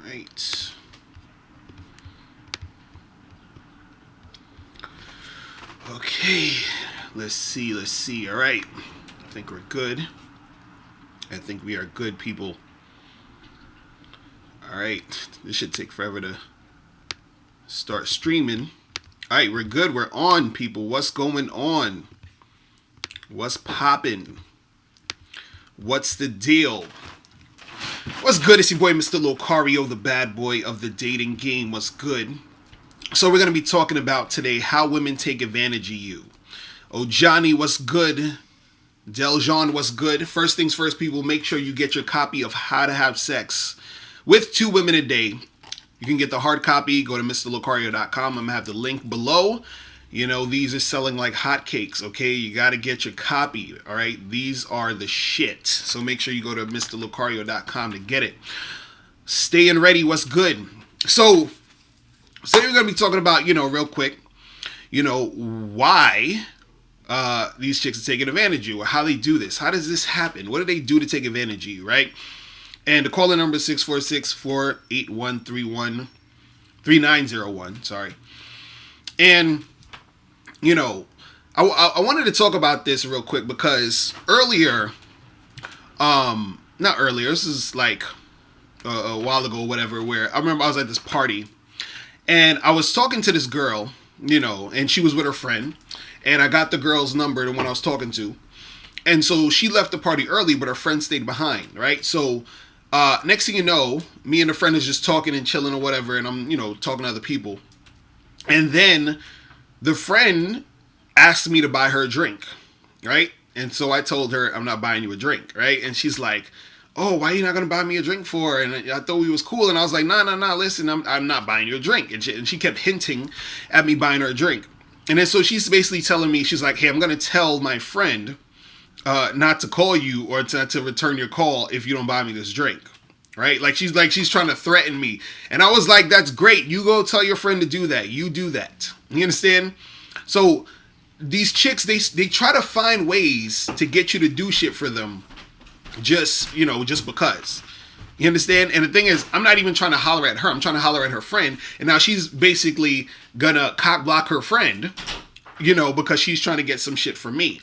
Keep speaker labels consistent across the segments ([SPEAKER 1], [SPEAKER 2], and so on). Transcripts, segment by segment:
[SPEAKER 1] right. Okay. Let's see. All right. I think we're good. I think we are good, people. All right. This should take forever to start streaming. All right, we're good. We're on, people. What's going on? What's popping? What's the deal? What's good? It's your boy, Mr. Locario, the bad boy of the dating game. What's good? So we're going to be talking about today how women take advantage of you. Oh, Johnny, what's good? Deljean, what's good? First things first, people, make sure you get your copy of How to Have Sex with Two Women a Day. You can get the hard copy. Go to MrLocario.com. I'm going to have the link below. You know, these are selling like hotcakes, okay? You got to get your copy, all right? These are the shit. So make sure you go to MrLocario.com to get it. Staying ready, what's good? So we're going to be talking about, real quick, why these chicks are taking advantage of you, or how they do this. How does this happen? What do they do to take advantage of you, right? And the call-in number is 646-481-3901. Sorry. And, I wanted to talk about this real quick because earlier, not earlier, this is like a while ago, whatever, where I remember I was at this party and I was talking to this girl, and she was with her friend, and I got the girl's number, the one I was talking to. And so she left the party early, but her friend stayed behind, right? So next thing you know, me and a friend is just talking and chilling or whatever, and I'm, talking to other people. And then the friend asked me to buy her a drink, right? And so I told her, I'm not buying you a drink, right? And she's like, oh, why are you not going to buy me a drink for? And I thought we was cool. And I was like, nah, listen, I'm not buying you a drink. And she kept hinting at me buying her a drink. And then so she's basically telling me, she's like, hey, I'm going to tell my friend not to call you or to return your call if you don't buy me this drink, right? She's trying to threaten me. And I was like, that's great. You go tell your friend to do that. You do that. You understand? So these chicks, they try to find ways to get you to do shit for them just because. You understand? And the thing is, I'm not even trying to holler at her. I'm trying to holler at her friend. And now she's basically gonna cock block her friend, because she's trying to get some shit from me.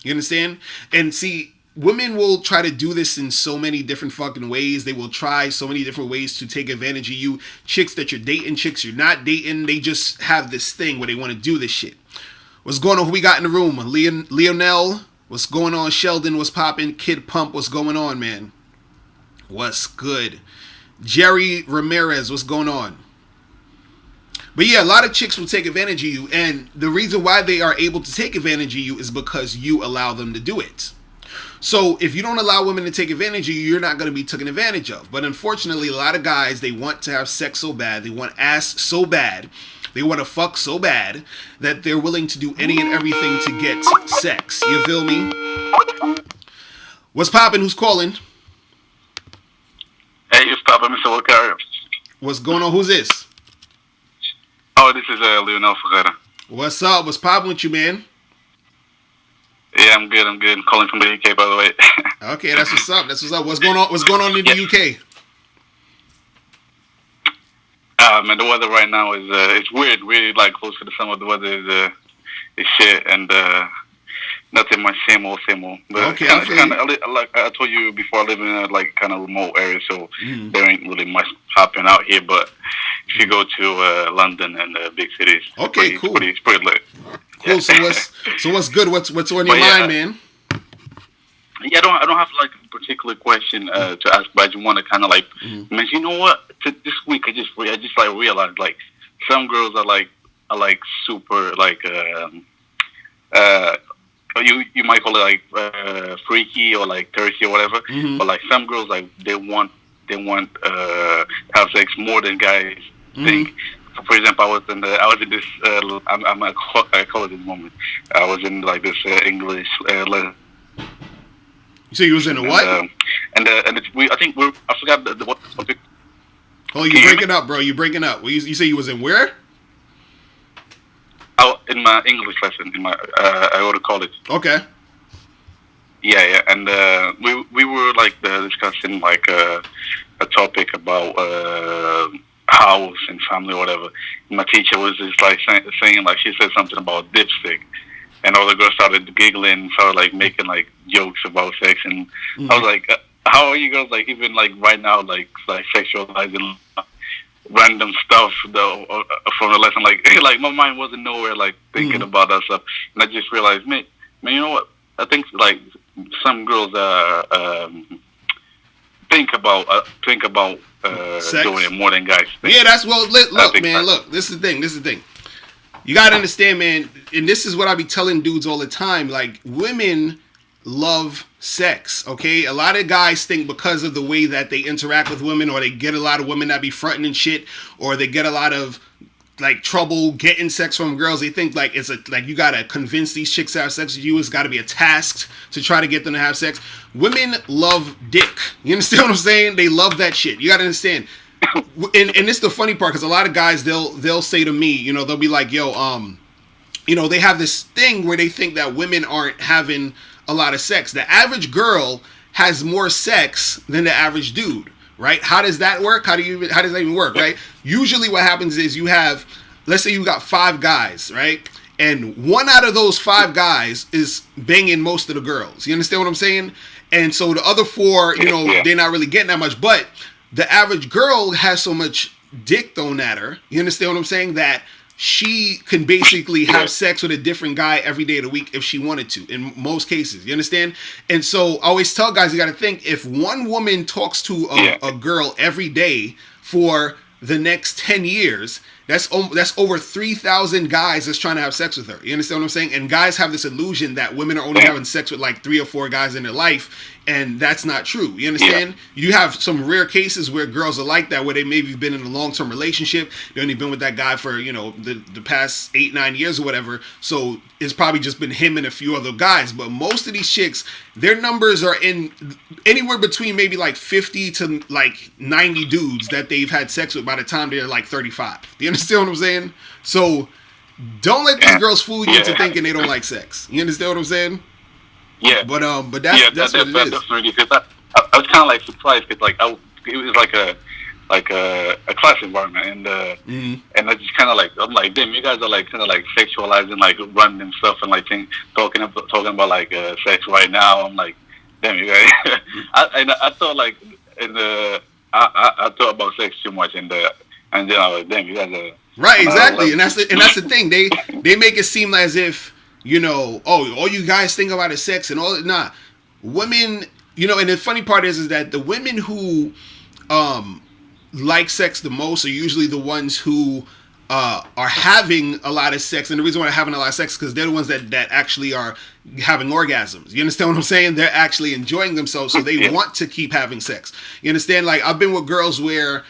[SPEAKER 1] You understand? And see, women will try to do this in so many different fucking ways. They will try so many different ways to take advantage of you. Chicks that you're dating, chicks you're not dating, they just have this thing where they want to do this shit. What's going on? Who we got in the room? Lionel? What's going on? Sheldon? What's popping? Kid Pump? What's going on, man? What's good? Jerry Ramirez? What's going on? But yeah, a lot of chicks will take advantage of you, and the reason why they are able to take advantage of you is because you allow them to do it. So if you don't allow women to take advantage of you, you're not going to be taken advantage of. But unfortunately, a lot of guys, they want to have sex so bad, they want ass so bad, they want to fuck so bad that they're willing to do any and everything to get sex. You feel me? What's poppin'? Who's calling?
[SPEAKER 2] Hey, it's Papa, Mr. Locario.
[SPEAKER 1] What's going on? Who's this?
[SPEAKER 2] Oh, this is Leonel Ferreira.
[SPEAKER 1] What's up? What's poppin' with you, man?
[SPEAKER 2] Yeah, I'm good. I'm calling from the UK, by the way.
[SPEAKER 1] Okay, that's what's up. What's going on? What's going on in the UK?
[SPEAKER 2] Man, the weather right now is it's weird. Really, like close to the summer, the weather is shit, and nothing much. Same old. But
[SPEAKER 1] okay,
[SPEAKER 2] like I told you before, I live in a kind of remote area, so there ain't really much popping out here. But if you go to London and big cities,
[SPEAKER 1] okay, cool.
[SPEAKER 2] It's pretty lit.
[SPEAKER 1] Cool.
[SPEAKER 2] Yeah.
[SPEAKER 1] So what's good? What's on your mind, man?
[SPEAKER 2] Yeah, I don't have like a particular question to ask, but I just want to kind of like mention. You know what? This week I just like realized like some girls are like super like you might call it like freaky or like thirsty or whatever. But like some girls like they want have sex more than guys think. For example, I was in this I'm a college at the moment. I was in like this English.
[SPEAKER 1] So you was in a what?
[SPEAKER 2] I forgot what topic.
[SPEAKER 1] Oh, you're breaking up, bro. You're breaking up. You say you was in where?
[SPEAKER 2] Oh, in my English lesson. In my I go to college.
[SPEAKER 1] Okay.
[SPEAKER 2] Yeah, and we were like discussing like a topic about house and family or whatever. My teacher was just like saying like she said something about dipstick, and all the girls started giggling, started like making like jokes about sex, and I was like, how are you girls like even like right now like sexualizing random stuff though from the lesson? Like like my mind wasn't nowhere like thinking about that stuff, and I just realized, man, you know what? I think like some girls think about doing it more than guys think.
[SPEAKER 1] Yeah, that's look, man. Look, this is the thing. You gotta understand, man, and this is what I be telling dudes all the time. Like, women love sex, okay? A lot of guys think because of the way that they interact with women, or they get a lot of women that be fronting and shit, or they get a lot of like trouble getting sex from girls, they think like it's like you gotta convince these chicks to have sex with you. It's gotta be a task to try to get them to have sex. Women love dick. You understand what I'm saying? They love that shit. You gotta understand. And this is the funny part, because a lot of guys, they'll say to me, you know, they'll be like, yo, you know, they have this thing where they think that women aren't having a lot of sex. The average girl has more sex than the average dude, right? How does that work? How does that even work, right? Usually what happens is you have, let's say you got 5 guys, right? And 1 out of those 5 guys is banging most of the girls. You understand what I'm saying? And so the other 4, you know, they're not really getting that much, but the average girl has so much dick thrown at her, you understand what I'm saying, that she can basically have sex with a different guy every day of the week if she wanted to, in most cases. You understand? And so I always tell guys, you got to think, if one woman talks to a girl every day for the next 10 years, that's over 3,000 guys that's trying to have sex with her. You understand what I'm saying? And guys have this illusion that women are only having sex with like 3 or 4 guys in their life, and that's not true. You understand? You have some rare cases where girls are like that, where they maybe been in a long-term relationship. They only been with that guy for, you know, the past 8-9 years or whatever. So it's probably just been him and a few other guys. But most of these chicks, their numbers are in anywhere between maybe like 50 to like 90 dudes that they've had sex with by the time they're like 35. You understand what I'm saying? So don't let these girls fool you into thinking they don't like sex. You understand what I'm saying?
[SPEAKER 2] Yeah,
[SPEAKER 1] but that's what it is.
[SPEAKER 2] Definitely, because I was kind of like surprised, because like it was like a class environment, and and I just kind of like, I'm like, damn, you guys are like kind of like sexualizing like random stuff and like talking about like sex right now. I'm like, damn, you guys. I thought like I thought about sex too much, and then I was like, damn, you guys are
[SPEAKER 1] right, exactly, and that's the thing. They make it seem as if, you know, oh, all you guys think about is sex and all that. Nah, women, you know, and the funny part is that the women who like sex the most are usually the ones who are having a lot of sex. And the reason why they're having a lot of sex is because they're the ones that actually are having orgasms. You understand what I'm saying? They're actually enjoying themselves, so they want to keep having sex. You understand? Like, I've been with girls where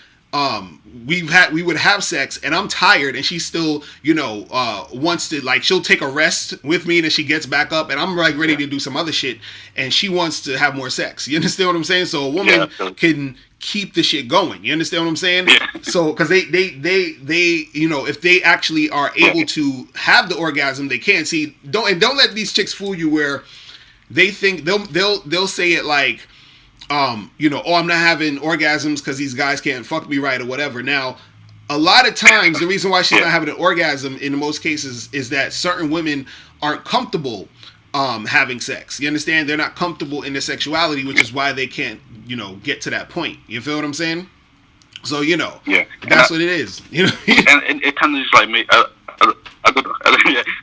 [SPEAKER 1] we would have sex and I'm tired, and she still, you know, wants to, like, she'll take a rest with me and then she gets back up and I'm like ready to do some other shit, and she wants to have more sex. You understand what I'm saying? So a woman can keep the shit going. You understand what I'm saying? So, because they you know, if they actually are able to have the orgasm, they can. See, don't let these chicks fool you where they think they'll say it like, you know, oh, I'm not having orgasms because these guys can't fuck me right or whatever. Now, a lot of times, the reason why she's not having an orgasm in most cases is that certain women aren't comfortable having sex. You understand? They're not comfortable in their sexuality, which is why they can't, you know, get to that point. You feel what I'm saying? So, you know, that's what it is. You know,
[SPEAKER 2] and it kind of just like me. I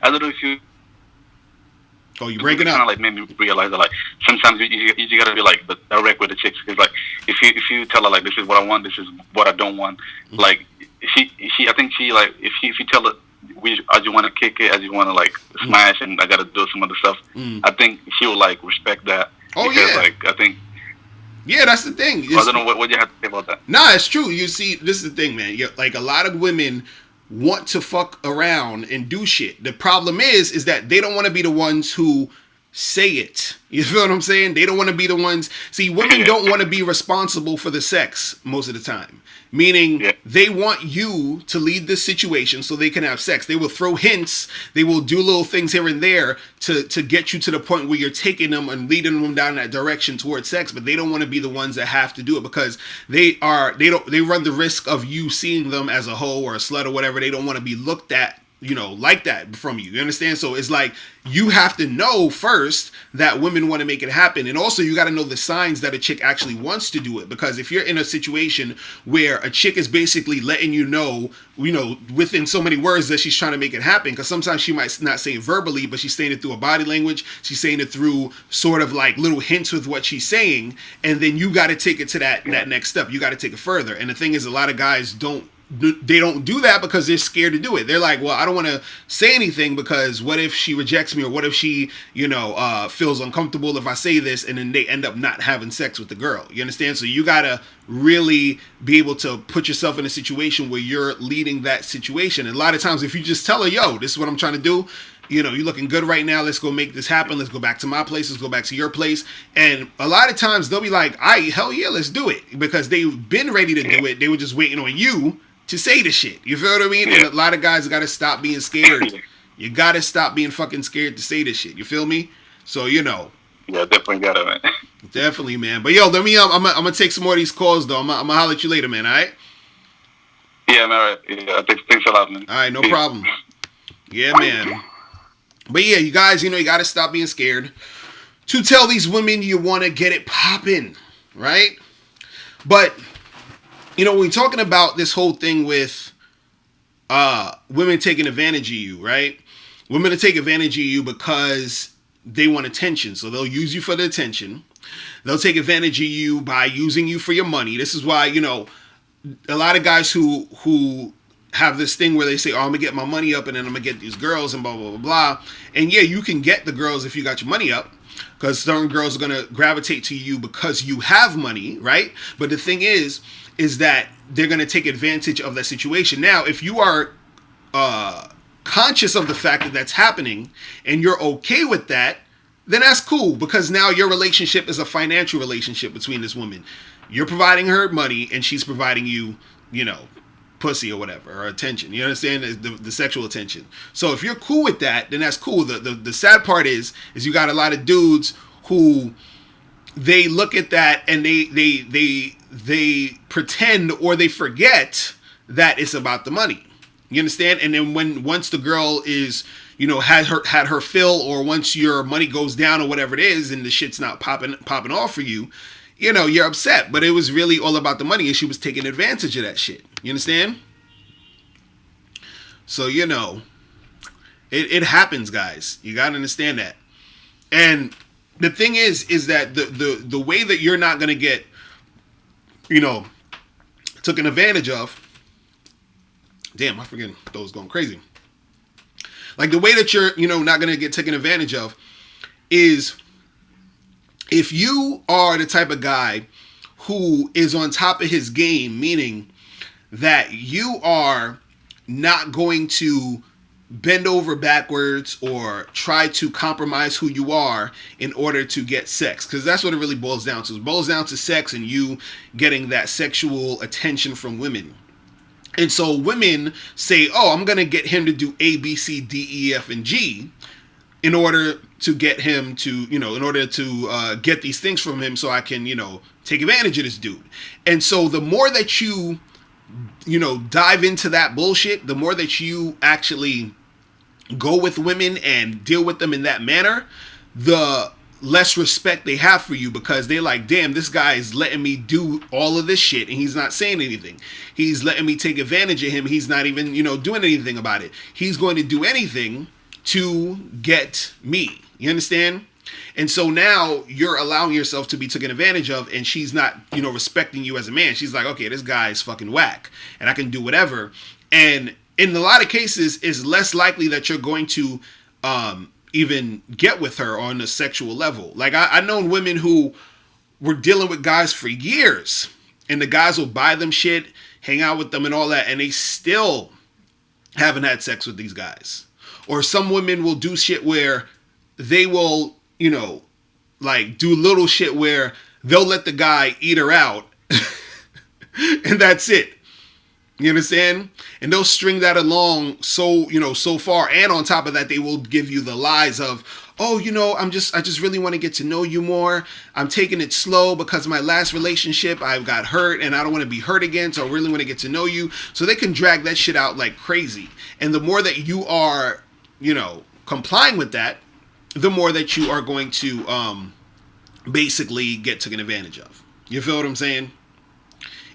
[SPEAKER 2] don't know if you.
[SPEAKER 1] Oh, you breaking up?
[SPEAKER 2] Kind of like made me realize that like sometimes you gotta be like direct with the chicks, because like if you tell her like, this is what I want, this is what I don't want, like she I think she like if you tell her I just want to kick it, I just want to like smash, and I gotta do some other stuff, I think she will like respect that.
[SPEAKER 1] Oh,
[SPEAKER 2] because, like, I think.
[SPEAKER 1] Yeah, that's the thing.
[SPEAKER 2] I don't know what you have to say about that.
[SPEAKER 1] Nah, it's true. You see, this is the thing, man. Like, a lot of women want to fuck around and do shit. The problem is that they don't want to be the ones who say it. You feel what I'm saying? They don't want to be the ones. See, women don't want to be responsible for the sex most of the time. Meaning, they want you to lead this situation so they can have sex. They will throw hints. They will do little things here and there to get you to the point where you're taking them and leading them down that direction towards sex. But they don't want to be the ones that have to do it because they run the risk of you seeing them as a hoe or a slut or whatever. They don't want to be looked at, like that from you. You understand? So it's like you have to know first that women want to make it happen. And also you got to know the signs that a chick actually wants to do it. Because if you're in a situation where a chick is basically letting you know, within so many words that she's trying to make it happen, because sometimes she might not say it verbally, but she's saying it through a body language. She's saying it through sort of like little hints with what she's saying. And then you got to take it to that next step. You got to take it further. And the thing is, a lot of guys don't do that because they're scared to do it. They're like, well, I don't want to say anything because what if she rejects me, or what if she, feels uncomfortable if I say this, and then they end up not having sex with the girl. You understand? So you gotta really be able to put yourself in a situation where you're leading that situation. And a lot of times, if you just tell her, yo, this is what I'm trying to do. You're looking good right now. Let's go make this happen. Let's go back to my place. Let's go back to your place. And a lot of times they'll be like, hell yeah, let's do it. Because they've been ready to do it. They were just waiting on you to say the shit. You feel what I mean? And a lot of guys got to stop being scared. You got to stop being fucking scared to say this shit. You feel me? So,
[SPEAKER 2] Yeah, definitely got it, man.
[SPEAKER 1] Definitely, man. But yo, let me, I'm going to take some more of these calls, though. I'm going to holler at you later, man, all right?
[SPEAKER 2] Yeah, man, all right. Yeah, thanks a lot, man.
[SPEAKER 1] All right, no problem. Yeah, man. But yeah, you guys, you got to stop being scared to tell these women you want to get it popping, right? But when we're talking about this whole thing with women taking advantage of you, right? Women to take advantage of you because they want attention. So they'll use you for the attention. They'll take advantage of you by using you for your money. This is why, a lot of guys who have this thing where they say, oh, I'm going to get my money up and then I'm going to get these girls and blah, blah, blah, blah. And yeah, you can get the girls if you got your money up, because certain girls are going to gravitate to you because you have money, right? But the thing is that they're going to take advantage of that situation. Now, if you are conscious of the fact that that's happening and you're okay with that, then that's cool, because now your relationship is a financial relationship between this woman. You're providing her money and she's providing you, pussy or whatever, or attention. You understand? The sexual attention. So if you're cool with that, then that's cool. The sad part is you got a lot of dudes who they look at that and they pretend, or they forget that it's about the money. You understand? And then once the girl is, had her fill, or once your money goes down or whatever it is, and the shit's not popping off for you, you're upset. But it was really all about the money, and she was taking advantage of that shit. You understand? So, it happens, guys. You got to understand that. And the thing is that the way that you're not going to get, taken advantage of. Damn, I forget. Those going crazy. Like, the way that you're, not going to get taken advantage of is if you are the type of guy who is on top of his game, meaning that you are not going to bend over backwards or try to compromise who you are in order to get sex. Because that's what it really boils down to. It boils down to sex and you getting that sexual attention from women. And so women say, oh, I'm going to get him to do A, B, C, D, E, F, and G in order to get him to, in order to get these things from him so I can, take advantage of this dude. And so the more that you dive into that bullshit, the more that you actually go with women and deal with them in that manner, the less respect they have for you, because they're like, damn, this guy is letting me do all of this shit and he's not saying anything. He's letting me take advantage of him. He's not even, doing anything about it. He's going to do anything to get me. You understand? And so now you're allowing yourself to be taken advantage of, and she's not, respecting you as a man. She's like, okay, this guy is fucking whack and I can do whatever. And in a lot of cases, it's less likely that you're going to even get with her on a sexual level. Like, I known women who were dealing with guys for years, and the guys will buy them shit, hang out with them and all that, and they still haven't had sex with these guys. Or some women will do shit where they will you know, like do little shit where they'll let the guy eat her out and that's it. You understand? And they'll string that along so far. And on top of that, they will give you the lies of, oh, I just really want to get to know you more. I'm taking it slow because my last relationship, I got hurt and I don't want to be hurt again. So I really want to get to know you. So they can drag that shit out like crazy. And the more that you are, complying with that, the more that you are going to basically get taken advantage of. You feel what I'm saying?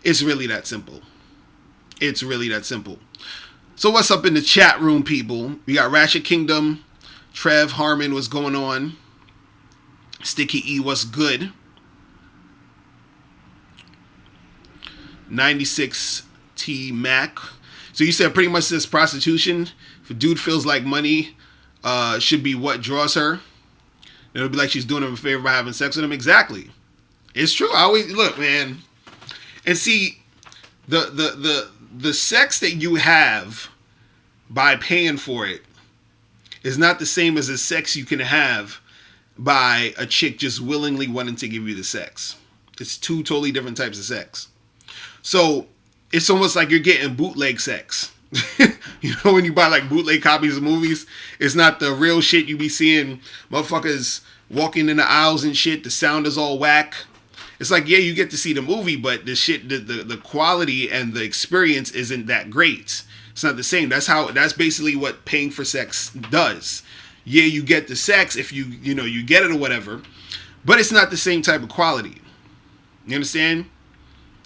[SPEAKER 1] It's really that simple. It's really that simple. So what's up in the chat room, people? We got Ratchet Kingdom, Trev Harmon, what's going on? Sticky E, what's good? 96 T Mac. So you said pretty much this prostitution, if a dude feels like money should be what draws her, it'll be like she's doing him a favor by having sex with him. Exactly. It's true. I always look, man. And see, the sex that you have by paying for it is not the same as the sex you can have by a chick just willingly wanting to give you the sex. It's two totally different types of sex. So it's almost like you're getting bootleg sex. When you buy like bootleg copies of movies, it's not the real shit you be seeing motherfuckers walking in the aisles and shit. The sound is all whack. It's like, yeah, you get to see the movie, but the shit, the quality and the experience isn't that great. It's not the same. That's basically what paying for sex does. Yeah, you get the sex if you get it or whatever, but it's not the same type of quality. You understand?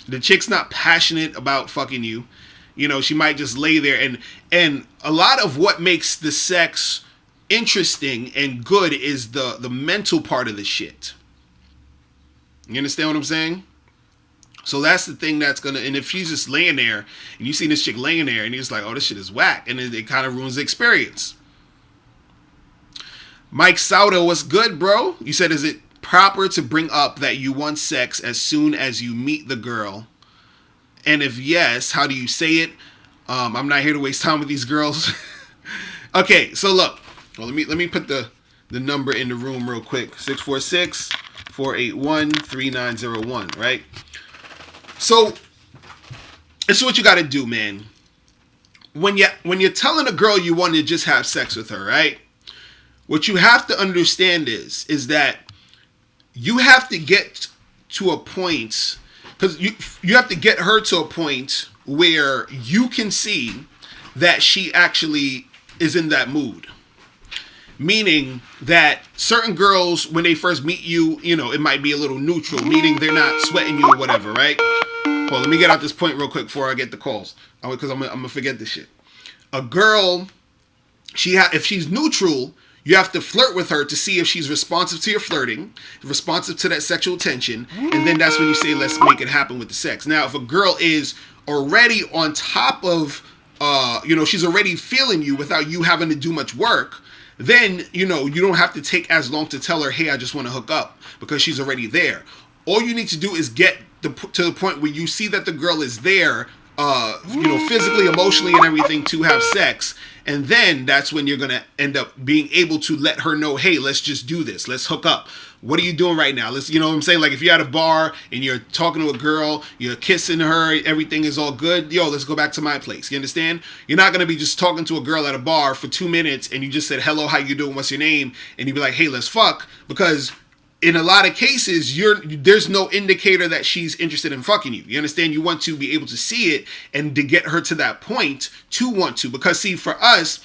[SPEAKER 1] The chick's not passionate about fucking you. She might just lay there and a lot of what makes the sex interesting and good is the mental part of the shit. You understand what I'm saying? So that's the thing that's gonna, and if she's just laying there and you see this chick laying there and you're just like, oh, this shit is whack, and it kind of ruins the experience. Mike Sauda, what's good, bro? You said, is it proper to bring up that you want sex as soon as you meet the girl? And if yes, how do you say it? I'm not here to waste time with these girls. Okay, so look. Well, let me put the number in the room real quick. 646-481-3901, right? So this is what you got to do, man. When you're telling a girl you want to just have sex with her, right? What you have to understand is that you have to get to a point, because you have to get her to a point where you can see that she actually is in that mood. Meaning that certain girls, when they first meet you, it might be a little neutral, meaning they're not sweating you or whatever, right? Well, let me get out this point real quick before I get the calls, because I'm gonna forget this shit. A girl, if she's neutral, you have to flirt with her to see if she's responsive to your flirting, responsive to that sexual tension, and then that's when you say, let's make it happen with the sex. Now, if a girl is already on top of, she's already feeling you without you having to do much work, then, you don't have to take as long to tell her, hey, I just want to hook up, because she's already there. All you need to do is get to the point where you see that the girl is there, physically, emotionally, and everything to have sex. And then that's when you're going to end up being able to let her know, hey, let's just do this. Let's hook up. What are you doing right now? Let's, what I'm saying? Like if you're at a bar and you're talking to a girl, you're kissing her, everything is all good. Yo, let's go back to my place. You understand? You're not going to be just talking to a girl at a bar for 2 minutes and you just said, hello, how you doing? What's your name? And you'd be like, hey, let's fuck. Because in a lot of cases, there's no indicator that she's interested in fucking you. You understand? You want to be able to see it and to get her to that point to want to. Because see, for us,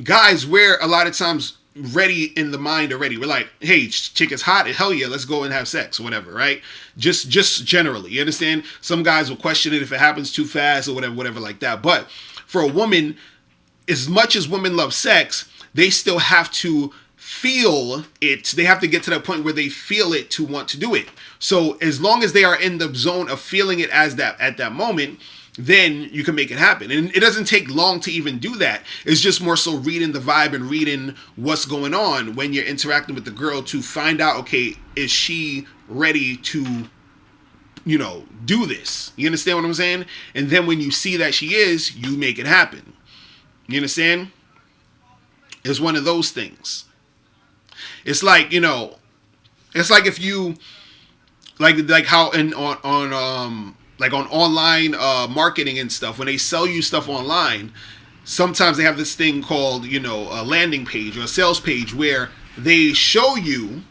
[SPEAKER 1] guys, we're a lot of times ready in the mind already. We're like, hey, chick is hot. Hell yeah, let's go and have sex or whatever, right? Just generally. You understand? Some guys will question it if it happens too fast or whatever like that. But for a woman, as much as women love sex, they still have to feel it. They have to get to that point where they feel it to want to do it. So as long as they are in the zone of feeling it as that at that moment, then you can make it happen. And it doesn't take long to even do that. It's just more so reading the vibe and reading what's going on when you're interacting with the girl to find out, okay, is she ready to, do this? You understand what I'm saying? And then when you see that she is, you make it happen. You understand? It's one of those things. It's like, it's like if you like how on like on online marketing and stuff, when they sell you stuff online, sometimes they have this thing called, a landing page or a sales page where they show you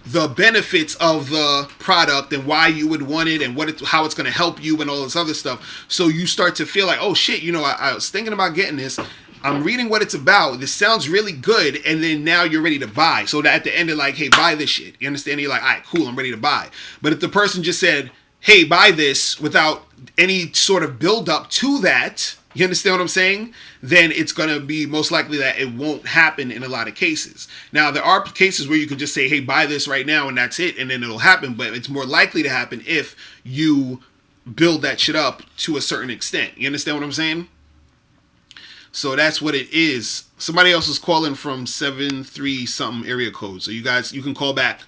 [SPEAKER 1] the benefits of the product and why you would want it and how it's going to help you and all this other stuff. So you start to feel like, oh shit, I was thinking about getting this. I'm reading what it's about. This sounds really good. And then now you're ready to buy. So that at the end they're like, hey, buy this shit. You understand? You're like, all right, cool, I'm ready to buy. But if the person just said, hey, buy this without any sort of build up to that, you understand what I'm saying? Then it's going to be most likely that it won't happen in a lot of cases. Now, there are cases where you can just say, hey, buy this right now, and that's it, and then it'll happen. But it's more likely to happen if you build that shit up to a certain extent. You understand what I'm saying? So that's what it is. Somebody else is calling from 73-something area code. So you guys, you can call back.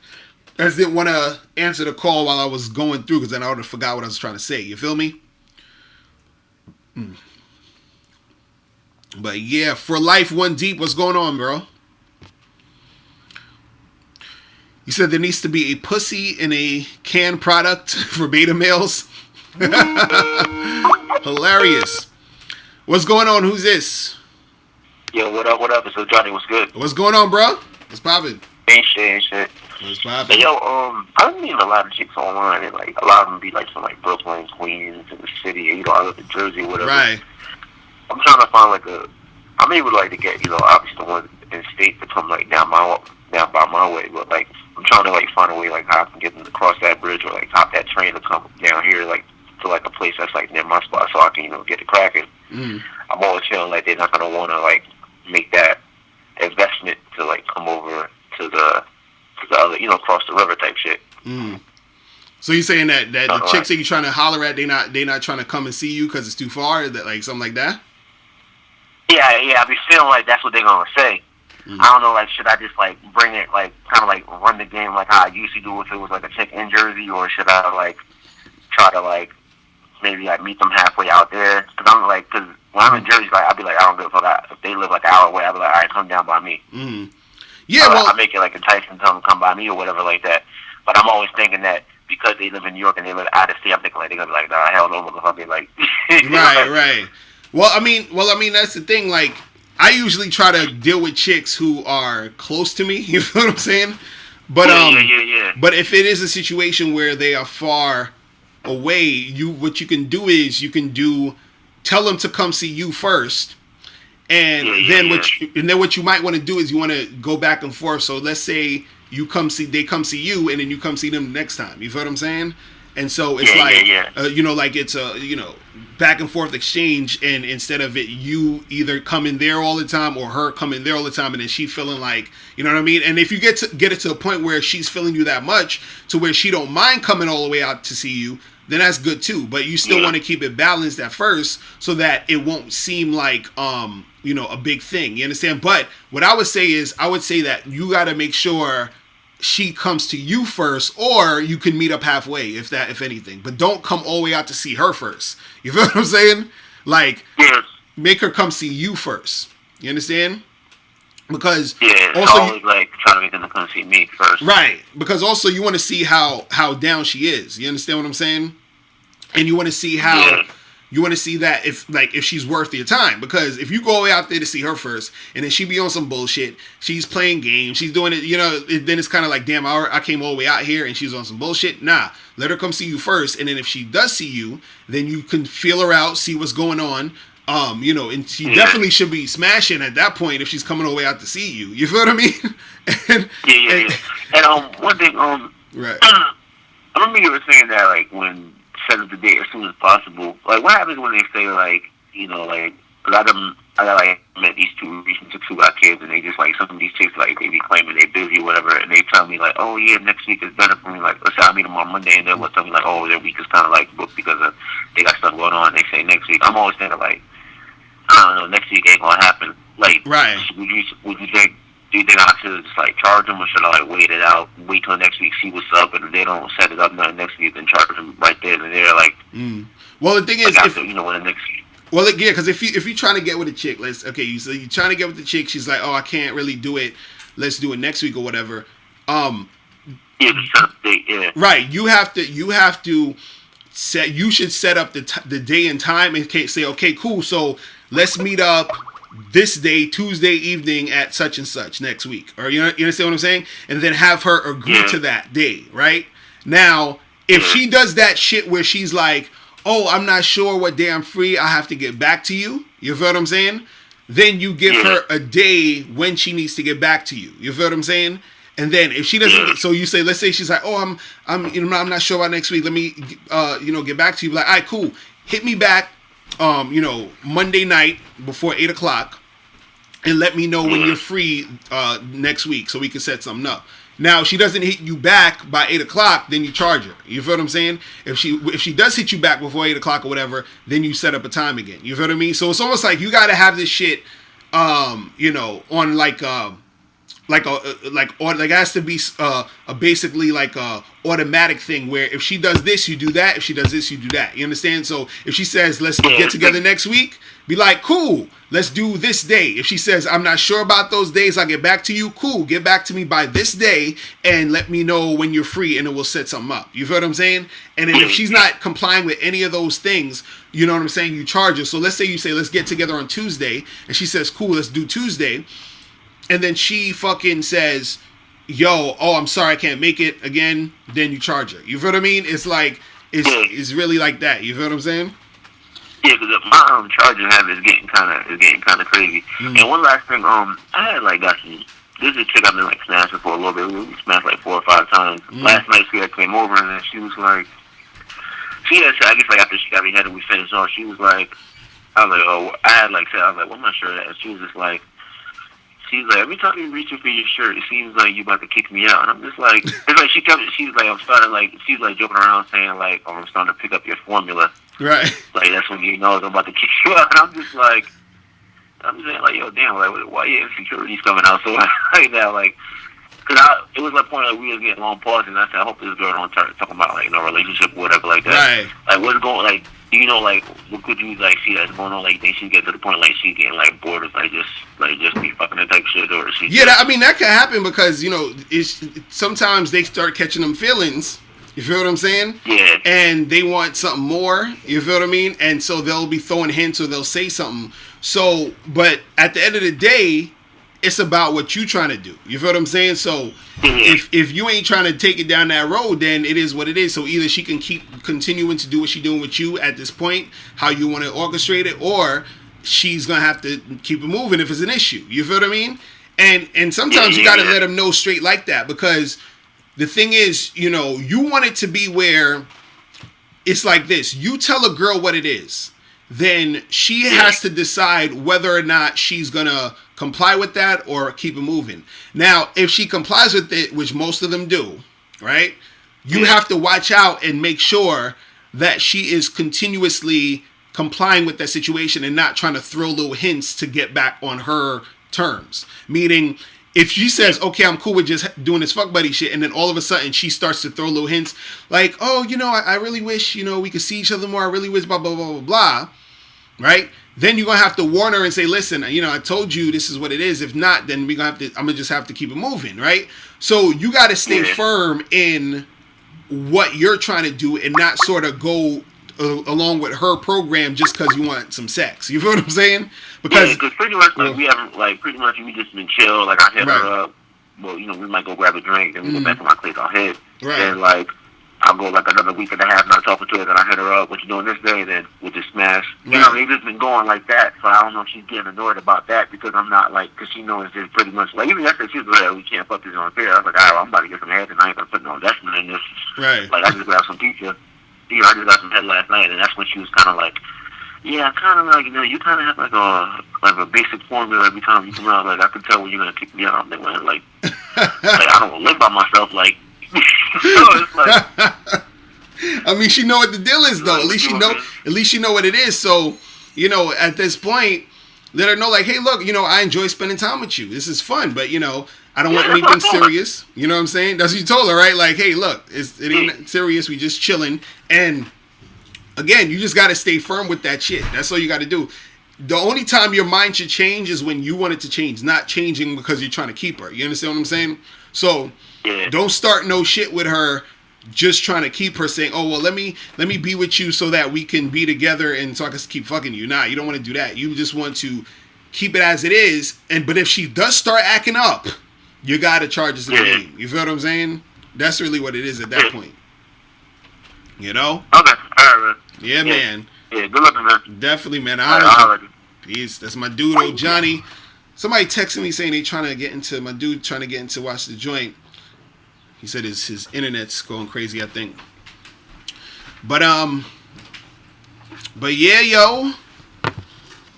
[SPEAKER 1] I just didn't want to answer the call while I was going through because then I would have forgot what I was trying to say. You feel me? But yeah, for life, one deep. What's going on, bro? You said there needs to be a pussy in a canned product for beta males. Hilarious. What's going on? Who's this?
[SPEAKER 3] Yo, what up? What up? It's Johnny. What's good?
[SPEAKER 1] What's going on, bro? What's poppin'?
[SPEAKER 3] Ain't shit.
[SPEAKER 1] What's poppin'?
[SPEAKER 3] Hey, yo, I've been meeting a lot of chicks online, and like a lot of them be like from like Brooklyn, Queens, in the city, and I live in Jersey, whatever.
[SPEAKER 1] Right.
[SPEAKER 3] I'm trying to find I'm able to like to get obviously the one in state to come like down by my way, but like I'm trying to like find a way like how I can get them to cross that bridge or like hop that train to come down here like to like a place that's like near my spot so I can get it cracking. I'm always feeling like they're not gonna want to like make that investment to like come over to the other cross the river type shit.
[SPEAKER 1] So you saying that the chicks that you trying to holler at, they not trying to come and see you because it's too far, that like something like that?
[SPEAKER 3] Yeah, I be feeling like that's what they're gonna say. I don't know, like, should I just like bring it, like, kind of like run the game like how I used to do if it was like a chick in Jersey, or should I like try to like maybe like meet them halfway out there? Because when I'm in Jersey, like I'd be like, I don't give a fuck. If they live like an hour away, I'd be like, all right, come down by me.
[SPEAKER 1] Yeah,
[SPEAKER 3] I make it like enticing to them to come by me or whatever like that. But I'm always thinking that because they live in New York and they live out of state, I'm thinking like they're gonna be like, nah, hell no, motherfucker. Like,
[SPEAKER 1] right. Well, I mean, that's the thing. Like, I usually try to deal with chicks who are close to me. You know what I'm saying? But
[SPEAKER 3] yeah.
[SPEAKER 1] But if it is a situation where they are far away, what you can do is tell them to come see you first, and then what you might want to do is you want to go back and forth. So let's say they come see you, and then you come see them the next time. You feel what I'm saying? And so it's like it's a back and forth exchange, and instead of it you either coming there all the time or her coming there all the time, and then she feeling like, you know what I mean? And if you get it to a point where she's feeling you that much to where she don't mind coming all the way out to see you, then that's good too. But you still want to keep it balanced at first so that it won't seem like a big thing. You understand? But what I would say that you got to make sure she comes to you first, or you can meet up halfway if anything. But don't come all the way out to see her first. You feel what I'm saying? Like, make her come see you first. You understand? Because also
[SPEAKER 3] always like trying to make them to come see me first.
[SPEAKER 1] Right. Because also you want to see how down she is. You understand what I'm saying? And you want to see how you want to see that if she's worth your time. Because if you go way out there to see her first, and then she be on some bullshit, she's playing games, she's doing it, then it's kind of like, damn, I came all the way out here and she's on some bullshit. Nah, let her come see you first, and then if she does see you, then you can feel her out, see what's going on. And she definitely should be smashing at that point if she's coming all the way out to see you. You feel what I mean?
[SPEAKER 3] And one thing,
[SPEAKER 1] right.
[SPEAKER 3] I remember you were saying that like when set up the date as soon as possible. Like, what happens when they say like, because I got met these two recent chicks who got kids, and they just like some of these chicks like they be claiming they busy or whatever, and they tell me like, oh yeah, next week is better for me. Like, let's say I meet them on Monday, and they'll tell me like, oh, their week is kind of like booked because they got stuff going on. They say next week. I'm always thinking like, I don't know, next week ain't gonna happen. Like,
[SPEAKER 1] right?
[SPEAKER 3] Would you think? Do you think I should just like charge them, or should I like wait it out, wait till next week, see what's up, and if they don't set it up nothing next week, then charge them right there and there? Like,
[SPEAKER 1] well, the thing is,
[SPEAKER 3] when the next.
[SPEAKER 1] Well, yeah, because if you're trying to get with a chick, you're trying to get with the chick, she's like, oh, I can't really do it let's do it next week or whatever.
[SPEAKER 3] Yeah, the set up date. Yeah.
[SPEAKER 1] Right. You have to set. You should set up the day and time and say, okay, cool. So let's meet up this day, Tuesday evening at such and such next week. Or you understand what I'm saying? And then have her agree to that day. Right. Now, if she does that shit where she's like, oh, I'm not sure what day I'm free, I have to get back to you. You feel what I'm saying? Then you give her a day when she needs to get back to you. You feel what I'm saying? And then if she doesn't, so you say, let's say she's like, oh, I'm not sure about next week. Let me, get back to you. Like, all right, cool. Hit me back, Monday night before 8:00, and let me know when you're free next week so we can set something up. Now, if she doesn't hit you back by 8:00, then you charge her. You feel what I'm saying? If she does hit you back before 8:00 or whatever, then you set up a time again. You feel what I mean? So it's almost like you got to have this shit, on it has to be a basically like a automatic thing where if she does this, you do that. If she does this, you do that. You understand? So if she says, let's get together next week, be like, cool, let's do this day. If she says, I'm not sure about those days, I'll get back to you. Cool, get back to me by this day and let me know when you're free and then we'll set something up. You feel what I'm saying? And then if she's not complying with any of those things, you know what I'm saying, you charge her. So let's say you say, let's get together on Tuesday. And she says, cool, let's do Tuesday. And then she fucking says, I'm sorry, I can't make it again. Then you charge her. You feel what I mean? It's like, it's really like that. You feel what I'm saying?
[SPEAKER 3] Yeah, because my charging habit is getting kind of crazy. Mm-hmm. And one last thing, I had got some. This is a chick I've been smashing for a little bit. We smashed 4 or 5 times. Mm-hmm. Last night she came over and then she was like, I guess after she got me head and we finished off, she was like, I was like, what am I sure at? And she was just like. She's like, every time you're reaching for your shirt, it seems like you're about to kick me out. And I'm just like, it's like she's like, she's like joking around saying like, oh, I'm starting to pick up your formula.
[SPEAKER 1] Right.
[SPEAKER 3] Like, that's when you know I'm about to kick you out. And I'm just saying like, yo, damn, like, why your insecurities coming out so like that? Like, because it was like point like we was getting long pauses and I said, I hope this girl don't start talking about like, relationship or whatever like that.
[SPEAKER 1] Right.
[SPEAKER 3] Like, what's going, like, what could you see that's going on? Like, think she get to the point like she's getting bored of just be fucking that type of shit, or she?
[SPEAKER 1] Yeah, that can happen because it's sometimes they start catching them feelings. You feel what I'm saying?
[SPEAKER 3] Yeah.
[SPEAKER 1] And they want something more. You feel what I mean? And so they'll be throwing hints or they'll say something. So, but at the end of the day, it's about what you trying to do. You feel what I'm saying? So if you ain't trying to take it down that road, then it is what it is. So either she can keep continuing to do what she's doing with you at this point, how you want to orchestrate it, or she's gonna have to keep it moving if it's an issue. You feel what I mean? And sometimes you gotta let them know straight like that, because the thing is, you want it to be where it's like this. You tell a girl what it is, then she has to decide whether or not she's gonna comply with that or keep it moving. Now, if she complies with it, which most of them do, right? You have to watch out and make sure that she is continuously complying with that situation and not trying to throw little hints to get back on her terms. Meaning, if she says, okay, I'm cool with just doing this fuck buddy shit, and then all of a sudden she starts to throw little hints like, oh, I really wish, we could see each other more. I really wish blah, blah, blah, blah, blah. Right? Then you're going to have to warn her and say, listen, I told you this is what it is. If not, then I'm going to just have to keep it moving. Right? So you got to stay firm in what you're trying to do and not sort of go along with her program just because you want some sex. You feel what I'm saying? Because
[SPEAKER 3] pretty much we haven't pretty much we just been chill. Like I hit her up. Well, we might go grab a drink, then we go back to my place. I'll hit, and I'll go another week and a half not talking to her. Then I hit her up. What you doing this day? Then we'll just smash. Right. They've just been going like that. So I don't know if she's getting annoyed about that because I'm not because she knows it's pretty much even yesterday she was like, we can't fuck this on fair. I was like, all right, I'm about to get some head tonight. I'm gonna put no investment in this.
[SPEAKER 1] Right.
[SPEAKER 3] I just grabbed some pizza. I just got some head last night, and that's when she was kind of like, yeah, kind of you kind of have a basic formula every time you come out. Like I can tell when you're gonna kick me out. I'm like I don't live by myself. So it's like.
[SPEAKER 1] I mean, she know what the deal is, though. At least you know what it is. So, at this point, let her know, hey, look, I enjoy spending time with you. This is fun, but I don't want anything serious. You know what I'm saying? That's what you told her, right? Hey, look, it ain't serious. We just chilling. And again, you just got to stay firm with that shit. That's all you got to do. the only time your mind should change is when you want it to change, not changing because you're trying to keep her. You understand what I'm saying? So don't start no shit with her just trying to keep her, saying, oh, well, let me be with you so that we can be together and so I can keep fucking you. Nah, you don't want to do that. You just want to keep it as it is. But if she does start acting up, you got to charge us to the game. You feel what I'm saying? That's really what it is at that point. You know?
[SPEAKER 3] Okay. All right, man.
[SPEAKER 1] Yeah, man.
[SPEAKER 3] Yeah, good luck, man.
[SPEAKER 1] Definitely, man.
[SPEAKER 3] All right.
[SPEAKER 1] Peace. That's my dude, old Johnny. Somebody texted me saying trying to get into watch the joint. He said his internet's going crazy, I think. But yeah, yo.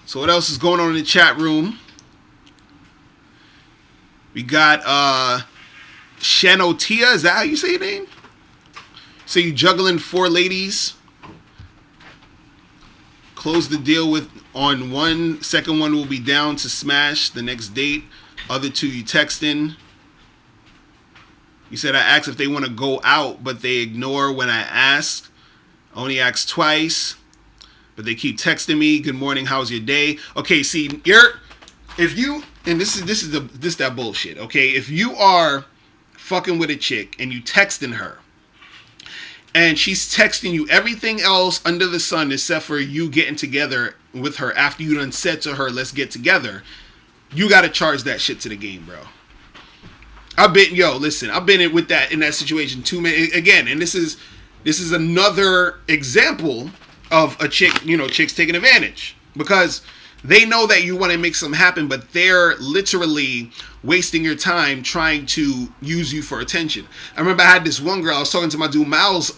[SPEAKER 1] So what else is going on in the chat room? We got Shanotia. Is that how you say your name? So you juggling 4 ladies. Close the deal on one. Second one will be down to smash the next date. Other 2 you texting. You said I asked if they want to go out, but they ignore when I ask. Only asked twice, but they keep texting me. Good morning. How's your day? Okay, see, this is that bullshit. Okay, if you are fucking with a chick and you texting her, and she's texting you everything else under the sun except for you getting together with her after you done said to her, let's get together, you got to charge that shit to the game, bro. I've been in that situation too many again, and this is another example of a chick, chicks taking advantage because they know that you want to make something happen, but they're literally wasting your time trying to use you for attention. I remember I had this one girl, I was talking to my dude Miles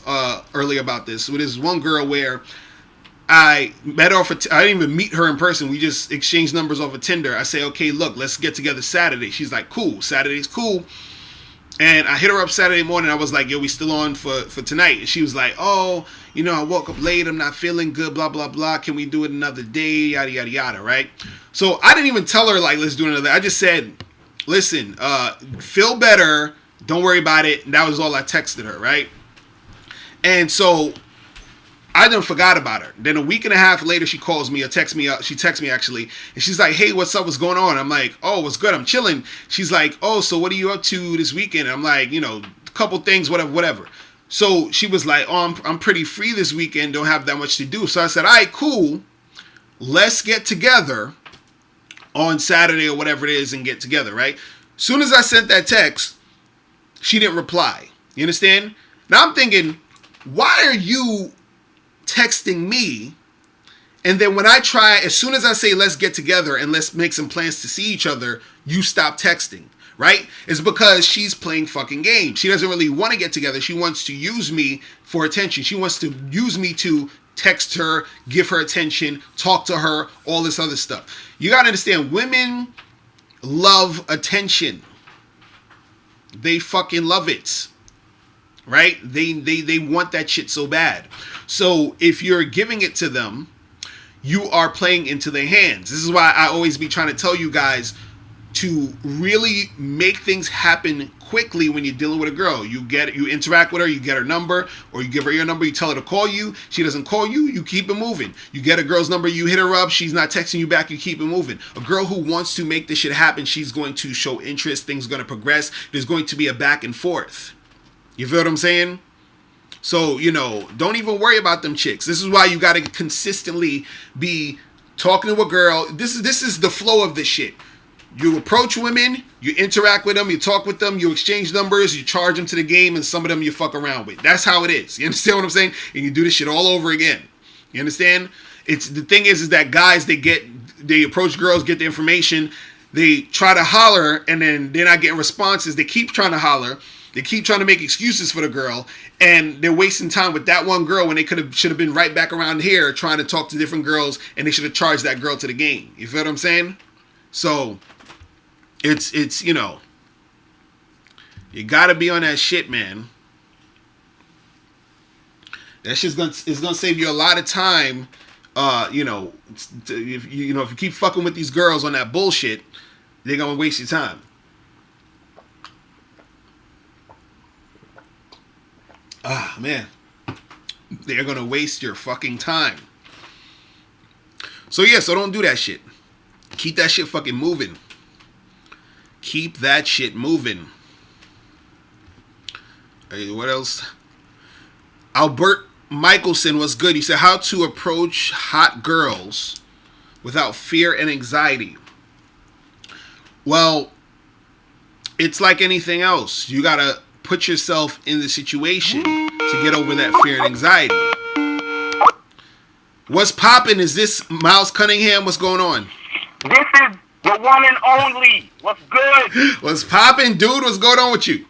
[SPEAKER 1] earlier about this, with this one girl where I met her I didn't even meet her in person. We just exchanged numbers over Tinder. I say, okay, look, let's get together Saturday. She's like, cool. Saturday's cool. And I hit her up Saturday morning. I was like, yo, we still on for tonight? And she was like, oh, I woke up late. I'm not feeling good, blah, blah, blah. Can we do it another day? Yada, yada, yada, right? So I didn't even tell her, like, let's do another. I just said, listen, feel better. Don't worry about it. And that was all I texted her, right? And so I then forgot about her. Then a week and a half later, she calls me or texts me. She texts me actually, and she's like, "Hey, what's up? What's going on?" I'm like, "Oh, what's good? I'm chilling." She's like, "Oh, so what are you up to this weekend?" And I'm like, a couple things, whatever. So she was like, "Oh, I'm pretty free this weekend. Don't have that much to do." So I said, "All right, cool. Let's get together on Saturday or whatever it is and get together." Right? Soon as I sent that text, she didn't reply. You understand? Now I'm thinking, why are you texting me, and then when I try, as soon as I say let's get together and let's make some plans to see each other, you stop texting, right? It's because she's playing fucking games. She doesn't really want to get together. She wants to use me for attention. She wants to use me to text her, give her attention, talk to her, all this other stuff. You gotta understand, women love attention. They fucking love it. Right? They want that shit so bad. So if you're giving it to them, you are playing into their hands. This is why I always be trying to tell you guys to really make things happen quickly when you're dealing with a girl. You interact with her, you get her number, or you give her your number, you tell her to call you. She doesn't call you, you keep it moving. You get a girl's number, you hit her up, she's not texting you back, you keep it moving. A girl who wants to make this shit happen, she's going to show interest, things are going to progress, there's going to be a back and forth. You feel what I'm saying? So, don't even worry about them chicks. This is why you got to consistently be talking to a girl. This is the flow of this shit. You approach women, you interact with them, you talk with them, you exchange numbers, you charge them to the game, and some of them you fuck around with. That's how it is. You understand what I'm saying? And you do this shit all over again. You understand? The thing is that guys, they approach girls, get the information, they try to holler, and then they're not getting responses. They keep trying to holler. They keep trying to make excuses for the girl, and they're wasting time with that one girl when they should have been right back around here trying to talk to different girls, and they should have charged that girl to the game. You feel what I'm saying? So it's you gotta be on that shit, man. That shit's gonna save you a lot of time. If you keep fucking with these girls on that bullshit, they're gonna waste your time. Man, they're gonna waste your fucking time. So yeah, so don't do that shit. Keep that shit fucking moving. Keep that shit moving. Hey, what else? Albert Michelson was good. He said, how to approach hot girls without fear and anxiety. Well, it's like anything else. You gotta put yourself in the situation to get over that fear and anxiety. What's poppin'? Is this Miles Cunningham? What's going on?
[SPEAKER 4] This is the one and only. What's good?
[SPEAKER 1] What's poppin', dude? What's going on with you?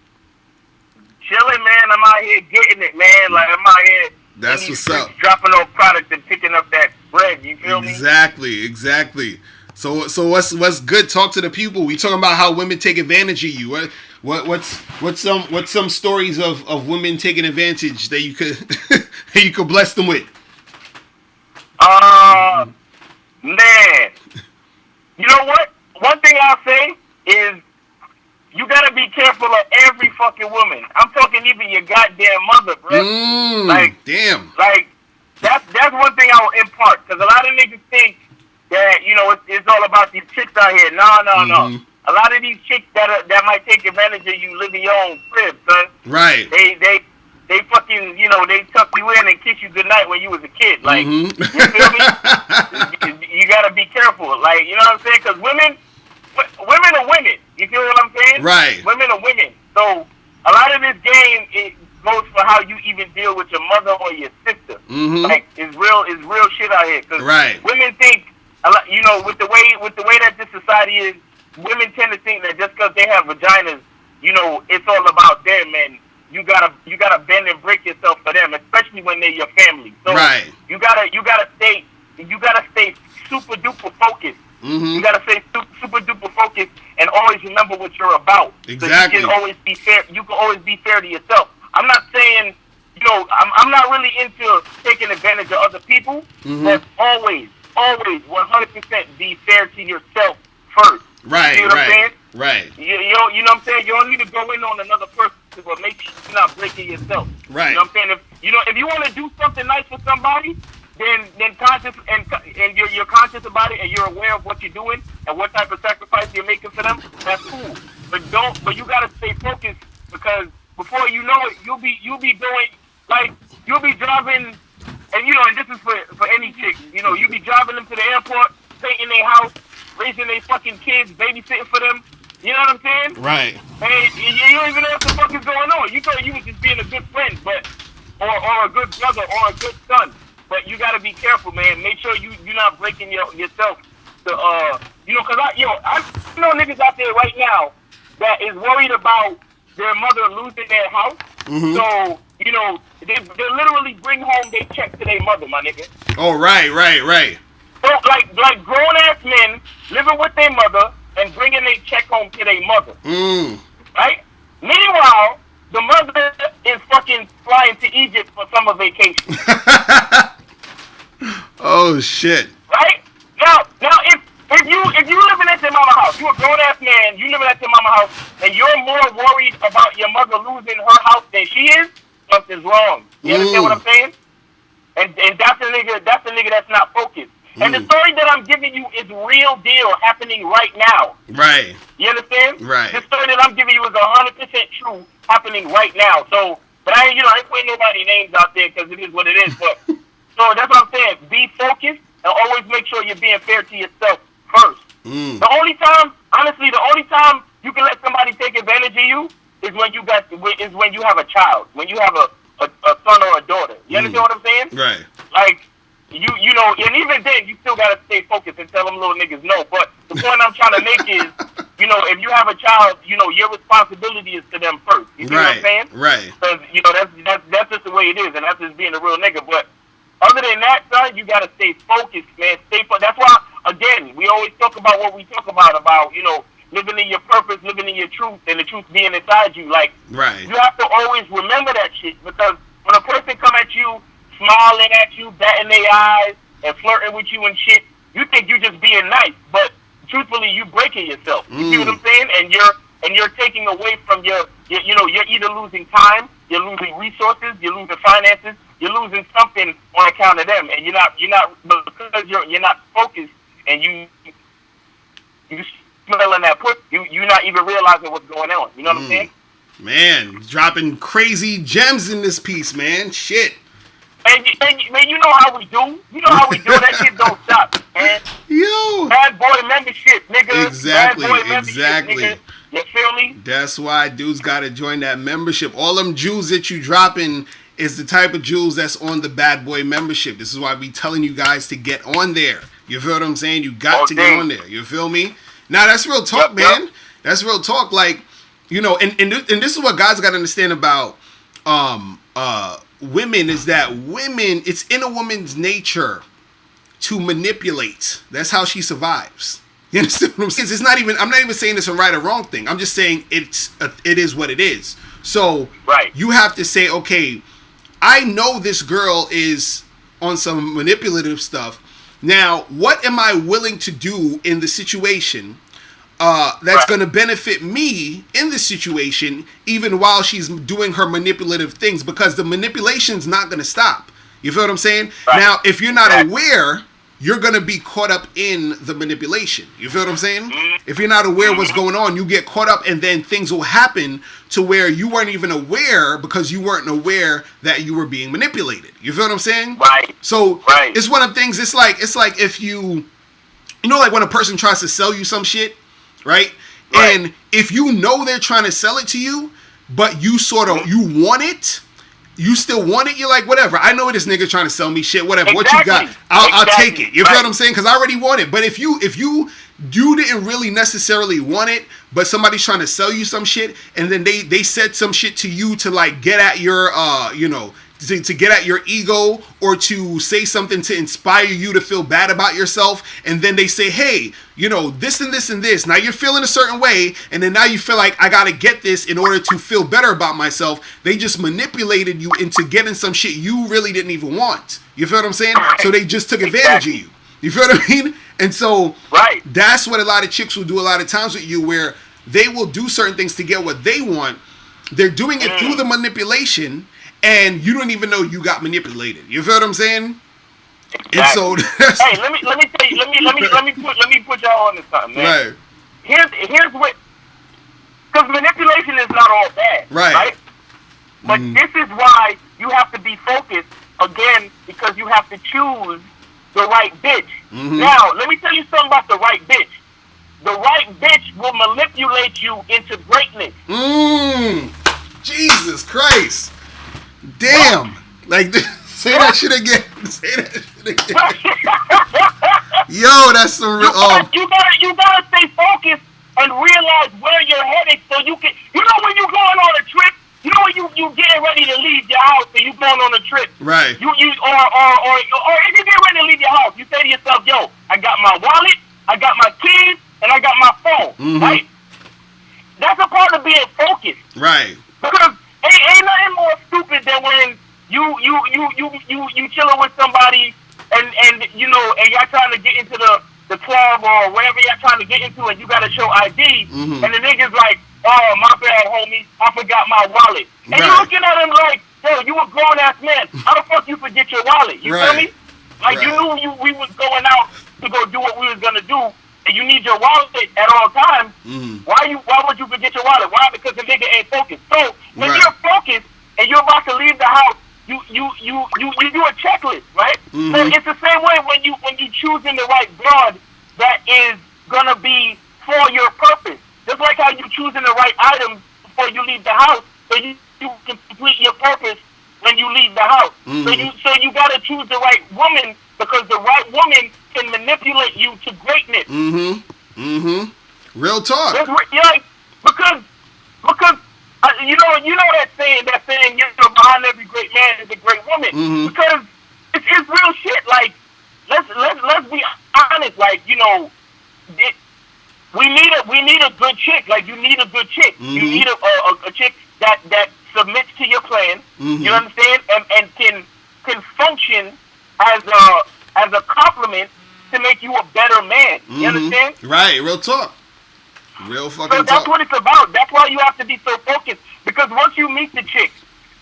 [SPEAKER 4] Chilling, man. I'm out here getting it, man. Like, I'm out here.
[SPEAKER 1] That's what's up.
[SPEAKER 4] Dropping off product and picking up that bread. You feel me?
[SPEAKER 1] Exactly. So what's good? Talk to the people. We talking about how women take advantage of you. What's some stories of women taking advantage that you could that you could bless them with?
[SPEAKER 4] Man. You know what? One thing I'll say is you gotta be careful of every fucking woman. I'm talking even your goddamn mother, bro.
[SPEAKER 1] Damn.
[SPEAKER 4] Like that's one thing I will impart, because a lot of niggas think that, you know, it's all about these chicks out here. No. A lot of these chicks that might take advantage of you live in your own crib, son.
[SPEAKER 1] Right.
[SPEAKER 4] They fucking, you know, they tuck you in and kiss you goodnight when you was a kid. Like, you feel me? You gotta be careful. Like, you know what I'm saying? Because women are women. You feel what I'm saying?
[SPEAKER 1] Right.
[SPEAKER 4] Women are women. So a lot of this game, it goes for how you even deal with your mother or your sister. Like, it's real shit out here. Cause women think, you know, with the way that this society is, women tend to think that just because they have vaginas, you know, it's all about them, and you gotta bend and break yourself for them, especially when they're your family. So you gotta stay super duper focused. You gotta stay super duper focused and always remember what you're about.
[SPEAKER 1] Exactly.
[SPEAKER 4] So you can always be fair. You can always be fair to yourself. I'm not saying, you know, I'm not really into taking advantage of other people, but always 100% be fair to yourself first.
[SPEAKER 1] Right.
[SPEAKER 4] You know what I'm saying?
[SPEAKER 1] Right.
[SPEAKER 4] You know what I'm saying? You don't need to go in on another person, but make sure you're not breaking yourself.
[SPEAKER 1] Right.
[SPEAKER 4] You know what I'm saying? If you want to do something nice for somebody, then conscious and you're conscious about it, and you're aware of what you're doing and what type of sacrifice you're making for them, that's cool. But you gotta stay focused, because before you know it, you'll be doing, like, you'll be driving, and you know, and this is for any chick, you know, you'll be driving them to the airport, painting their house, raising their fucking kids, babysitting for them. You know what I'm saying?
[SPEAKER 1] Right.
[SPEAKER 4] And you don't even know what the fuck is going on. You thought you was just being a good friend, or a good brother, or a good son. But you gotta be careful, man. Make sure you're not breaking yourself to, you know, cause I know niggas out there right now that is worried about their mother losing their house. So, you know, they literally bring home their check to their mother, my nigga.
[SPEAKER 1] Oh, right.
[SPEAKER 4] So, like grown ass men living with their mother and bringing their check home to their mother. Right? Meanwhile, the mother is fucking flying to Egypt for summer vacation.
[SPEAKER 1] Oh shit.
[SPEAKER 4] Right? Now if you living at your mama house, you a grown ass man, you living at your mama house, and you're more worried about your mother losing her house than she is, something's wrong. You understand what I'm saying? And that's a nigga that's not focused. And the story that I'm giving you is real deal, happening right now. Right. You understand?
[SPEAKER 1] Right.
[SPEAKER 4] The story that I'm giving you is 100% true, happening right now. So, but I ain't putting nobody names out there, because it is what it is. But so that's what I'm saying. Be focused and always make sure you're being fair to yourself first. The only time you can let somebody take advantage of you is when you have a child, when you have a son or a daughter. You understand what I'm saying?
[SPEAKER 1] Right.
[SPEAKER 4] Like, you know, and even then, you still gotta stay focused and tell them little niggas no. But the point I'm trying to make is, you know, if you have a child, you know, your responsibility is to them first. You see what I'm saying?
[SPEAKER 1] Right.
[SPEAKER 4] Because, you know, that's just the way it is, and that's just being a real nigga. But other than that, son, you gotta stay focused, man. That's why, again, we always talk about what we talk about, you know, living in your purpose, living in your truth, and the truth being inside you. Like, you have to always remember that shit, because when a person come at you, smiling at you, batting their eyes, and flirting with you and shit, you think you just being nice, but truthfully, you breaking yourself. You see what I'm saying? And you're taking away from your, you know, you're either losing time, you're losing resources, you're losing finances, you're losing something on account of them, and you're not because you're not focused, and you smelling that put, you're not even realizing what's going on. You know what I'm saying?
[SPEAKER 1] Man, dropping crazy gems in this piece, man. Shit.
[SPEAKER 4] And man, you know how we do. You know how we do. That shit don't stop, man.
[SPEAKER 1] Yo.
[SPEAKER 4] Bad boy membership, nigga.
[SPEAKER 1] Exactly.
[SPEAKER 4] Bad boy membership, nigga. You feel me?
[SPEAKER 1] That's why dudes gotta join that membership. All them jewels that you dropping is the type of jewels that's on the Bad Boy membership. This is why we telling you guys to get on there. You feel what I'm saying? You got to get on there. You feel me? Now that's real talk, man. Yep. That's real talk. Like, you know, and this is what guys got to understand about women, is that women, it's in a woman's nature to manipulate. That's how she survives. You understand what I'm saying? It's not even, I'm not even saying it's a right or wrong thing. I'm just saying it is what it is. So you have to say, okay, I know this girl is on some manipulative stuff. Now, what am I willing to do in the situation that's going to benefit me in this situation, even while she's doing her manipulative things? Because the manipulation's not going to stop. You feel what I'm saying? Now, if you're not aware, you're going to be caught up in the manipulation. You feel what I'm saying? If you're not aware what's going on, you get caught up, and then things will happen to where you weren't even aware because you weren't aware that you were being manipulated. You feel what I'm saying?
[SPEAKER 4] Right.
[SPEAKER 1] So it's one of the things, it's like if you know, like when a person tries to sell you some shit, right? And if you know they're trying to sell it to you, but you sort of, you want it, you still want it, you're like, whatever, I know this nigga trying to sell me shit, whatever, what you got, I'll take it. You feel what I'm saying? Because I already want it. But if you didn't really necessarily want it, but somebody's trying to sell you some shit, and then they said some shit to you to like get at your to get at your ego, or to say something to inspire you to feel bad about yourself, and then they say, hey, you know, this and this and this, now you're feeling a certain way, and then now you feel like I gotta get this in order to feel better about myself. They just manipulated you into getting some shit you really didn't even want. You feel what I'm saying? So they just took advantage of you. You feel what I mean? And so that's what a lot of chicks will do a lot of times with you, where they will do certain things to get what they want. They're doing it through the manipulation, and you don't even know you got manipulated. You feel what I'm saying? Exactly. And so
[SPEAKER 4] hey, let me tell you, let me put y'all on to something, man. Here's what, because manipulation is not all bad, right? But this is why you have to be focused again, because you have to choose the right bitch. Now, let me tell you something about the right bitch. The right bitch will manipulate you into greatness.
[SPEAKER 1] Jesus Christ. Damn. Like, say that shit again. Say that shit again. Yo, that's some real...
[SPEAKER 4] You gotta stay focused and realize where you're headed, so you can... You know when you're going on a trip? You know when you getting ready to leave your house and you going on a trip? Right. Or if you get ready to leave your house, you say to yourself, yo, I got my wallet, I got my keys, and I got my phone, right? That's a part of being focused. Right. Because ain't nothing more stupid than when you chilling with somebody and you know, and y'all trying to get into the club or wherever y'all trying to get into, and you gotta show ID, and the nigga's like, oh, my bad, homie, I forgot my wallet. And you looking at him like, yo, you a grown ass man. How the fuck you forget your wallet? You feel me? Like you knew we was going out to go do what we was gonna do, and you need your wallet at all times. Why would you forget your wallet? Why? Because the nigga ain't focused. So when you're focused and you're about to leave the house, you do a checklist, right? So it's the same way when you choosing the right broad that is gonna be for your purpose. Just like how you choosing the right items before you leave the house, so you can complete your purpose when you leave the house. So you gotta choose the right woman, because the right woman can manipulate you to greatness.
[SPEAKER 1] Real talk.
[SPEAKER 4] Because you know that saying, you know, behind every great man is a great woman. Because it's real shit. Like, let's be honest. Like, you know, we need a good chick. Like, you need a good chick. You need a chick that submits to your plan. You understand, and can function as a compliment to make you a better man. You understand?
[SPEAKER 1] Right. Real talk. Real fucking
[SPEAKER 4] so that's
[SPEAKER 1] talk.
[SPEAKER 4] what it's about. That's why you have to be so focused. Because once you meet the chick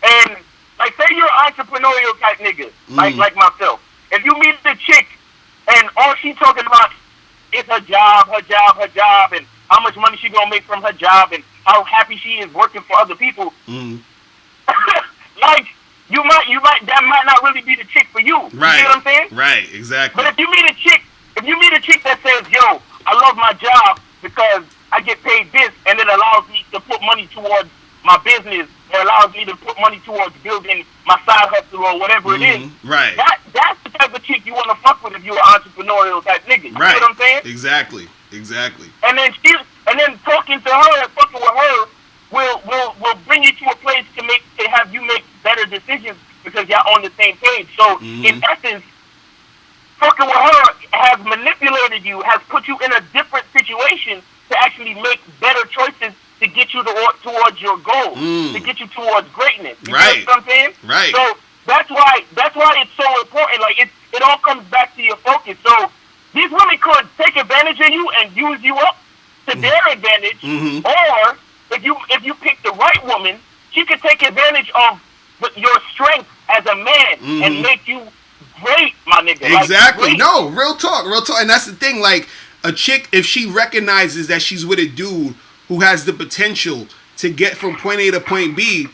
[SPEAKER 4] and like say you're an entrepreneurial type nigga, like myself. If you meet the chick and all she talking about is her job, and how much money she gonna make from her job, and how happy she is working for other people, like you might that might not really be the chick for you.
[SPEAKER 1] Right.
[SPEAKER 4] You know what I'm saying?
[SPEAKER 1] Right. Exactly.
[SPEAKER 4] But if you meet a chick that says, "Yo, I love my job because I get paid this, and it allows me to put money towards my business, it allows me to put money towards building my side hustle or whatever it is,"
[SPEAKER 1] right?
[SPEAKER 4] That's the type of chick you want to fuck with if you're an entrepreneurial type nigga. You
[SPEAKER 1] right.
[SPEAKER 4] know what I'm saying?
[SPEAKER 1] Exactly.
[SPEAKER 4] And then talking to her and fucking with her will bring you to a place to have you make better decisions because y'all on the same page. So in essence, fucking with her has manipulated you, has put you in a different situation to actually make better choices to get you towards your goal, to get you towards greatness. You know what I'm saying?
[SPEAKER 1] Right.
[SPEAKER 4] So that's why it's so important. Like it all comes back to your focus. So these women could take advantage of you and use you up to their advantage, or if you pick the right woman, she could take advantage of your strength as a man and make you great, my nigga.
[SPEAKER 1] Exactly. Like, no, real talk. And that's the thing. Like, a chick, if she recognizes that she's with a dude who has the potential to get from point A to point B,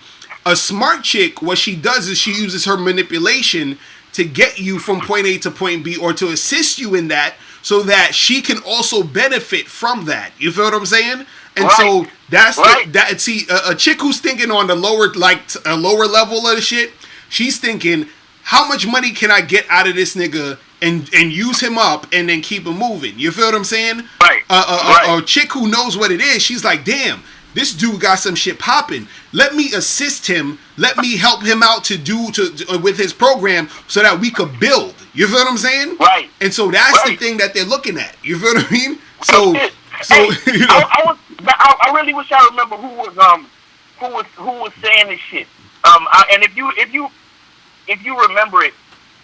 [SPEAKER 1] a smart chick, what she does is she uses her manipulation to get you from point A to point B, or to assist you in that, so that she can also benefit from that. You feel what I'm saying? And so that's a chick who's thinking on the lower level of the shit. She's thinking, how much money can I get out of this nigga and use him up and then keep him moving? You feel what I'm saying?
[SPEAKER 4] Right.
[SPEAKER 1] A chick who knows what it is, she's like, damn, this dude got some shit popping. Let me assist him. Let me help him out with his program so that we could build. You feel what I'm saying?
[SPEAKER 4] Right.
[SPEAKER 1] And so that's the thing that they're looking at. You feel what I mean? So
[SPEAKER 4] hey, you know, I really wish I remember who was saying this shit. And if you remember it,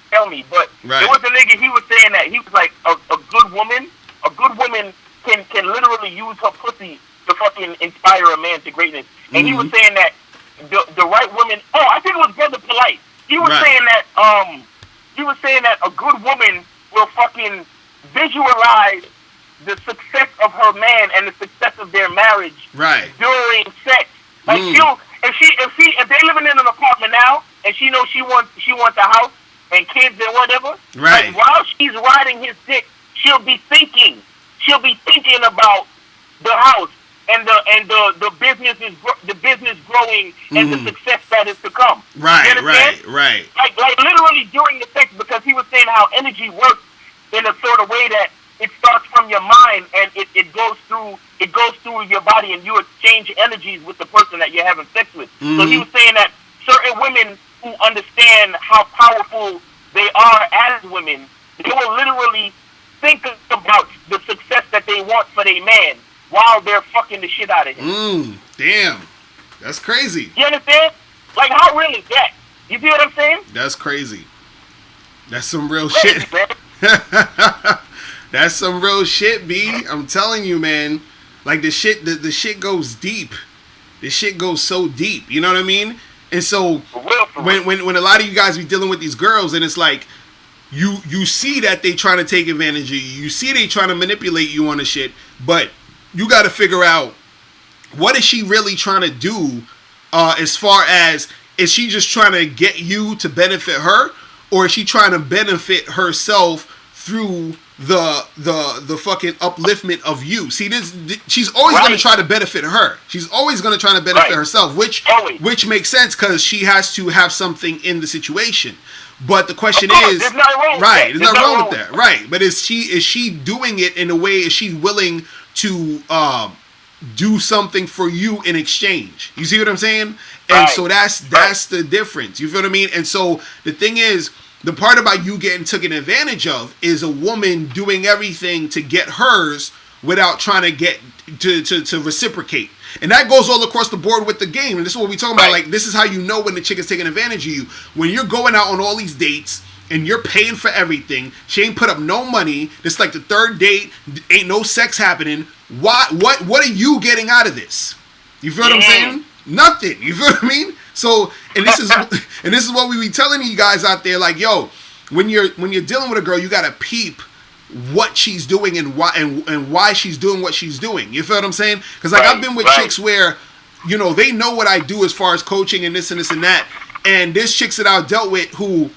[SPEAKER 4] tell me. But there was a nigga, he was saying that he was like a good woman can literally use her pussy to fucking inspire a man to greatness. And he was saying that the right woman. Oh, I think it was Brother Polite. He was saying that a good woman will fucking visualize the success of her man and the success of their marriage during sex. Like if they living in an apartment now and she knows she wants a house and kids and whatever. Right. Like while she's riding his dick, she'll be thinking about the house and the business growing and the success that is to come.
[SPEAKER 1] Right.
[SPEAKER 4] Like literally during the sex, because he was saying how energy works in a sort of way that it starts from your mind and it goes through your body, and you exchange energies with the person that you're having sex with. So he was saying that certain women who understand how powerful they are as women, they will literally think about the success that they want for their man while they're fucking the shit out of him.
[SPEAKER 1] Damn. That's crazy.
[SPEAKER 4] You understand? Like, how real is that? You feel what I'm saying?
[SPEAKER 1] That's crazy. That's some real shit. That's some real shit, B. I'm telling you, man. Like, the shit goes deep. This shit goes so deep. You know what I mean? And so when a lot of you guys be dealing with these girls, and it's like you see that they trying to take advantage of you. You see they trying to manipulate you on the shit, but you got to figure out, what is she really trying to do, as far as, is she just trying to get you to benefit her, or is she trying to benefit herself through the fucking upliftment of you? See, she's always going to try to benefit her. She's always going to try to benefit herself, which makes sense because she has to have something in the situation. But the question is,
[SPEAKER 4] there's nothing wrong
[SPEAKER 1] with that, right? But is she doing it in a way? Is she willing to do something for you in exchange? You see what I'm saying? And so that's the difference. You feel what I mean? And so the thing is, the part about you getting taken advantage of is a woman doing everything to get hers without trying to get to reciprocate. And that goes all across the board with the game. And this is what we're talking about. Like, this is how you know when the chick is taking advantage of you. When you're going out on all these dates and you're paying for everything, she ain't put up no money. It's like the third date, ain't no sex happening. What are you getting out of this? You feel what I'm saying? Nothing. You feel what I mean? So, and this is what we be telling you guys out there, like, yo, when you're dealing with a girl, you gotta peep what she's doing and why she's doing what she's doing. You feel what I'm saying? Because like I've been with chicks where, you know, they know what I do as far as coaching and this and this and that, and there's chicks that I've dealt with who,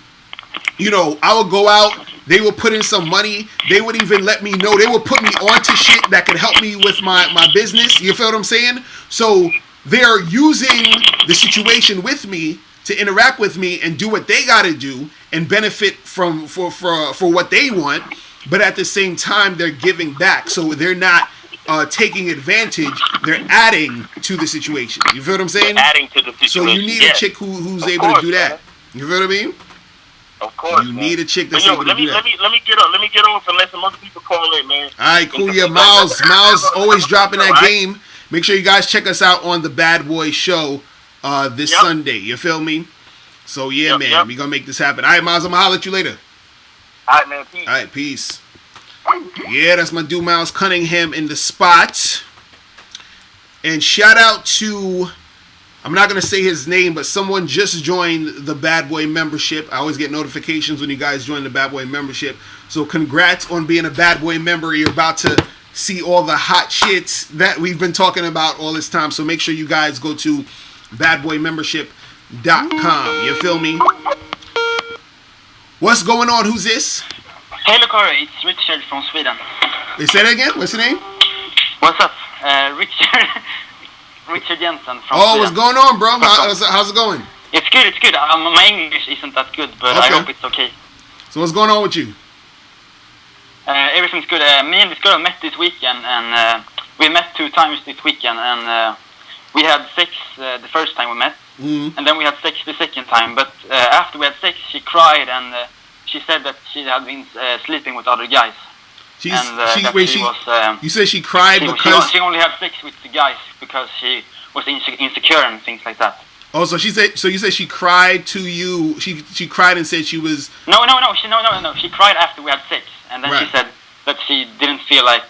[SPEAKER 1] you know, I would go out, they would put in some money, they would even let me know, they would put me onto shit that could help me with my business. You feel what I'm saying? So they're using the situation with me to interact with me and do what they gotta do and benefit from for what they want, but at the same time they're giving back. So they're not taking advantage, they're adding to the situation. You feel what I'm saying?
[SPEAKER 4] They're adding to the situation.
[SPEAKER 1] So you need a chick who's able to do that. Man. You feel what I mean?
[SPEAKER 4] Of course,
[SPEAKER 1] you need a chick that's able to do that.
[SPEAKER 4] Let me get on and let some other people call in, man.
[SPEAKER 1] All right, cool. Yeah, Miles always dropping that game. Make sure you guys check us out on the Bad Boy Show this Sunday. You feel me? So yeah, man, we gonna make this happen. All right, Miles, I'm gonna holler at you later.
[SPEAKER 4] All right, man. Peace.
[SPEAKER 1] All right, peace. Yeah, that's my dude Miles Cunningham in the spot. And shout out to, I'm not going to say his name, but someone just joined the Bad Boy membership. I always get notifications when you guys join the Bad Boy membership. So congrats on being a Bad Boy member. You're about to see all the hot shits that we've been talking about all this time. So make sure you guys go to badboymembership.com. You feel me? What's going on? Who's this?
[SPEAKER 5] Hey, Locario, it's Richard from Sweden.
[SPEAKER 1] Say that again? What's your name?
[SPEAKER 5] What's up? Richard Jensen from Sweden.
[SPEAKER 1] What's going on, bro? How's it going?
[SPEAKER 5] It's good, it's good. My English isn't that good, but I hope it's okay.
[SPEAKER 1] So what's going on with you?
[SPEAKER 5] Everything's good. Me and this girl met this weekend, and we met 2 times this weekend, and we had sex the first time we met, and then we had sex the second time, but after we had sex, she cried, and she said that she had been sleeping with other guys.
[SPEAKER 1] You said she cried because
[SPEAKER 5] she only had sex with the guys because she was insecure and things like that.
[SPEAKER 1] Oh, so you said she cried to you. She cried and said she was.
[SPEAKER 5] No. She cried after we had sex, and then she said that she didn't feel like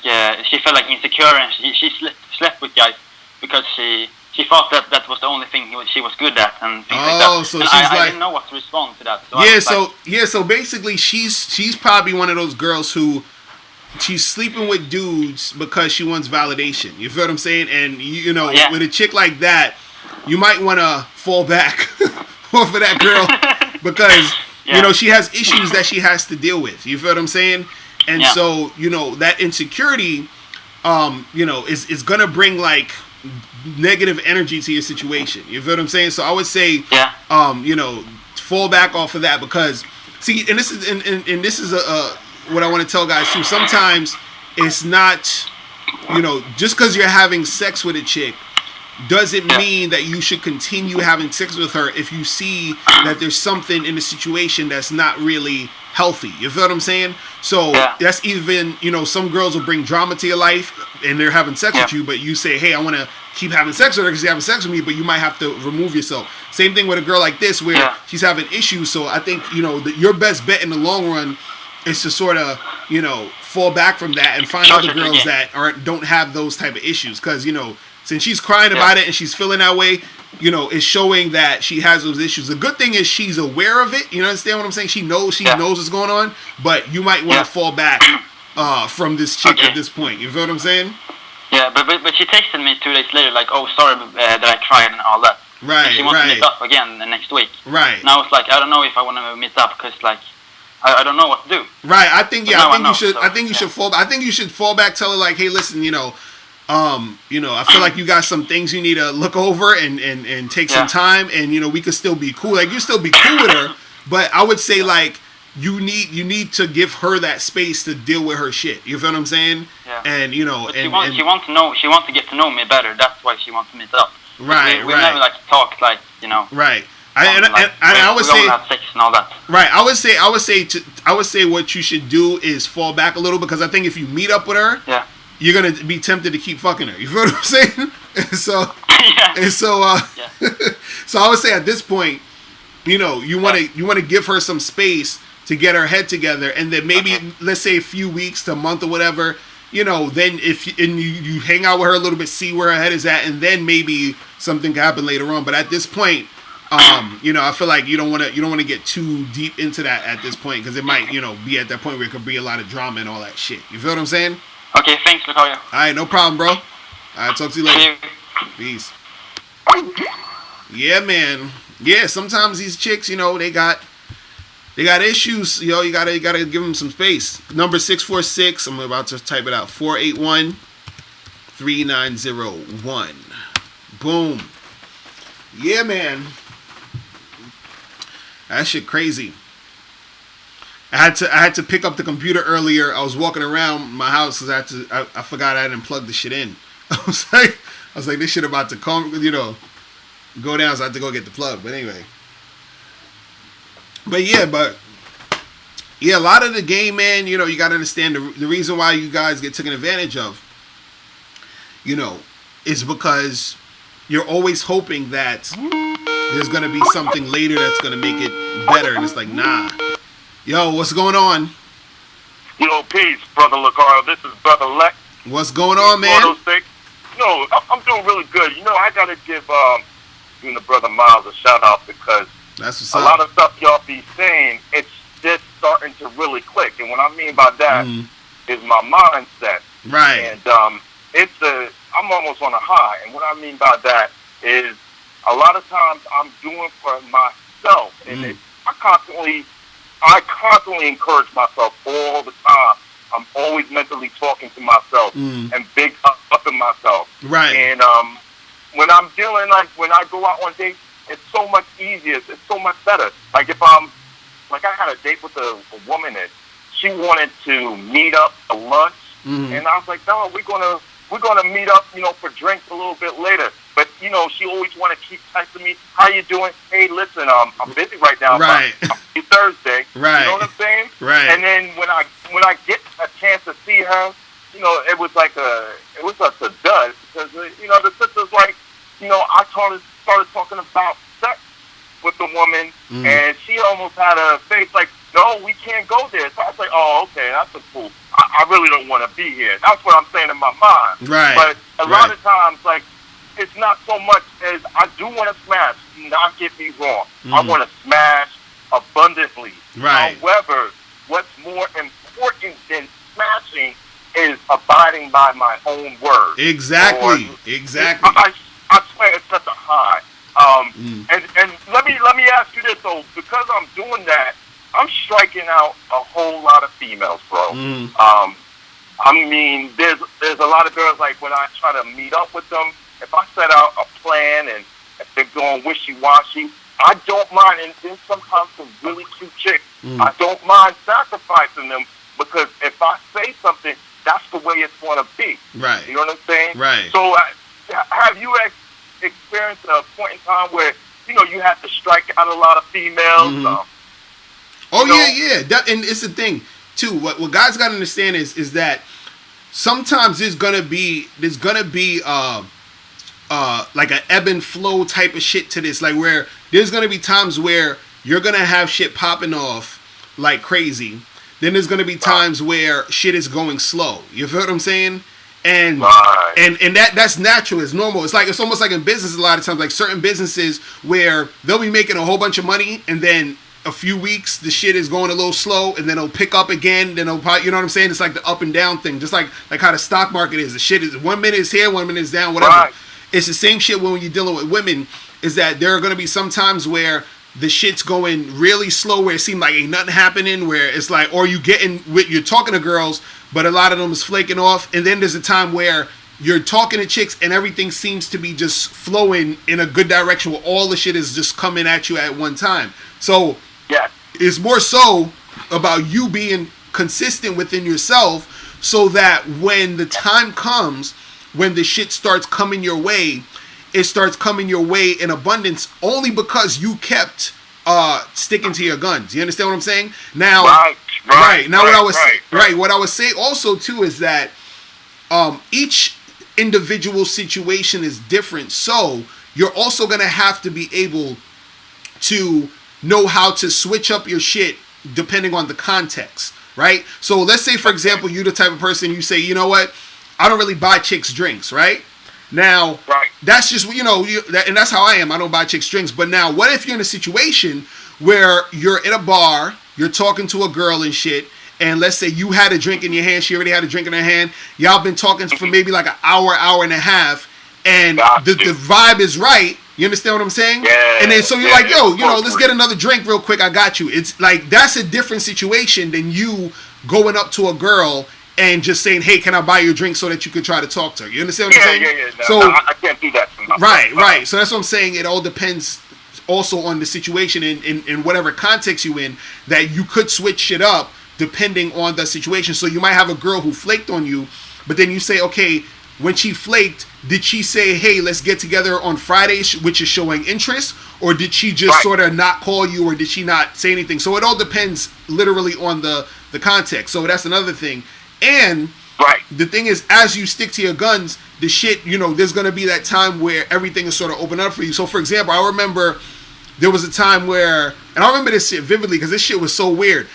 [SPEAKER 5] she felt like insecure, and she slept with guys because she thought that was the only thing she was good at and things like that.
[SPEAKER 1] So
[SPEAKER 5] and I didn't know what to respond to that. So
[SPEAKER 1] so basically she's probably one of those girls who she's sleeping with dudes because she wants validation. You feel what I'm saying? And you know, with a chick like that, you might want to fall back off of that girl because you know she has issues that she has to deal with. You feel what I'm saying? And so you know that insecurity, you know, is gonna bring like negative energy to your situation. You feel what I'm saying? So I would say, you know, fall back off of that because see, and this is a what I want to tell guys too. Sometimes it's not, you know, just because you're having sex with a chick doesn't mean that you should continue having sex with her if you see that there's something in the situation that's not really healthy. You feel what I'm saying? So that's even, you know, some girls will bring drama to your life and they're having sex with you, but you say, hey, I want to keep having sex with her because you're having sex with me, but you might have to remove yourself. Same thing with a girl like this where she's having issues. So I think, you know, your best bet in the long run is to sort of, you know, fall back from that and find other girls that don't have those type of issues. Because, you know, since she's crying about it and she's feeling that way, you know, it's showing that she has those issues. The good thing is she's aware of it. You understand what I'm saying? She knows what's going on. But you might want to fall back from this chick at this point. You feel what I'm saying?
[SPEAKER 5] Yeah, but she texted me 2 days later like, oh, sorry that I cried and all that.
[SPEAKER 1] Right,
[SPEAKER 5] and she wants to meet up again the next week.
[SPEAKER 1] Right.
[SPEAKER 5] And I was like, I don't know if I want to meet up because, like, I don't know what to do.
[SPEAKER 1] Right. I think you should fall. I think you should fall back. Tell her like, hey, listen, you know, I feel like you got some things you need to look over and take some time, and you know we could still be cool. Like you still be cool with her, but I would say like you need to give her that space to deal with her shit. You feel what I'm saying? Yeah. And you know,
[SPEAKER 5] but she wants to get to know me better. That's why she wants to meet up.
[SPEAKER 1] Right.
[SPEAKER 5] We never like talked like, you know.
[SPEAKER 1] Right. I would say
[SPEAKER 5] have sex and all that.
[SPEAKER 1] Right. I would say what you should do is fall back a little because I think if you meet up with her, you're gonna be tempted to keep fucking her. You feel what I'm saying? So so I would say at this point, you know, you want to give her some space to get her head together, and then maybe let's say a few weeks to a month or whatever. You know, then you hang out with her a little bit, see where her head is at, and then maybe something can happen later on. But at this point, I feel like you don't want to get too deep into that at this point because it might, be at that point where it could be a lot of drama and all that shit. You feel what I'm saying?
[SPEAKER 5] Okay, thanks, Locario.
[SPEAKER 1] All right, no problem, bro. All right, talk to you later. Peace. Yeah, man. Yeah, sometimes these chicks, they got issues. You gotta give them some space. Number 646. I'm about to type it out. 481-3901. Boom. Yeah, man. That shit crazy. I had to pick up the computer earlier. I was walking around my house because I forgot I hadn't plugged the shit in. I was like, this shit about to come, go down, so I had to go get the plug. But anyway. But yeah, a lot of the game, man, you got to understand the reason why you guys get taken advantage of, is because you're always hoping that there's going to be something later that's going to make it better. And it's like, nah. Yo, what's going on?
[SPEAKER 4] Yo, peace, Brother Locario. This is Brother Lex.
[SPEAKER 1] What's going on, man?
[SPEAKER 4] No, I'm doing really good. I got to give Brother Miles a shout-out because
[SPEAKER 1] that's what's
[SPEAKER 4] a lot of stuff y'all be saying, it's just starting to really click. And what I mean by that is my mindset.
[SPEAKER 1] Right.
[SPEAKER 4] And I'm almost on a high. And what I mean by that is a lot of times I'm doing for myself. And I constantly encourage myself all the time. I'm always mentally talking to myself and big up in myself.
[SPEAKER 1] Right.
[SPEAKER 4] And when I'm dealing, when I go out on dates, it's so much easier. It's so much better. Like if I had a date with a woman and she wanted to meet up for lunch, and I was like, no, we're gonna meet up, for drinks a little bit later. But she always want to keep texting me, how you doing? Hey, listen, I'm busy right now.
[SPEAKER 1] Right.
[SPEAKER 4] I'll see you Thursday.
[SPEAKER 1] Right.
[SPEAKER 4] You know what I'm saying?
[SPEAKER 1] Right.
[SPEAKER 4] And then when I get a chance to see her, it was like a dud because the sister's like, I started talking about sex with the woman, and she almost had a face like, no, we can't go there. So I was like, oh, okay, that's a fool. I really don't want to be here. That's what I'm saying in my mind.
[SPEAKER 1] Right.
[SPEAKER 4] But a lot of times, it's not so much as I do want to smash. Do not get me wrong. I want to smash abundantly.
[SPEAKER 1] Right.
[SPEAKER 4] However, what's more important than smashing is abiding by my own word.
[SPEAKER 1] Exactly. Exactly.
[SPEAKER 4] I swear it's such a high. And let me ask you this though, because I'm doing that, I'm striking out a whole lot of females, bro. I mean, there's a lot of girls like when I try to meet up with them, if I set out a plan and if they're going wishy-washy, I don't mind. And there's sometimes some really cute chicks. I don't mind sacrificing them because if I say something, that's the way it's going to be.
[SPEAKER 1] Right.
[SPEAKER 4] You know what I'm saying?
[SPEAKER 1] Right.
[SPEAKER 4] So have you experienced a point in time where, you have to strike out a lot of females?
[SPEAKER 1] Yeah. And it's the thing, too. What guys got to understand is that sometimes there's gonna be like an ebb and flow type of shit to this, like where there's gonna be times where you're gonna have shit popping off like crazy. Then there's gonna be times where shit is going slow. You feel what I'm saying? And that's natural. It's normal. It's almost like in business a lot of times, like certain businesses where they'll be making a whole bunch of money and then a few weeks the shit is going a little slow and then it'll pick up again, then it'll, you know what I'm saying? It's like the up and down thing, just like how the stock market is. The shit is 1 minute is here, 1 minute is down, whatever.
[SPEAKER 4] Right.
[SPEAKER 1] It's the same shit when you're dealing with women, is that there are going to be some times where the shit's going really slow, where it seems like ain't nothing happening, where it's like, or you're talking to girls, but a lot of them is flaking off. And then there's a time where you're talking to chicks and everything seems to be just flowing in a good direction where all the shit is just coming at you at one time. So it's more so about you being consistent within yourself so that when the time comes, when the shit starts coming your way, it starts coming your way in abundance only because you kept sticking to your guns. You understand what I'm saying? Now, what I was saying also too is that each individual situation is different. So you're also gonna have to be able to know how to switch up your shit depending on the context, right? So let's say, for example, you're the type of person, you say, you know what? I don't really buy chicks drinks, right? Now, that's just, and that's how I am. I don't buy chicks drinks. But now, what if you're in a situation where you're in a bar, you're talking to a girl and shit, and let's say you had a drink in your hand, she already had a drink in her hand, y'all been talking for maybe like an hour, hour and a half, and the vibe is right. You understand what I'm saying?
[SPEAKER 4] Yeah.
[SPEAKER 1] And then so you're like, yo, let's get another drink real quick. I got you. It's like, that's a different situation than you going up to a girl and just saying, hey, can I buy you a drink so that you could try to talk to her? You understand what I'm saying?
[SPEAKER 4] Yeah. No, I can't do that.
[SPEAKER 1] Right. So that's what I'm saying. It all depends also on the situation in whatever context you in, that you could switch shit up depending on the situation. So you might have a girl who flaked on you, but then you say, okay, when she flaked, did she say, hey, let's get together on Friday, which is showing interest? Or did she just sort of not call you, or did she not say anything? So it all depends literally on the context. So that's another thing. And the thing is, as you stick to your guns, the shit, there's going to be that time where everything is sort of open up for you. So, for example, I remember there was a time where, and I remember this shit vividly because this shit was so weird.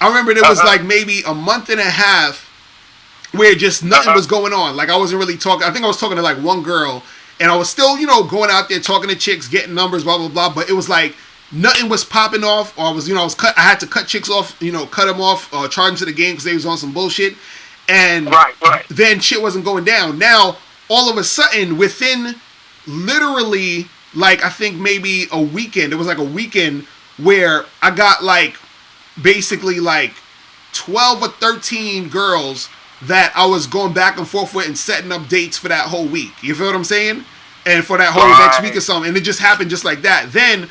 [SPEAKER 1] I remember there was like maybe a month and a half where just nothing was going on. Like, I wasn't really talking. I think I was talking to like one girl, and I was still, going out there talking to chicks, getting numbers, blah, blah, blah. But it was like nothing was popping off, or I had to cut chicks off, cut them off, charge them to the game because they was on some bullshit. And then shit wasn't going down. Now, all of a sudden, within literally, like, I think maybe a weekend, it was like a weekend where I got like, basically like 12 or 13 girls that I was going back and forth with and setting up dates for that whole week. You feel what I'm saying? And for that whole next week or something. And it just happened just like that. Then,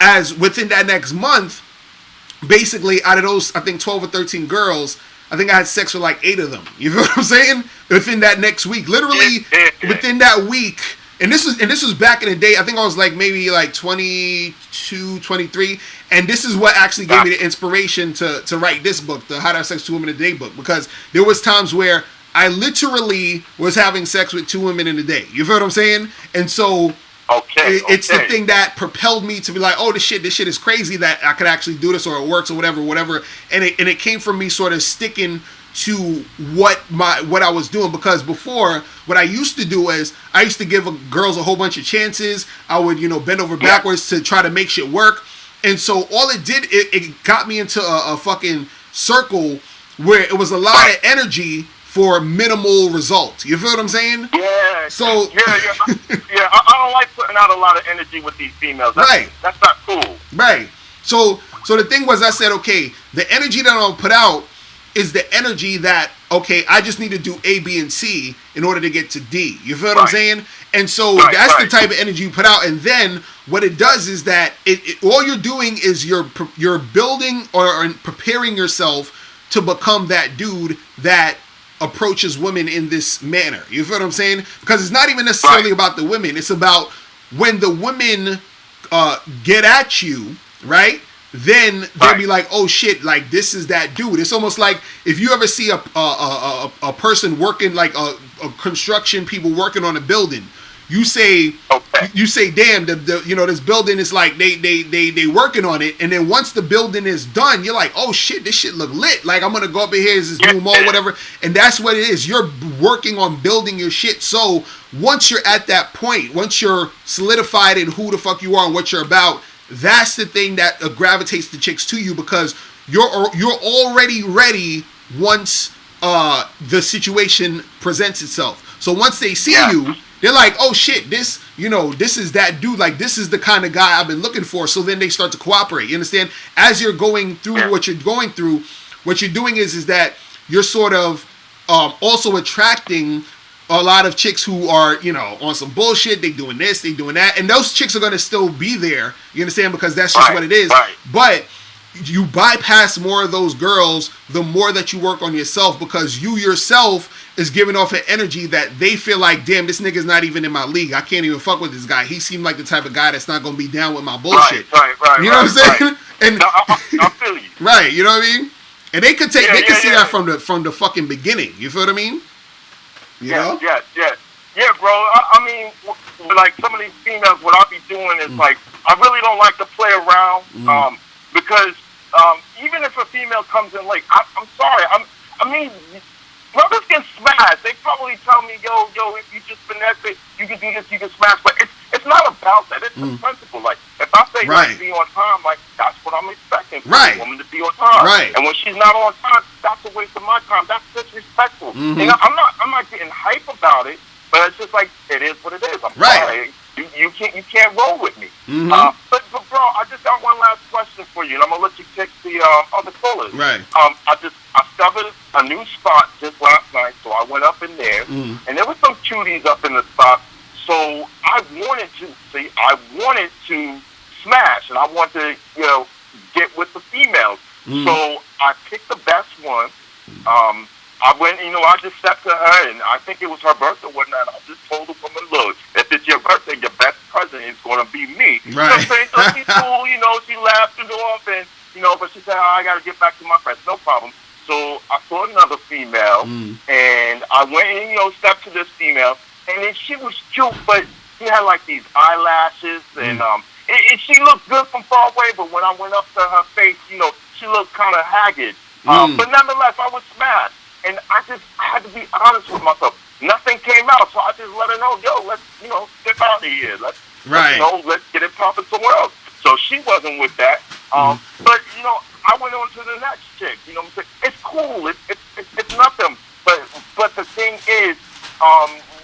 [SPEAKER 1] as within that next month, basically out of those, I think 12 or 13 girls, I think I had sex with like 8 of them. You feel what I'm saying? Within that next week. Literally, within that week. And this was back in the day. I think I was like maybe like 22, 23. And this is what actually gave me the inspiration to write this book, the How to Have Sex with 2 Women in a Day book. Because there was times where I literally was having sex with 2 women in a day. You feel what I'm saying? And so it's the thing that propelled me to be like, oh, this shit is crazy that I could actually do this, or it works, or whatever. And it came from me sort of sticking to what I was doing. Because before, what I used to do is I used to give girls a whole bunch of chances. I would, bend over backwards to try to make shit work. And so all it did, it got me into a fucking circle where it was a lot of energy for minimal results. You feel what I'm saying?
[SPEAKER 4] Yeah.
[SPEAKER 1] So
[SPEAKER 4] I don't like putting out a lot of energy with these females. That's not cool.
[SPEAKER 1] Right. So the thing was, I said, okay, the energy that I'll put out is the energy that, okay, I just need to do A, B, and C in order to get to D. You feel what I'm saying? And so that's the type of energy you put out. And then what it does is that all you're doing is you're building or preparing yourself to become that dude that approaches women in this manner. You feel what I'm saying? Because it's not even necessarily about the women. It's about when the women get at you, right? Then they'll be like, oh shit, like this is that dude. It's almost like if you ever see a person working, like a construction people working on a building, you say, damn, this building is like they working on it, and then once the building is done, you're like, oh shit, this shit look lit. Like I'm gonna go up in here, is this new mall, whatever. And that's what it is. You're working on building your shit. So once you're at that point, once you're solidified in who the fuck you are and what you're about, that's the thing that gravitates the chicks to you, because you're already ready once the situation presents itself. So once they see you, they're like, oh shit, this is that dude. Like, this is the kind of guy I've been looking for. So then they start to cooperate. You understand? As you're going through what you're going through, what you're doing is that you're sort of also attracting a lot of chicks who are, on some bullshit. They doing this, they doing that. And those chicks are going to still be there. You understand? Because that's just what it is. Right. But you bypass more of those girls the more that you work on yourself, because you yourself is giving off an energy that they feel like, damn, this nigga's not even in my league. I can't even fuck with this guy. He seemed like the type of guy that's not going to be down with my bullshit.
[SPEAKER 4] Right.
[SPEAKER 1] You know what I'm saying?
[SPEAKER 4] Right.
[SPEAKER 1] And
[SPEAKER 4] no, I feel you.
[SPEAKER 1] Right, you know what I mean? And they could see that from the fucking beginning. You feel what I mean? You know?
[SPEAKER 4] Yeah, bro. I mean, like some of these females, what I be doing is like, I really don't like to play around, because even if a female comes in late, I'm sorry. brothers can smash. They probably tell me, yo, if you just finesse it, you can do this, you can smash. But it's not about that. It's the principle. Like, if I say like, be on time, like, that's what I'm expecting for a woman to be on time.
[SPEAKER 1] Right.
[SPEAKER 4] And when she's not on time, that's a waste of my time. That's disrespectful. And I'm not getting hype about it, but it's just like, it is what it is. I'm sorry. You can't roll with me. But bro, I just got one last question for you, and I'm gonna let you take the other callers.
[SPEAKER 1] Right.
[SPEAKER 4] I discovered a new spot just last night, so I went up in there, and there was some cuties up in the spot. So I wanted to smash, and I wanted to get with the females. So I picked the best one. I went, I just stepped to her, and I think it was her birthday or whatnot. I just told the woman, look, if it's your birthday, your best present is going to be me.
[SPEAKER 1] Right.
[SPEAKER 4] So she's cool, she laughed it off, and, but she said, I got to get back to my friends. No problem. So I saw another female, and I went and, stepped to this female, and then she was cute, but she had, like, these eyelashes, and she looked good from far away, but when I went up to her face, she looked kind of haggard. But nonetheless, I was smashed. And I had to be honest with myself. Nothing came out, so I just let her know, yo, let's, get out of here. Let's get it popping somewhere else. So she wasn't with that. But, I went on to the next chick. What I'm saying? It's cool. It's nothing. But the thing is,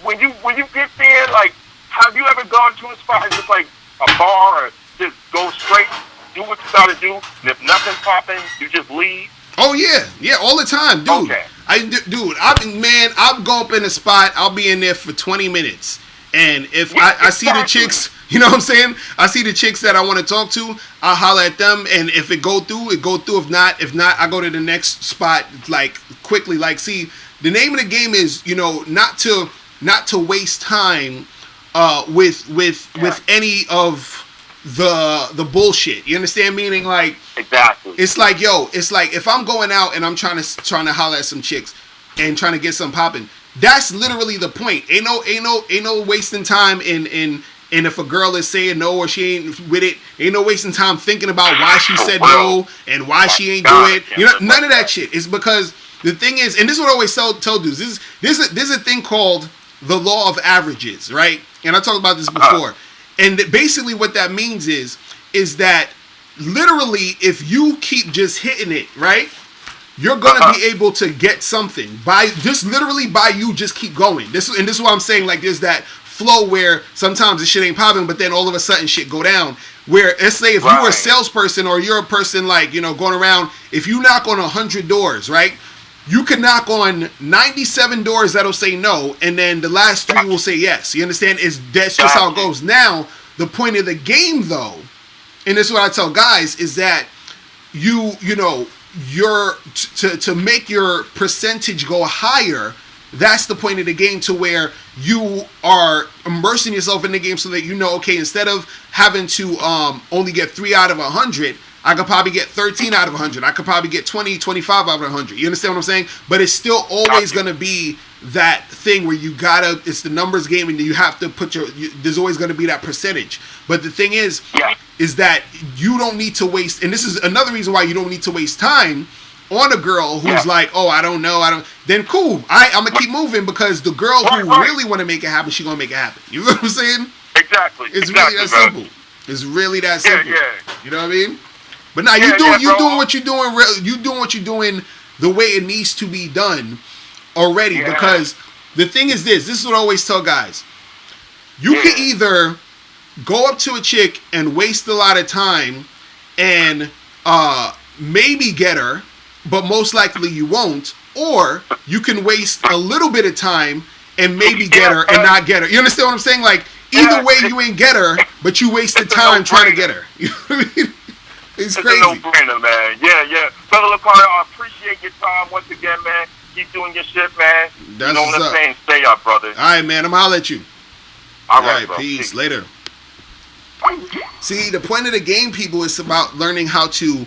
[SPEAKER 4] when you get there, like, have you ever gone to a spot and just like a bar or just go straight, do what you gotta do, and if nothing's popping, you just leave?
[SPEAKER 1] Oh yeah, all the time, dude.
[SPEAKER 4] Okay.
[SPEAKER 1] I'll go up in a spot. I'll be in there for 20 minutes, and if I see the chicks, you know what I'm saying? I see the chicks that I want to talk to. I'll holler at them, and if it go through, it go through. If not, I go to the next spot like quickly. Like, see, the name of the game is not to waste time with any of the bullshit. You understand? Meaning, like,
[SPEAKER 4] exactly.
[SPEAKER 1] It's like if I'm going out and I'm trying to holler at some chicks and trying to get some popping, that's literally the point. Ain't no wasting time in if a girl is saying no or she ain't with it. Ain't no wasting time thinking about why she said no and why she ain't do it. None of that shit. It's because the thing is, and this is what I always tell dudes. This is a thing called the law of averages, right? And I talked about this before. And basically what that means is that literally if you keep just hitting it, right, you're going to be able to get something by you just keep going. This is what I'm saying. Like, there's that flow where sometimes the shit ain't popping, but then all of a sudden shit go down. Where, let's say if you're a salesperson or you're a person like, going around, if you knock on 100 doors, right, you can knock on 97 doors that'll say no, and then the last 3 will say yes. You understand? That's just how it goes. Now, the point of the game, though, and this is what I tell guys, is that to make your percentage go higher. That's the point of the game, to where you are immersing yourself in the game so that okay, instead of having to only get 3 out of 100. I could probably get 13 out of 100. I could probably get 20, 25 out of 100. You understand what I'm saying? But it's still always going to be that thing where it's the numbers game, and you have to put there's always going to be that percentage. But the thing is that you don't need to waste, and this is another reason why you don't need to waste time on a girl who's like, oh, I don't know. Then cool. I'm going to keep moving, because the girl who really want to make it happen, she's going to make it happen. You know what I'm saying?
[SPEAKER 4] Exactly.
[SPEAKER 1] It's really that simple. It's really that simple.
[SPEAKER 4] Yeah.
[SPEAKER 1] You know what I mean? But now you doing what you're doing. You doing what you're doing the way it needs to be done already. Yeah. Because the thing is this is what I always tell guys. You can either go up to a chick and waste a lot of time and maybe get her, but most likely you won't. Or you can waste a little bit of time and maybe get her and not get her. You understand what I'm saying? Like, either way you ain't get her, but you wasted time trying to get her. You know what I mean? It's crazy.
[SPEAKER 4] A no-brainer, man. Yeah. Brother Locario, I appreciate your time once again, man. Keep doing your shit, man.
[SPEAKER 1] That's
[SPEAKER 4] what I'm saying. Stay up, brother.
[SPEAKER 1] All right, man. I'm going to holler at you.
[SPEAKER 4] All right, bro.
[SPEAKER 1] Peace. Later. See, the point of the game, people, is about learning how to,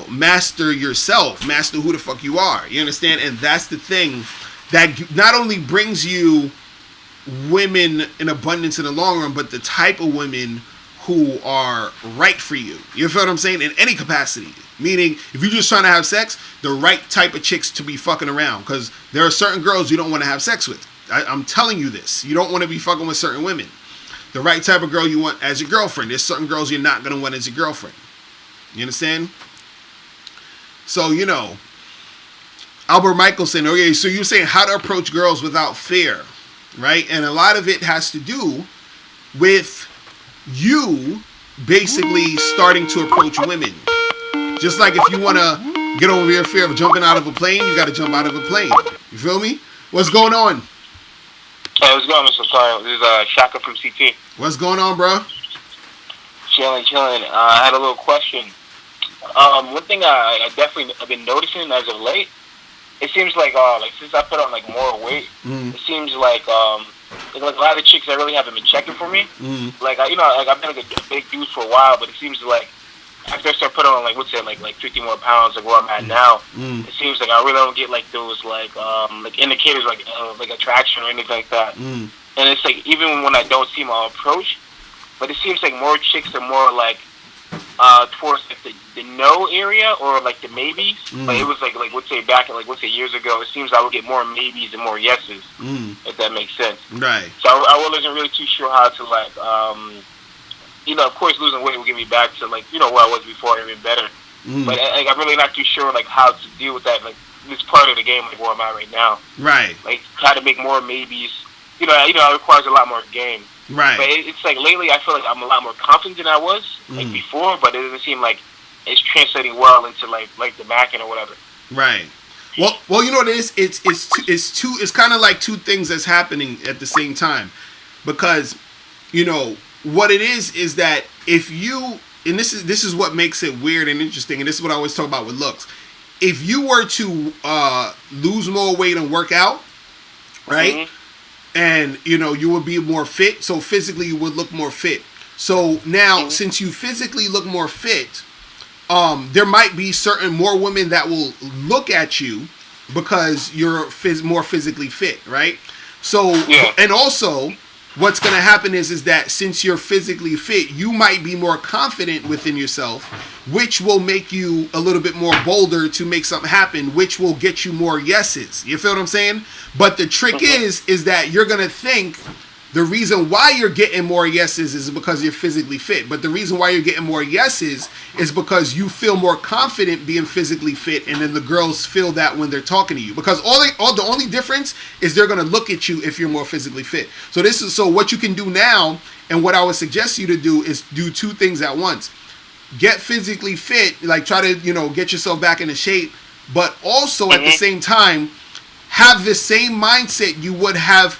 [SPEAKER 1] master yourself. Master who the fuck you are. You understand? And that's the thing that not only brings you women in abundance in the long run, but the type of women who are right for you. You feel what I'm saying? In any capacity. Meaning, if you're just trying to have sex, the right type of chicks to be fucking around. Because there are certain girls you don't want to have sex with. I'm telling you this. You don't want to be fucking with certain women. The right type of girl you want as your girlfriend. There's certain girls you're not going to want as your girlfriend. You understand? So, you know, Albert Michelson, okay, so you're saying how to approach girls without fear, right? And a lot of it has to do with you basically starting to approach women. Just like if you want to get over your fear of jumping out of a plane, you got to jump out of a plane. You feel me? What's going on?
[SPEAKER 6] Hey, what's going on, Mr. Locario? This is Shaka from CT.
[SPEAKER 1] What's going on, bro?
[SPEAKER 6] Chilling. I had a little question. One thing I definitely have been noticing as of late, it seems like since I put on like more weight, it seems like a lot of the chicks that really haven't been checking for me. Like I've been like a big dude for a while, but it seems like after I start putting on like 50 more pounds, like where I'm at now, it seems like I really don't get like those like indicators like attraction or anything like that. And it's like even when I don't see my approach, but it seems like more chicks are more like towards like the no area or like the maybes. But it was like back years ago, it seems I would get more maybes and more yeses, if that makes sense.
[SPEAKER 1] Right.
[SPEAKER 6] So I wasn't really too sure how to like of course losing weight will get me back to like where I was before, even better. But like, I'm really not too sure like how to deal with that, like this part of the game, like where I'm at right now.
[SPEAKER 1] Right.
[SPEAKER 6] Like how to make more maybes. It requires a lot more game.
[SPEAKER 1] Right.
[SPEAKER 6] But it's like lately I feel like I'm a lot more confident than I was like before, but it doesn't seem like it's translating well into like the backing or whatever.
[SPEAKER 1] Right. Well, you know what it is? It's kind of like two things that's happening at the same time, because what it is that if you, and this is what makes it weird and interesting, and this is what I always talk about with looks. If you were to lose more weight and work out, right? And you would be more fit, so physically you would look more fit. So now, since you physically look more fit, there might be certain more women that will look at you because you're more physically fit, right? So, and also, what's going to happen is that since you're physically fit, you might be more confident within yourself, which will make you a little bit more bolder to make something happen, which will get you more yeses. You feel what I'm saying? But the trick is that you're going to think the reason why you're getting more yeses is because you're physically fit. But the reason why you're getting more yeses is because you feel more confident being physically fit, and then the girls feel that when they're talking to you. Because the only difference is they're going to look at you if you're more physically fit. So what you can do now, and what I would suggest you to do, is do two things at once. Get physically fit, like try to, get yourself back into shape, but also at the same time, have the same mindset you would have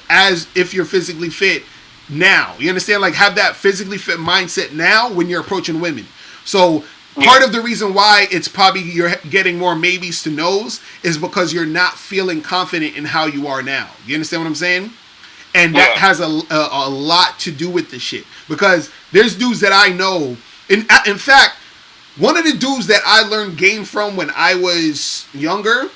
[SPEAKER 1] as if you're physically fit now. You understand? Like, have that physically fit mindset now when you're approaching women. So part of the reason why it's probably you're getting more maybes to no's is because you're not feeling confident in how you are now. You understand what I'm saying? And that has a lot to do with this shit. Because there's dudes that I know. In fact, one of the dudes that I learned game from when I was younger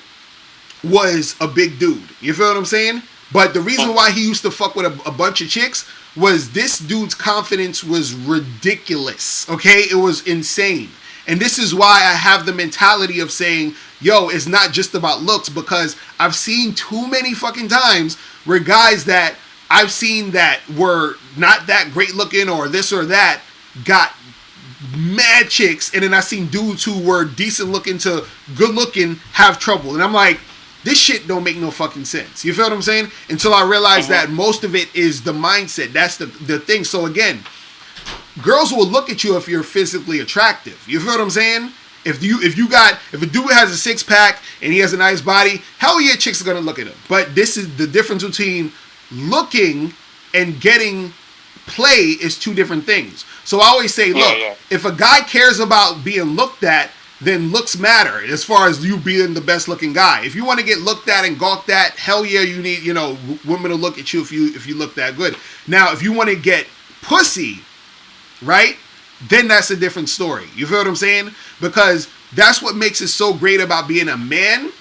[SPEAKER 1] was a big dude. You feel what I'm saying? But the reason why he used to fuck with a bunch of chicks was this dude's confidence was ridiculous. Okay? It was insane. And this is why I have the mentality of saying, yo, it's not just about looks, because I've seen too many fucking times where guys that I've seen that were not that great looking or this or that got mad chicks, and then I seen dudes who were decent looking to good looking have trouble. And I'm like, this shit don't make no fucking sense. You feel what I'm saying? Until I realized that most of it is the mindset. That's the thing. So again, girls will look at you if you're physically attractive. You feel what I'm saying? If a dude has a six pack and he has a nice body, hell yeah, chicks are gonna look at him. But this is the difference between looking and getting play is two different things. So I always say, look, if a guy cares about being looked at, then looks matter as far as you being the best looking guy. If you want to get looked at and gawked at, hell yeah, you need, women to look at you if you look that good. Now, if you want to get pussy, right, then that's a different story. You feel what I'm saying? Because that's what makes it so great about being a man,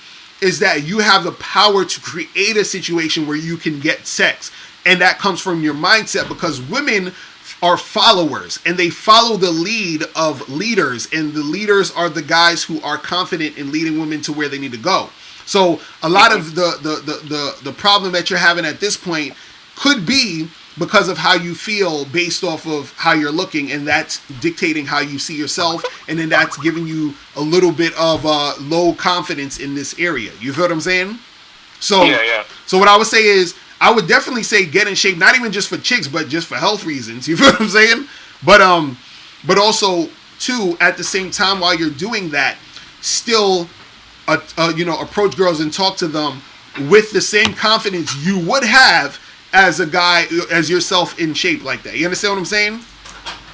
[SPEAKER 1] is that you have the power to create a situation where you can get sex. And that comes from your mindset, because women are followers, and they follow the lead of leaders, and the leaders are the guys who are confident in leading women to where they need to go. So a lot of the problem that you're having at this point could be because of how you feel based off of how you're looking, and that's dictating how you see yourself, and then that's giving you a little bit of low confidence in this area. You feel what I'm saying? So, so what I would say is, I would definitely say get in shape, not even just for chicks, but just for health reasons. You feel what I'm saying? But also too, at the same time, while you're doing that, still, approach girls and talk to them with the same confidence you would have as a guy, as yourself in shape like that. You understand what I'm saying?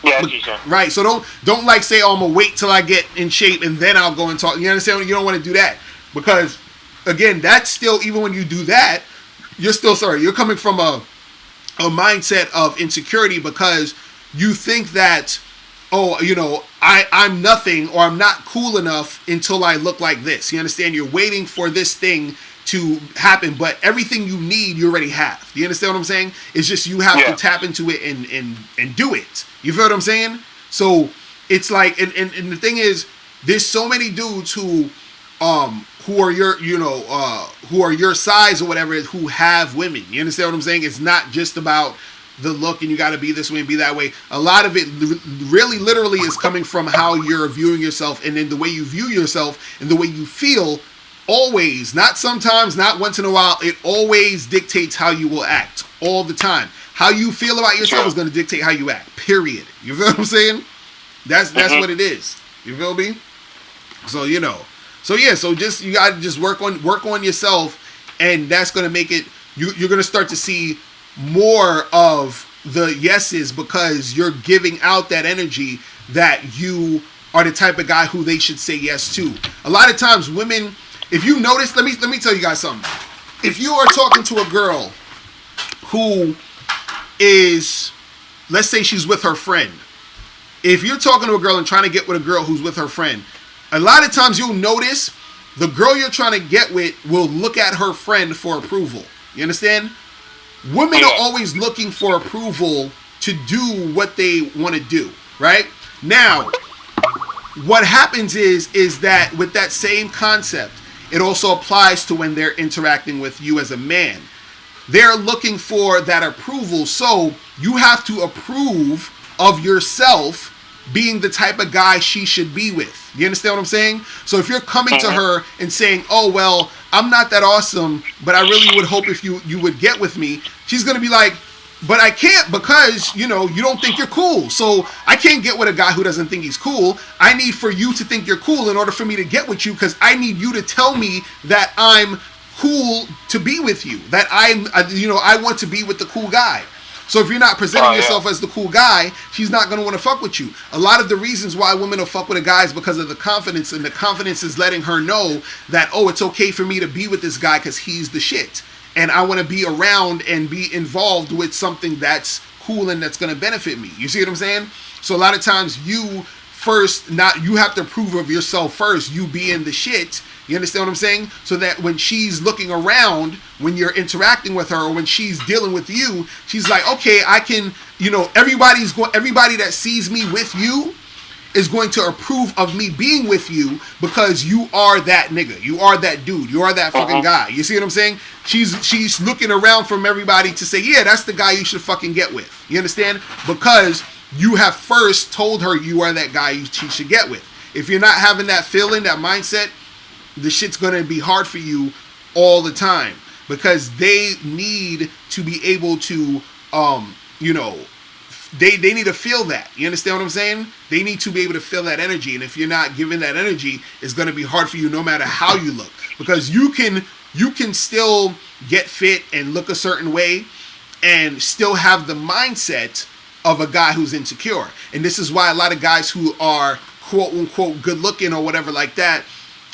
[SPEAKER 6] Yeah,
[SPEAKER 1] right. So don't like say, oh, I'm gonna wait till I get in shape and then I'll go and talk. You understand? You don't want to do that, because again, that's still, even when you do that, you're coming from a mindset of insecurity, because you think that, I'm nothing, or I'm not cool enough until I look like this. You understand? You're waiting for this thing to happen, but everything you need, you already have. Do you understand what I'm saying? It's just you have to tap into it and do it. You feel what I'm saying? So it's like, and the thing is, there's so many dudes who are your size or whatever, who have women. You understand what I'm saying? It's not just about the look and you got to be this way and be that way. A lot of it really literally is coming from how you're viewing yourself, and then the way you view yourself and the way you feel. Always, not sometimes, not once in a while, it always dictates how you will act all the time. How you feel about yourself is going to dictate how you act, period. You feel what I'm saying? That's what it is. You feel me? So, so just, you got to just work on yourself, and that's going to make it, you're going to start to see more of the yeses, because you're giving out that energy that you are the type of guy who they should say yes to. A lot of times women, if you notice, let me tell you guys something. If you are talking to a girl who is, let's say she's with her friend. If you're talking to a girl and trying to get with a girl who's with her friend, a lot of times you'll notice the girl you're trying to get with will look at her friend for approval. You understand? Women are always looking for approval to do what they want to do, right? Now, what happens is that with that same concept, it also applies to when they're interacting with you as a man. They're looking for that approval, so you have to approve of yourself being the type of guy she should be with. You understand what I'm saying? So if you're coming to her and saying, oh, well, I'm not that awesome, but I really would hope if you would get with me, she's going to be like, but I can't, because, you don't think you're cool. So I can't get with a guy who doesn't think he's cool. I need for you to think you're cool in order for me to get with you, because I need you to tell me that I'm cool to be with you, that I want to be with the cool guy. So if you're not presenting yourself as the cool guy, she's not going to want to fuck with you. A lot of the reasons why women will fuck with a guy is because of the confidence, and the confidence is letting her know that, oh, it's okay for me to be with this guy because he's the shit. And I want to be around and be involved with something that's cool and that's going to benefit me. You see what I'm saying? So a lot of times you have to approve of yourself first, you being the shit. You understand what I'm saying? So that when she's looking around, when you're interacting with her, or when she's dealing with you, she's like, okay, I can, everybody that sees me with you is going to approve of me being with you, because you are that nigga. You are that dude. You are that fucking guy. You see what I'm saying? She's looking around from everybody to say, yeah, that's the guy you should fucking get with. You understand? Because you have first told her you are that guy she should get with. If you're not having that feeling, that mindset, the shit's going to be hard for you all the time, because they need to be able to, they need to feel that. You understand what I'm saying? They need to be able to feel that energy. And if you're not giving that energy, it's going to be hard for you no matter how you look, because you can still get fit and look a certain way and still have the mindset of a guy who's insecure. And this is why a lot of guys who are quote unquote good looking or whatever like that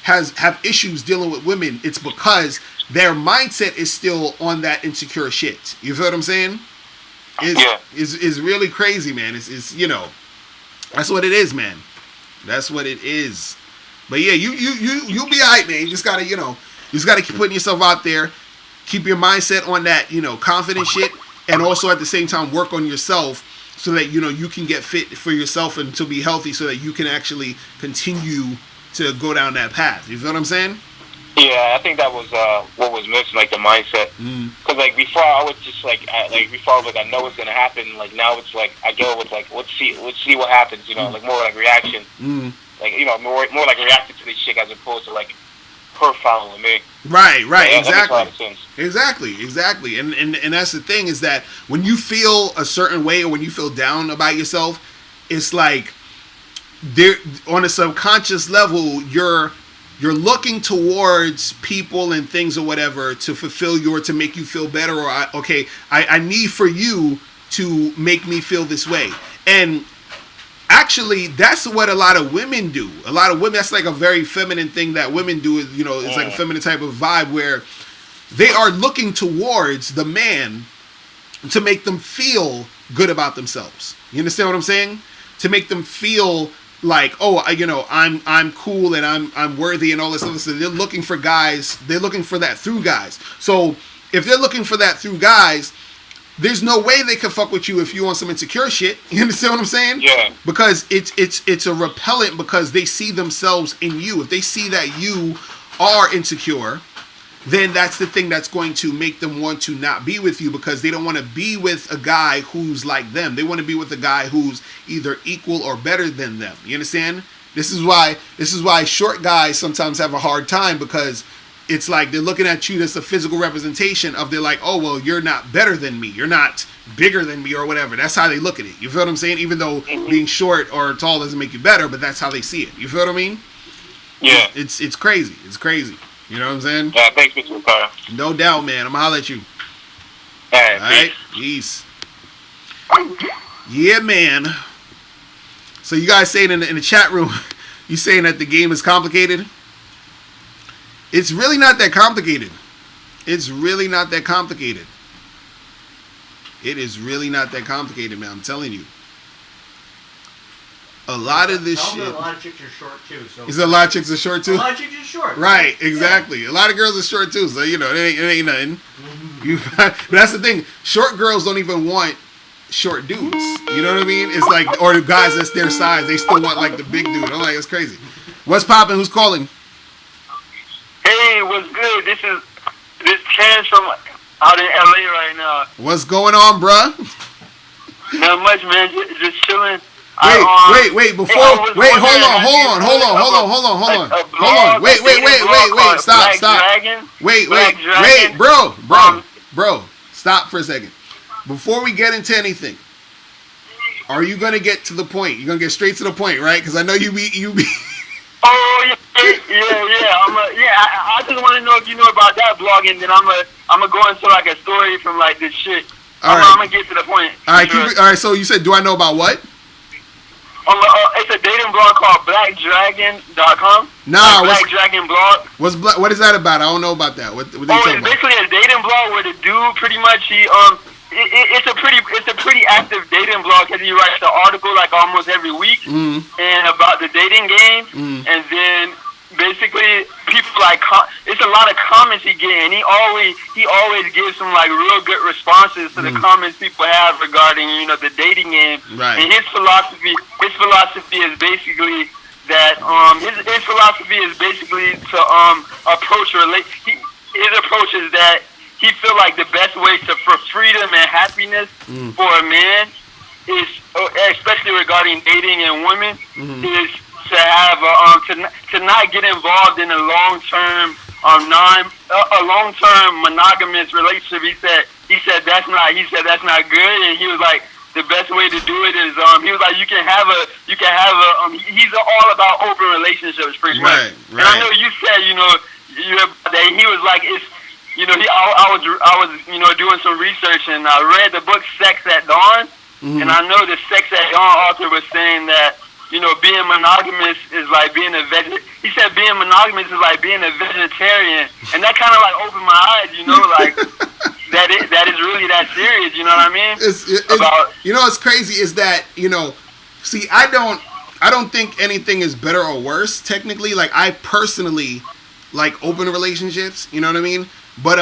[SPEAKER 1] have issues dealing with women. It's because their mindset is still on that insecure shit. You feel what I'm saying? It's really crazy, man. It's that's what it is, man. That's what it is. But yeah, you'll be alright, man. You just gotta keep putting yourself out there, keep your mindset on that, confident shit, and also at the same time work on yourself so that you can get fit for yourself and to be healthy, so that you can actually continue to go down that path. You feel what I'm saying?
[SPEAKER 6] Yeah, I think that was what was missing, like the mindset. Because like before, I was just before I was like, I know what's gonna happen. Like now, it's like I go with like let's see what happens. Like more like reaction. Like more like reacting to this chick as opposed to like her following me.
[SPEAKER 1] Right,
[SPEAKER 6] Yeah,
[SPEAKER 1] exactly. And that's the thing, is that when you feel a certain way or when you feel down about yourself, it's like there on a subconscious level you're looking towards people and things or whatever to fulfill you or to make you feel better, or I need for you to make me feel this way. And actually, that's what a lot of women do. A lot of women, that's like a very feminine thing that women do. Is it's like a feminine type of vibe where they are looking towards the man to make them feel good about themselves. You understand what I'm saying? To make them feel like, I'm cool and I'm worthy and all this other stuff. They're looking for guys. They're looking for that through guys. So if they're looking for that through guys, there's no way they can fuck with you if you want some insecure shit. You understand what I'm saying?
[SPEAKER 6] Yeah.
[SPEAKER 1] Because it's a repellent, because they see themselves in you. If they see that you are insecure, then that's the thing that's going to make them want to not be with you, because they don't want to be with a guy who's like them. They want to be with a guy who's either equal or better than them. You understand? This is why short guys sometimes have a hard time, because it's like they're looking at you as a physical representation of, they're like, oh, well, you're not better than me. You're not bigger than me or whatever. That's how they look at it. You feel what I'm saying? Even though being short or tall doesn't make you better, but that's how they see it. You feel what I mean?
[SPEAKER 6] Yeah.
[SPEAKER 1] It's crazy. It's crazy. You know what I'm saying?
[SPEAKER 6] Yeah, thanks, Mr. Locario.
[SPEAKER 1] No doubt, man. I'm going to holler at you.
[SPEAKER 6] All right.
[SPEAKER 1] All right? Peace. Yeah, man. So you guys saying in the chat room, you saying that the game is complicated? It's really not that complicated. It's really not that complicated. It is really not that complicated, man. I'm telling you. A lot of this shit.
[SPEAKER 7] A lot of chicks are short too. So.
[SPEAKER 1] Is a lot of chicks are short too?
[SPEAKER 7] A lot of chicks are short.
[SPEAKER 1] Right, exactly. Yeah. A lot of girls are short too, so it ain't nothing. But that's the thing. Short girls don't even want short dudes. You know what I mean? It's like, or the guys that's their size, they still want like the big dude. I'm like, it's crazy. What's poppin'? Who's calling?
[SPEAKER 4] Hey, what's good? This Chance from out in LA right now.
[SPEAKER 1] What's going on, bruh?
[SPEAKER 4] Not much, man. Just chilling.
[SPEAKER 1] Wait. Hold on. Wait. Stop. Wait, bro. Stop for a second. Before we get into anything, are you gonna get to the point? You're gonna get straight to the point, right? Because I know you be.
[SPEAKER 4] Oh yeah. I just want to know if you know about that blog, and then I'm gonna go into like a story from like this shit. I'm gonna get to the point.
[SPEAKER 1] All right, all right. So you said, do I know about what?
[SPEAKER 4] It's a dating blog called blackdragon.com.
[SPEAKER 1] Nah,
[SPEAKER 4] Black Dragon blog.
[SPEAKER 1] What is that about? I don't know about that. What they talking
[SPEAKER 4] it's basically a dating blog where the dude pretty much it's a pretty active dating blog, because he writes an article like almost every week and about the dating game, and then basically people like it's a lot of comments he gets, and he always gives some like real good responses to the comments people have regarding the dating game.
[SPEAKER 1] Right.
[SPEAKER 4] And his philosophy is basically that his philosophy is basically to approach his approach is that he feel like the best way for freedom and happiness for a man is, especially regarding dating and women, is to have to not get involved in a long-term monogamous relationship. He said that's not good, and he was like, the best way to do it is he was like, he's all about open relationships pretty much. Right. And I know you said that he was like, it's I was doing some research, and I read the book Sex at Dawn, and I know the Sex at Dawn author was saying that being monogamous is like being a he said being monogamous is like being a vegetarian, and that kind of like opened my eyes, like that is really that serious, you know what I mean?
[SPEAKER 1] What's crazy is that see, I don't think anything is better or worse technically. Like, I personally like open relationships, you know what I mean? But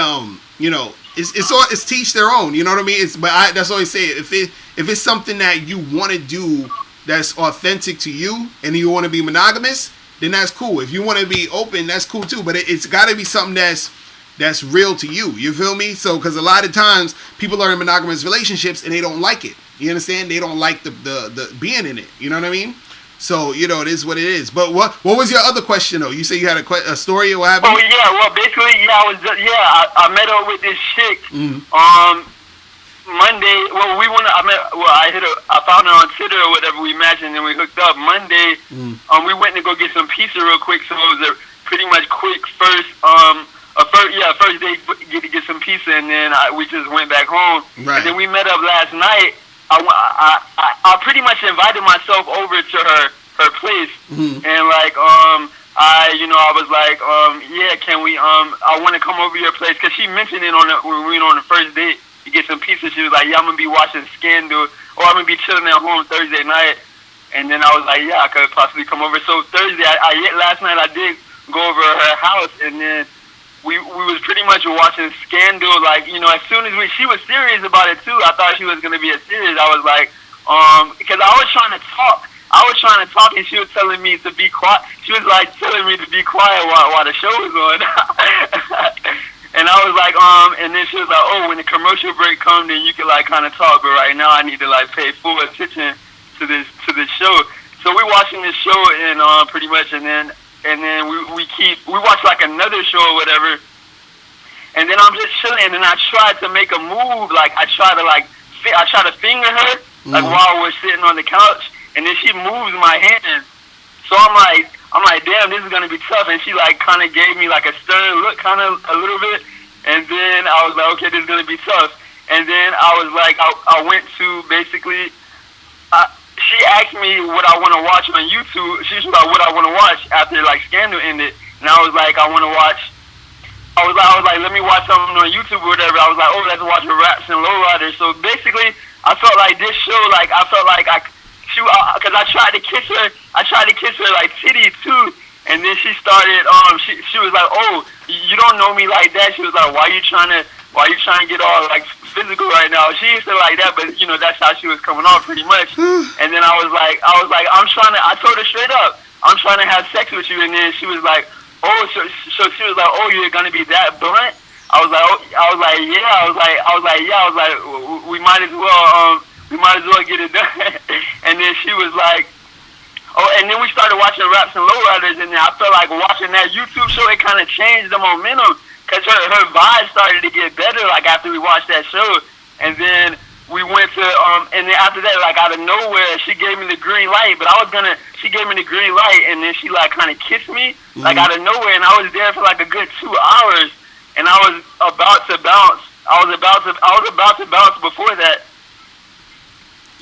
[SPEAKER 1] it's teach their own. You know what I mean? That's always say if it's something that you want to do that's authentic to you and you want to be monogamous, then that's cool. If you want to be open, that's cool too. But it's got to be something that's real to you. You feel me? So, because a lot of times people are in monogamous relationships and they don't like it. You understand? They don't like the being in it. You know what I mean? So, you know, it is what it is. But what was your other question though? You say you had a story or what happened?
[SPEAKER 4] Oh yeah, well basically, I met up with this chick. Monday, I found her on Twitter or whatever. We matched and then we hooked up. Monday, we went to go get some pizza real quick. So it was a pretty much quick first day to get some pizza, and then we just went back home. Right. And then we met up last night. I pretty much invited myself over to her place, and like I was like can we I want to come over to your place because she mentioned it when we went on the first date to get some pizza. She was like, yeah, I'm gonna be watching Scandal, or I'm gonna be chilling at home Thursday night. And then I was like, yeah, I could possibly come over. So Thursday, last night I did go over to her house, and then we was pretty much watching Scandal. Like, you know, as soon as she was serious about it too. I thought she was gonna be serious. I was like, because I was trying to talk, and she was telling me to be quiet. She was like telling me to be quiet while the show was on. And I was like, and then she was like, oh, when the commercial break comes, then you can like kind of talk. But right now, I need to like pay full attention to this show. So we're watching this show, and pretty much, and then we watch like another show or whatever. And then I'm just chilling, and then I tried to make a move, like I try to finger her, like while we're sitting on the couch, and then she moves my hand. So I'm like, damn, this is gonna be tough. And she like kind of gave me like a stern look, kind of a little bit. And then I was like, okay, this is gonna be tough. And then I was like, I went to basically. She asked me what I want to watch on YouTube. She was like, what I want to watch after like Scandal ended. And I was like, I want to watch. I was like, let me watch something on YouTube or whatever. I was like, oh, let's watch Raps and Lowriders. So basically, I felt like this show, like I felt like because I tried to kiss her like titty too, and then she started she was like, oh, you don't know me like that. She was like, why you trying to get all like physical right now? She used to like that, but you know that's how she was coming off pretty much. And then I was like I told her straight up, I'm trying to have sex with you. And then she was like, oh, so she was like, oh, you're gonna be that blunt? I was like yeah, we might as well get it done. And then she was like, oh, and then we started watching Raps and Lowriders, and then I felt like watching that YouTube show, it kind of changed the momentum, because her vibe started to get better, like, after we watched that show. And then we went to, and then after that, like, out of nowhere, she gave me the green light, but she gave me the green light, and then she, like, kind of kissed me, like, out of nowhere, and I was there for, like, a good 2 hours, and I was about to bounce. I was about to bounce before that.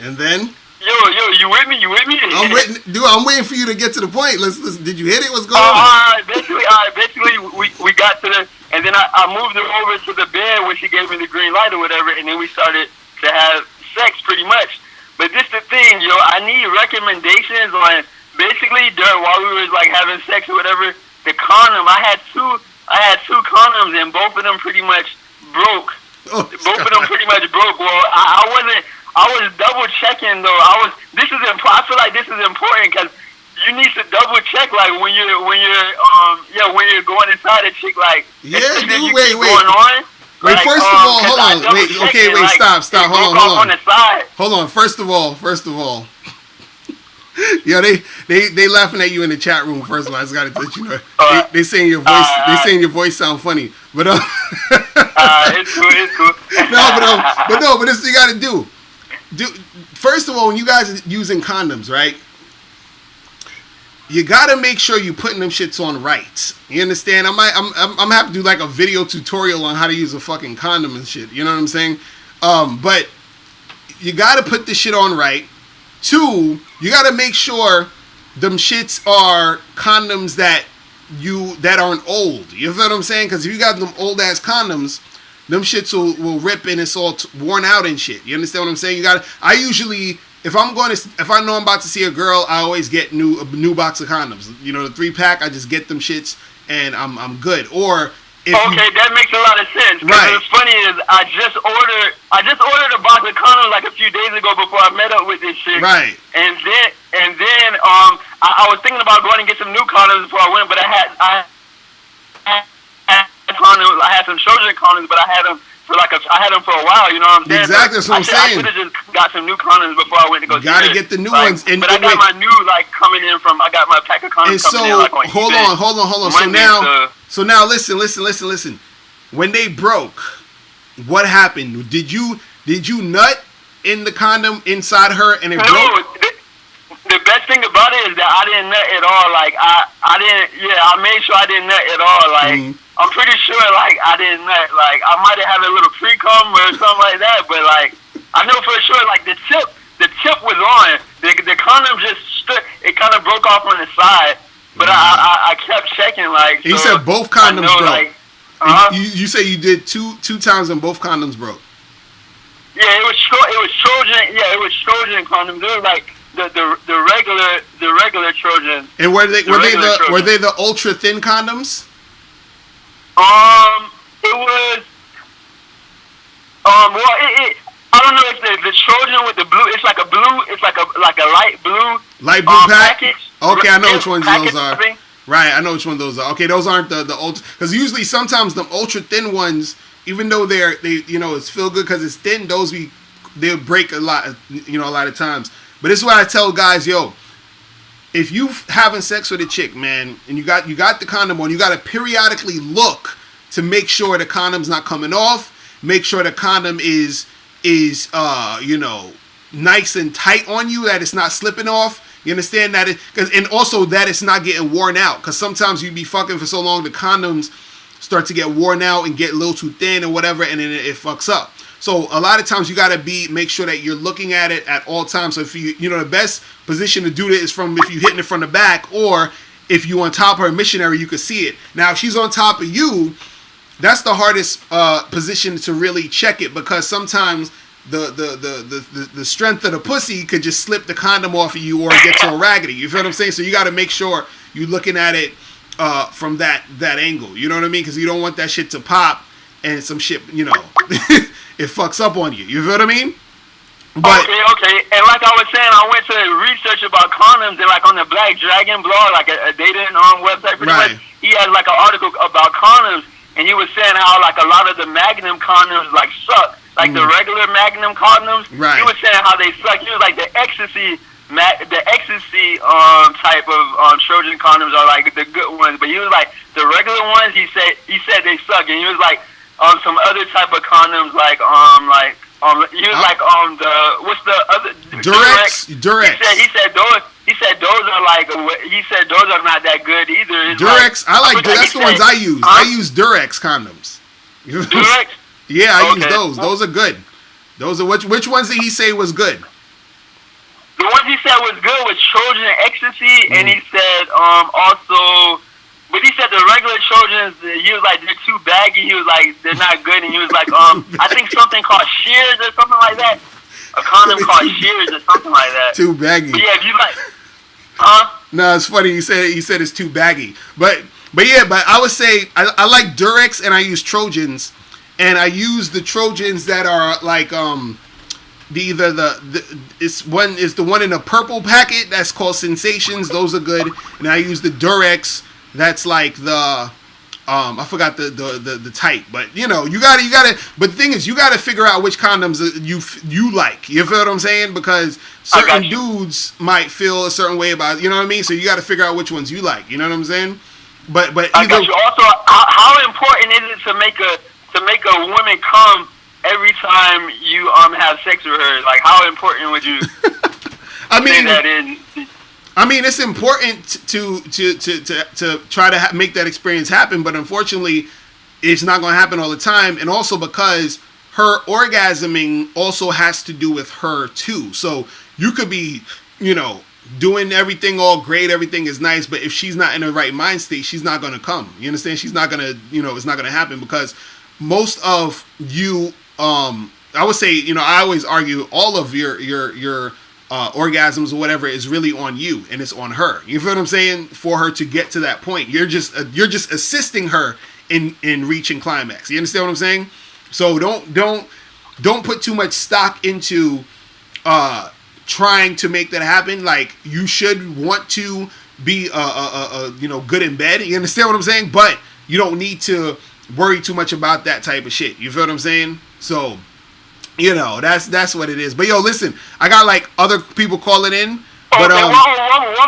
[SPEAKER 1] And then?
[SPEAKER 4] Yo, you with me?
[SPEAKER 1] I'm waiting for you to get to the point. Listen, did you hit it? What's going on?
[SPEAKER 4] Basically, we got to the, and then I moved her over to the bed when she gave me the green light or whatever, and then we started to have sex pretty much. But this the thing, yo, I need recommendations on basically while we were like having sex or whatever. The condom, I had two condoms, and both of them pretty much broke.
[SPEAKER 1] Oh,
[SPEAKER 4] both of them pretty much broke. Well, I was double checking though. I feel like this is important because you need to double check, like when you're going inside a chick, like
[SPEAKER 1] wait.
[SPEAKER 4] Going on.
[SPEAKER 1] Wait,
[SPEAKER 4] like,
[SPEAKER 1] first of all, hold on. Stop. Hold on. First of all. Yo, they laughing at you in the chat room. First of all, I just gotta let you know. They saying your voice. They saying your voice sound funny, but
[SPEAKER 4] it's cool.
[SPEAKER 1] but this you gotta do. First of all, when you guys are using condoms, right? You gotta make sure you putting them shits on right. You understand? I'm gonna have to do like a video tutorial on how to use a fucking condom and shit. You know what I'm saying? But you gotta put this shit on right. 2, you gotta make sure them shits are condoms that aren't old. You feel what I'm saying? Because if you got them old ass condoms, them shits will rip and it's all worn out and shit. You understand what I'm saying? I usually, if I know I'm about to see a girl, I always get a new box of condoms. You know, the 3-pack, I just get them shits and I'm good. Or
[SPEAKER 4] Okay, that makes a lot of sense. Right. What's funny is I just ordered a box of condoms like a few days ago before I met up with this chick.
[SPEAKER 1] Right.
[SPEAKER 4] And then I was thinking about going and get some new condoms before I went, but I had condoms. I had some Trojan condoms, but I had them for a while. You know what I'm saying?
[SPEAKER 1] Exactly. That's what I'm saying.
[SPEAKER 4] I could have just got some new condoms before I went to go.
[SPEAKER 1] You gotta get the new ones.
[SPEAKER 4] But I got my new coming in from. I got my pack of condoms.
[SPEAKER 1] And so hold on.
[SPEAKER 4] Monday,
[SPEAKER 1] so now listen. When they broke, what happened? Did you nut in the condom inside her and it broke?
[SPEAKER 4] The best thing about it is that I didn't nut at all. Like I didn't. Yeah, I made sure I didn't nut at all. Like I'm pretty sure. Like I didn't nut. Like I might have had a little pre-cum or something like that. But like I know for sure. Like the tip was on. The condom just stood. It kind of broke off on the side. But I kept checking. Like
[SPEAKER 1] you said both condoms broke. You say you did two times and both condoms broke.
[SPEAKER 4] Yeah, it was Trojan. Yeah, it was Trojan condoms. They were like the regular Trojan.
[SPEAKER 1] And were they the ultra thin condoms?
[SPEAKER 4] It was. Well, I don't know if the Trojan with the blue. It's like a light blue
[SPEAKER 1] package. Okay, I know which ones those are. Right, I know which one those are. Okay, those aren't the ultra, because usually sometimes the ultra thin ones, even though they it's feel good because it's thin, they'll break a lot of times. But this is why I tell guys, if you having sex with a chick, man, and you got the condom on, you got to periodically look to make sure the condom's not coming off. Make sure the condom is nice and tight on you, that it's not slipping off. You understand that? And also that it's not getting worn out. Because sometimes you be fucking for so long, the condoms start to get worn out and get a little too thin or whatever, and then it fucks up. So a lot of times you gotta make sure that you're looking at it at all times. So if the best position to do this is from if you hitting it from the back, or if you on top of her missionary, you can see it. Now if she's on top of you, that's the hardest position to really check it, because sometimes the strength of the pussy could just slip the condom off of you or get so raggedy. You feel what I'm saying? So you got to make sure you're looking at it from that angle. You know what I mean? Because you don't want that shit to pop and some shit, it fucks up on you. You feel what I mean?
[SPEAKER 4] But, okay. And like I was saying, I went to research about condoms, and like on the Black Dragon blog, like a dating website, pretty much, he had like an article about condoms, and he was saying how like a lot of the Magnum condoms like suck. Like the regular Magnum condoms, right. He was saying how they suck. He was like the ecstasy type of Trojan condoms are like the good ones, but he was like the regular ones. He said they suck, and he was like some other type of condoms like he was like the what's the other
[SPEAKER 1] Durex.
[SPEAKER 4] He said those are like those are not that good either. It's
[SPEAKER 1] Durex, like, that's the ones I use. I use Durex condoms.
[SPEAKER 4] Durex.
[SPEAKER 1] Yeah, I use those. Those are good. Those are which ones did he say was good?
[SPEAKER 4] The ones he said was good was Trojan Ecstasy, and he said also, but he said the regular Trojans, he was like they're too baggy. He was like they're not good, and he was like I think something called Shears or something like that. A condom called Shears or something like that.
[SPEAKER 1] Too baggy.
[SPEAKER 4] But yeah, if you like,
[SPEAKER 1] No, it's funny. He said it's too baggy, but I would say I like Durex, and I use Trojans. And I use the Trojans that are like it's the one in a purple packet that's called Sensations. Those are good. And I use the Durex that's like the I forgot the type, but you gotta. But the thing is, you gotta figure out which condoms you like. You feel what I'm saying? Because certain dudes might feel a certain way about it, you know what I mean. So you gotta figure out which ones you like. You know what I'm saying? But
[SPEAKER 4] I got you. Also, how important is it to make a woman come every time you have sex with her? Like, how important would you say that is?
[SPEAKER 1] I mean, it's important to try to make that experience happen, but unfortunately, it's not going to happen all the time. And also because her orgasming also has to do with her too. So you could be, doing everything all great, everything is nice, but if she's not in the right mind state, she's not going to come. You understand? She's not going to, it's not going to happen, because most of you, I would say, I always argue all of your orgasms or whatever is really on you, and it's on her. You feel what I'm saying? For her to get to that point, you're just assisting her in reaching climax. You understand what I'm saying? So don't put too much stock into trying to make that happen. Like, you should want to be good in bed. You understand what I'm saying? But you don't need to worry too much about that type of shit. You feel what I'm saying? So, that's what it is. But yo, listen, I got like other people calling in. But
[SPEAKER 4] one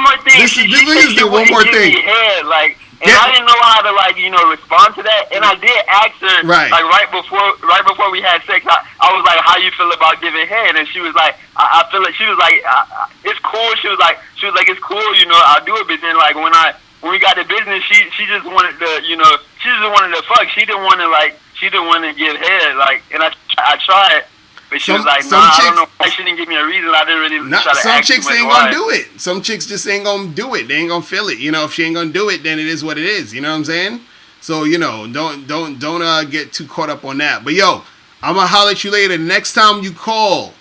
[SPEAKER 4] more thing.
[SPEAKER 1] This is the one more thing.
[SPEAKER 4] And I didn't know how to respond to that. And I did ask her right before we had sex. I was like, "How you feel about giving head?" And she was like, "I feel like," she was like, "It's cool." She was like, "It's cool. I'll do it." But then when we got to business, she just wanted to she just wanted to fuck. She didn't want to give head. And I tried. But she was like, I don't know why she didn't give me a reason. I didn't really try to ask.
[SPEAKER 1] Some chicks ain't gonna do it. Some chicks just ain't gonna do it. They ain't gonna feel it. If she ain't gonna do it, then it is what it is. You know what I'm saying? So, don't get too caught up on that. But yo, I'm gonna holler at you later. Next time you call,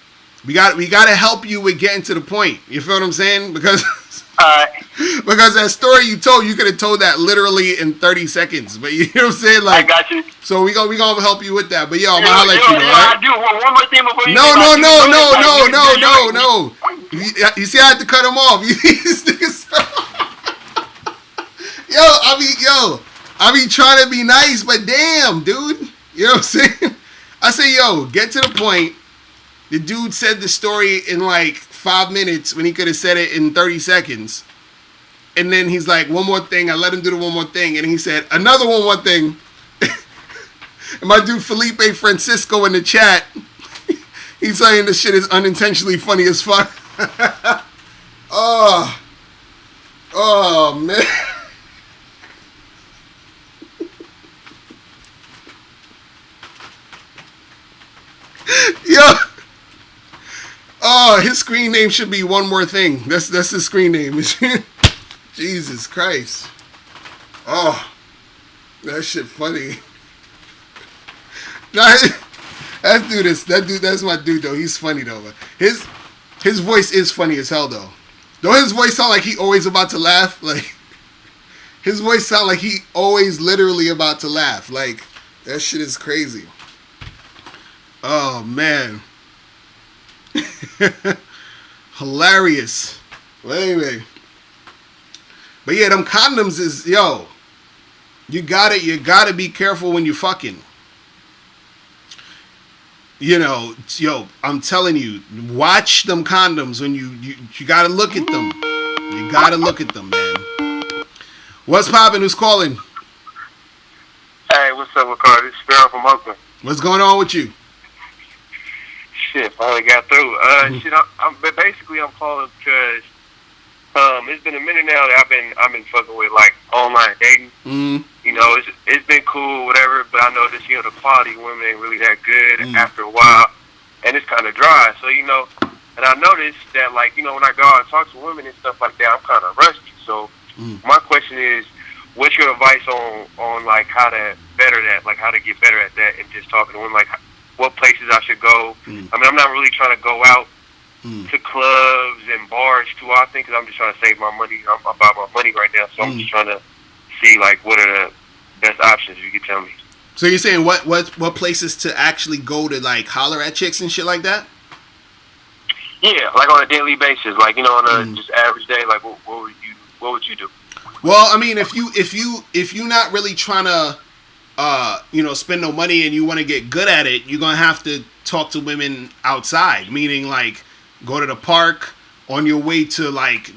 [SPEAKER 1] we gotta help you with getting to the point. You feel what I'm saying? Because because that story you told, you could have told that literally in 30 seconends. But you know what I'm saying? Like, I got you. So we gonna help you with that. But yo, I'm gonna holler at you, right?
[SPEAKER 4] I do one more thing before you.
[SPEAKER 1] No. You see, I had to cut him off. I be trying to be nice, but damn, dude. You know what I'm saying? I say, yo, get to the point. The dude said the story in like 5 minutes when he could have said it in 30 seconds. And then he's like, one more thing. I let him do the one more thing. And he said, another one more thing. And my dude Felipe Francisco in the chat, he's saying this shit is unintentionally funny as fuck. Oh, man. Yo. Oh, his screen name should be one more thing. That's his screen name. Jesus Christ. Oh, that shit funny. Nah, that's my dude though. He's funny though. His voice is funny as hell though. Don't his voice sound like he always about to laugh? Like, his voice sound like he always literally about to laugh. Like, that shit is crazy. Oh man. Hilarious. Well, anyway. But yeah, them condoms is, yo, you gotta be careful when you fucking. I'm telling you, watch them condoms when you gotta look at them. You gotta look at them, man. What's poppin'? Who's calling?
[SPEAKER 8] Hey, what's up, Locario? This is Sparrow from Oakland.
[SPEAKER 1] What's going on with you?
[SPEAKER 8] Shit, finally got through. I'm calling because it's been a minute now that I've been fucking with like online dating.
[SPEAKER 1] Mm.
[SPEAKER 8] It's been cool, whatever. But I know this the quality of women ain't really that good after a while, and it's kind of dry. So and I noticed that when I go out and talk to women and stuff like that, I'm kind of rusty. So my question is, what's your advice on like how to better that, like how to get better at that, and just talking to women, like what places I should go. I mean, I'm not really trying to go out to clubs and bars too often because I'm just trying to save my money. I'm about my money right now, so I'm just trying to see like what are the best options you can tell me.
[SPEAKER 1] So you're saying what places to actually go to like holler at chicks and shit like that?
[SPEAKER 8] Yeah, like on a daily basis, like on a just average day, like what would you do?
[SPEAKER 1] Well, I mean, if you not really trying to spend no money and you want to get good at it, you're gonna have to talk to women outside, meaning like go to the park on your way to like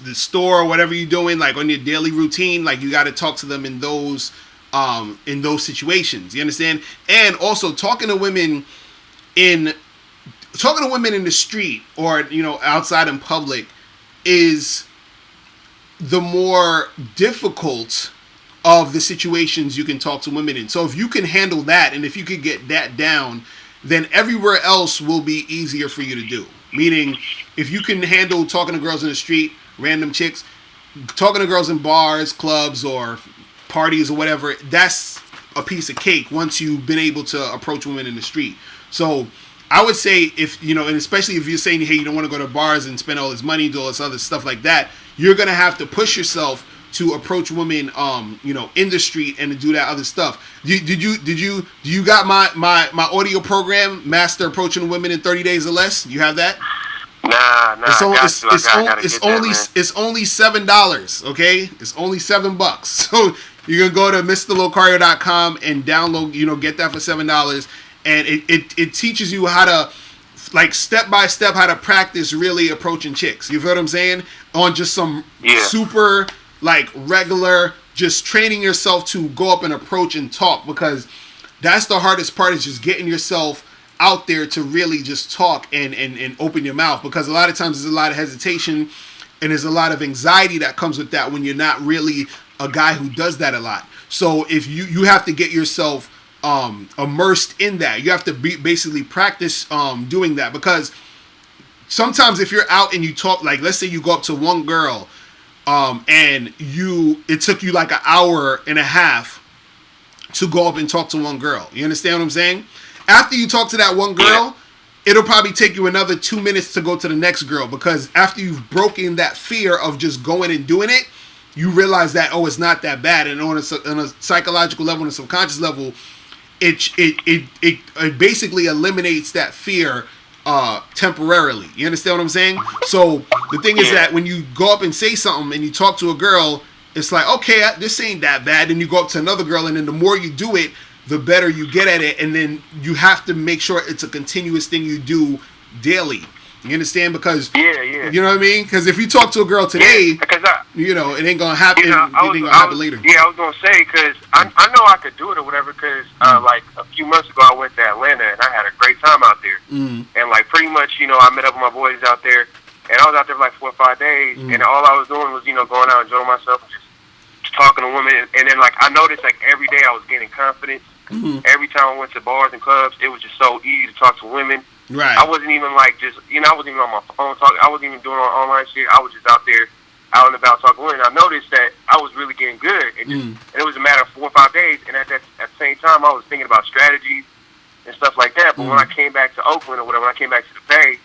[SPEAKER 1] the store or whatever you're doing, like on your daily routine. Like, you got to talk to them in those situations. You understand? And also talking to women in the street or outside in public is the more difficult of the situations you can talk to women in. So if you can handle that, and if you can get that down, then everywhere else will be easier for you to do. Meaning, if you can handle talking to girls in the street, random chicks, talking to girls in bars, clubs, or parties or whatever, that's a piece of cake once you've been able to approach women in the street. So I would say if, and especially if you're saying, hey, you don't want to go to bars and spend all this money, do all this other stuff like that, you're going to have to push yourself to approach women, in the street and to do that other stuff. Do you got my audio program, Master Approaching Women in 30 Days or Less? You have that?
[SPEAKER 8] Nah.
[SPEAKER 1] It's only $7. Okay, it's only $7. So you can go to MrLocario.com and download. Get that for $7, and it teaches you how to, like, step by step, how to practice really approaching chicks. You feel what I'm saying? On just some super, like, regular, just training yourself to go up and approach and talk, because that's the hardest part, is just getting yourself out there to really just talk and open your mouth, because a lot of times there's a lot of hesitation and there's a lot of anxiety that comes with that when you're not really a guy who does that a lot. So if you have to get yourself immersed in that, you have to basically practice doing that, because sometimes if you're out and you talk, like, let's say you go up to one girl and it took you like an hour and a half to go up and talk to one girl. You understand what I'm saying? After you talk to that one girl, it'll probably take you another 2 minutes to go to the next girl, because after you've broken that fear of just going and doing it, you realize that, it's not that bad. And on a psychological level, on a subconscious level, it basically eliminates that fear temporarily. You understand what I'm saying? So the thing is that when you go up and say something and you talk to a girl, it's like, okay, this ain't that bad. Then you go up to another girl, and then the more you do it, the better you get at it. And then you have to make sure it's a continuous thing you do daily. You understand? Because you know what I mean? Because if you talk to a girl today, it ain't gonna happen. It ain't gonna happen later.
[SPEAKER 8] Yeah, I was gonna say, because I know I could do it or whatever. Because like a few months ago, I went to Atlanta and I had a great time out there. And like pretty much, I met up with my boys out there, and I was out there for like 4 or 5 days, and all I was doing was going out enjoying myself, and just talking to women. And then like I noticed, like, every day I was getting confidence. Every time I went to bars and clubs, it was just so easy to talk to women.
[SPEAKER 1] Right.
[SPEAKER 8] I wasn't even like I wasn't even on my phone talking. I wasn't even doing online shit. I was just out there, out and about talking to women. I noticed that I was really getting good. And it was a matter of 4 or 5 days. And at the same time, I was thinking about strategies and stuff like that. But when I came back to Oakland or whatever, when I came back to the Bay,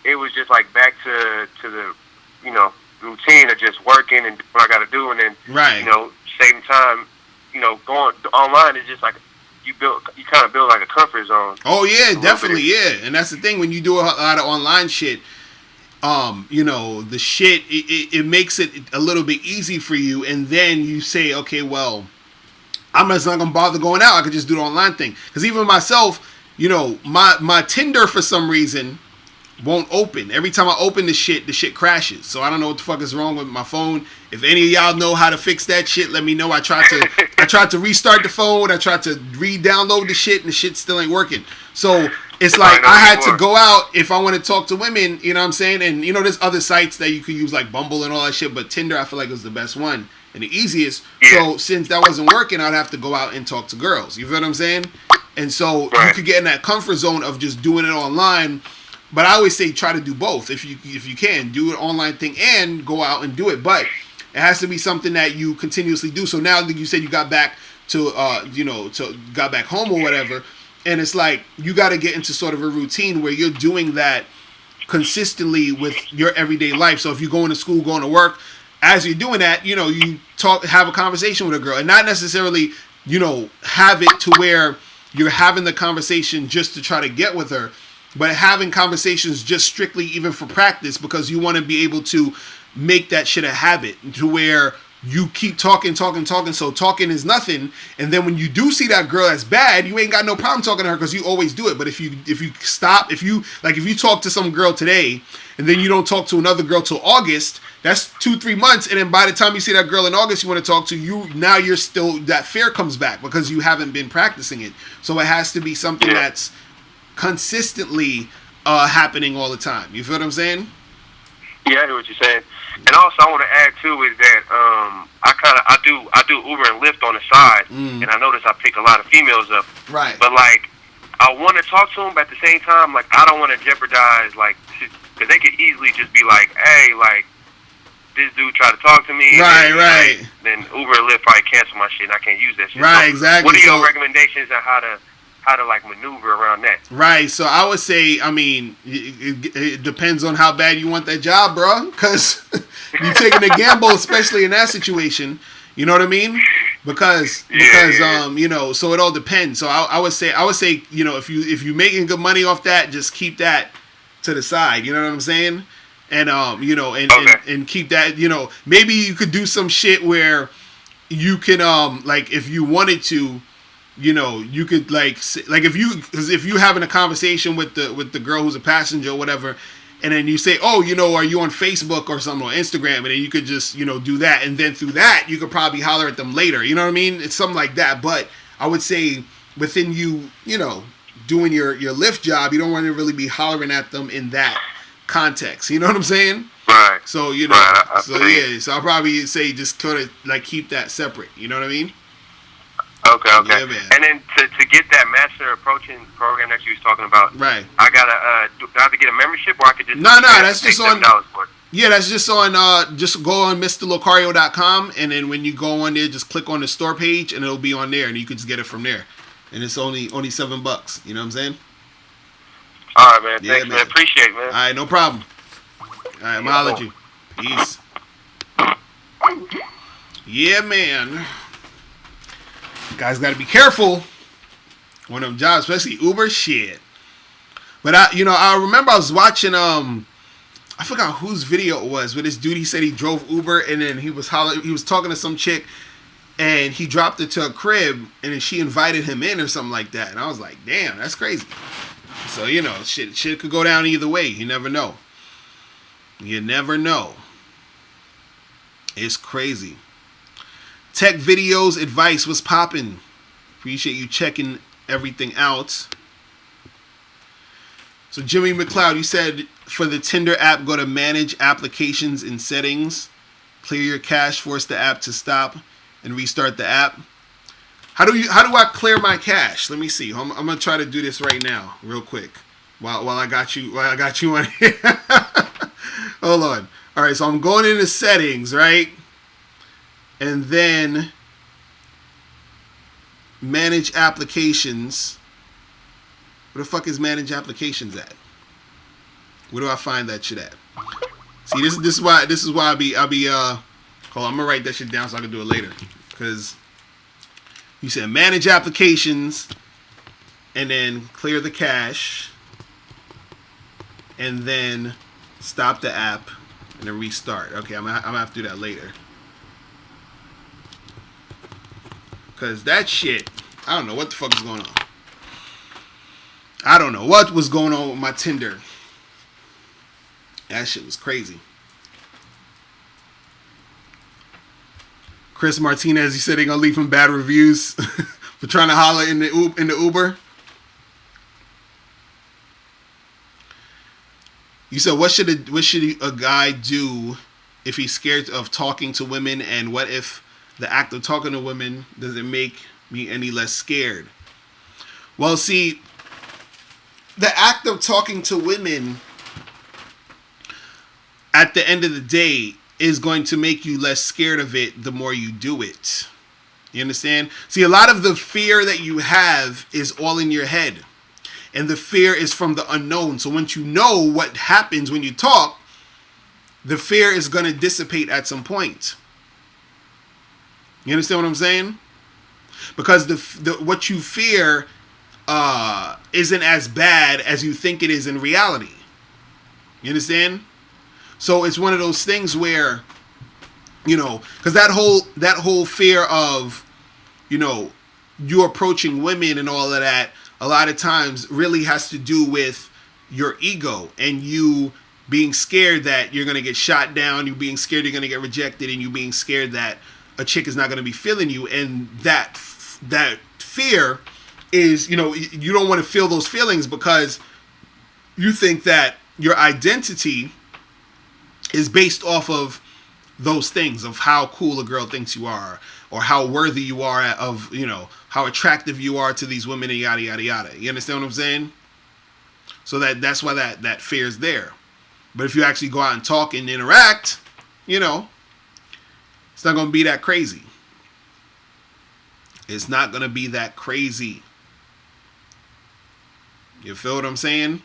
[SPEAKER 8] it was just like back to the, routine of just working and doing what I got to do. And then, saving time, going online is just like, you kind of build like a comfort zone.
[SPEAKER 1] Oh yeah, definitely, yeah. And that's the thing, when you do a lot of online shit, the shit, it makes it a little bit easy for you. And then you say, okay, well, I'm just not gonna bother going out. I could just do the online thing. Because even myself, my Tinder for some reason won't open. Every time I open the shit crashes. So I don't know what the fuck is wrong with my phone. If any of y'all know how to fix that shit, let me know. I tried to restart the phone. I tried to re-download the shit, and the shit still ain't working. So it's like I had to go out if I want to talk to women, you know what I'm saying? And there's other sites that you could use, like Bumble and all that shit, but Tinder I feel like was the best one and the easiest. So since that wasn't working, I'd have to go out and talk to girls. You feel what I'm saying? And so you could get in that comfort zone of just doing it online. But I always say try to do both if you can. Do an online thing and go out and do it. But it has to be something that you continuously do. So now that you said you got back to got back home or whatever, and it's like you got to get into sort of a routine where you're doing that consistently with your everyday life. So if you're going to school, going to work, as you're doing that, you have a conversation with a girl, and not necessarily have it to where you're having the conversation just to try to get with her, but having conversations just strictly even for practice, because you want to be able to make that shit a habit to where you keep talking. So talking is nothing. And then when you do see that girl that's bad, you ain't got no problem talking to her because you always do it. But if you stop, if you talk to some girl today and then you don't talk to another girl till August, that's 2-3 months. And then by the time you see that girl in August you want to talk to, you're still, that fear comes back because you haven't been practicing it. So it has to be something that's consistently happening all the time. You feel what I'm saying?
[SPEAKER 8] Yeah, I hear what you're saying. And also, I want to add too is that I do Uber and Lyft on the side, and I notice I pick a lot of females up.
[SPEAKER 1] Right.
[SPEAKER 8] But like, I want to talk to them, but at the same time, like, I don't want to jeopardize, like, because they could easily just be like, hey, like, this dude tried to talk to me.
[SPEAKER 1] Right,
[SPEAKER 8] and,
[SPEAKER 1] right.
[SPEAKER 8] Like, then Uber and Lyft probably cancel my shit, and I can't use that shit.
[SPEAKER 1] Right,
[SPEAKER 8] so
[SPEAKER 1] exactly.
[SPEAKER 8] What are your recommendations on how to like maneuver around that?
[SPEAKER 1] Right. So I would say, I mean, it depends on how bad you want that job, bro. Because you taking a gamble, especially in that situation. You know what I mean? Because you know, so it all depends. So I would say you know, if you making good money off that, just keep that to the side. You know what I'm saying? And you know, and keep that. You know, maybe you could do some shit where you can like if you wanted to. You know, you could because if you having a conversation with the girl who's a passenger or whatever, and then you say, oh, you know, are you on Facebook or something or Instagram, and then you could just, you know, do that, and then through that you could probably holler at them later. You know what I mean? It's something like that. But I would say within you know, doing your Lyft job, you don't want to really be hollering at them in that context. You know what I'm saying?
[SPEAKER 8] Right.
[SPEAKER 1] So you know,
[SPEAKER 8] right,
[SPEAKER 1] so I'll probably say just kind of like keep that separate. You know what I mean?
[SPEAKER 8] Okay.
[SPEAKER 1] Yeah, man.
[SPEAKER 8] And then to get that master approaching program that you was talking about,
[SPEAKER 1] right?
[SPEAKER 8] I gotta do I have to get a membership, or I could just
[SPEAKER 1] that's just on.
[SPEAKER 8] For
[SPEAKER 1] Yeah, that's just on. Just go on MrLocario.com, and then when you go on there, just click on the store page, and it'll be on there, and you can just get it from there. And it's only $7. You know what I'm saying?
[SPEAKER 8] All right, man. Thanks, man. Appreciate it, man.
[SPEAKER 1] All right, no problem. All right, I'm holla at you. Peace. Yeah, man. Guys got to be careful on them jobs, especially Uber shit. But I remember I was watching I forgot whose video it was, but this dude, he said he drove Uber, and then he was talking to some chick, and he dropped it to a crib, and then she invited him in or something like that. And I was like, damn, that's crazy. So, you know, shit could go down either way. You never know. You never know. It's crazy. Tech videos advice was popping. Appreciate you checking everything out. So Jimmy McLeod, you said for the Tinder app, go to manage applications and settings, clear your cache, force the app to stop, and restart the app. How do I clear my cache? Let me see. I'm gonna try to do this right now, real quick. While I got you on here. Hold on. All right, so I'm going into settings, right? And then manage applications. Where the fuck is manage applications at? Where do I find that shit at? See, this is why I'll be hold on, I'm gonna write that shit down so I can do it later. Cause you said manage applications and then clear the cache and then stop the app and then restart. Okay, I'm gonna have to do that later. Cause that shit, I don't know what the fuck is going on. I don't know what was going on with my Tinder. That shit was crazy. Chris Martinez, he said he gonna leave him bad reviews for trying to holler in the Uber. You said what should a guy do if he's scared of talking to women, and what if the act of talking to women doesn't make me any less scared? Well, see, the act of talking to women at the end of the day is going to make you less scared of it the more you do it. You understand? See, a lot of the fear that you have is all in your head. And the fear is from the unknown. So once you know what happens when you talk, the fear is going to dissipate at some point. You understand what I'm saying? Because the what you fear isn't as bad as you think it is in reality. You understand? So it's one of those things where, you know, because that whole fear of, you know, you approaching women and all of that, a lot of times really has to do with your ego and you being scared that you're going to get shot down, you being scared you're going to get rejected, and you being scared that a chick is not going to be feeling you. And that fear is, you know, you don't want to feel those feelings because you think that your identity is based off of those things, of how cool a girl thinks you are, or how worthy you are of, you know, how attractive you are to these women, and yada yada yada. You understand what I'm saying? So that's why that fear is there. But if you actually go out and talk and interact, you know, it's not going to be that crazy. It's not going to be that crazy. You feel what I'm saying?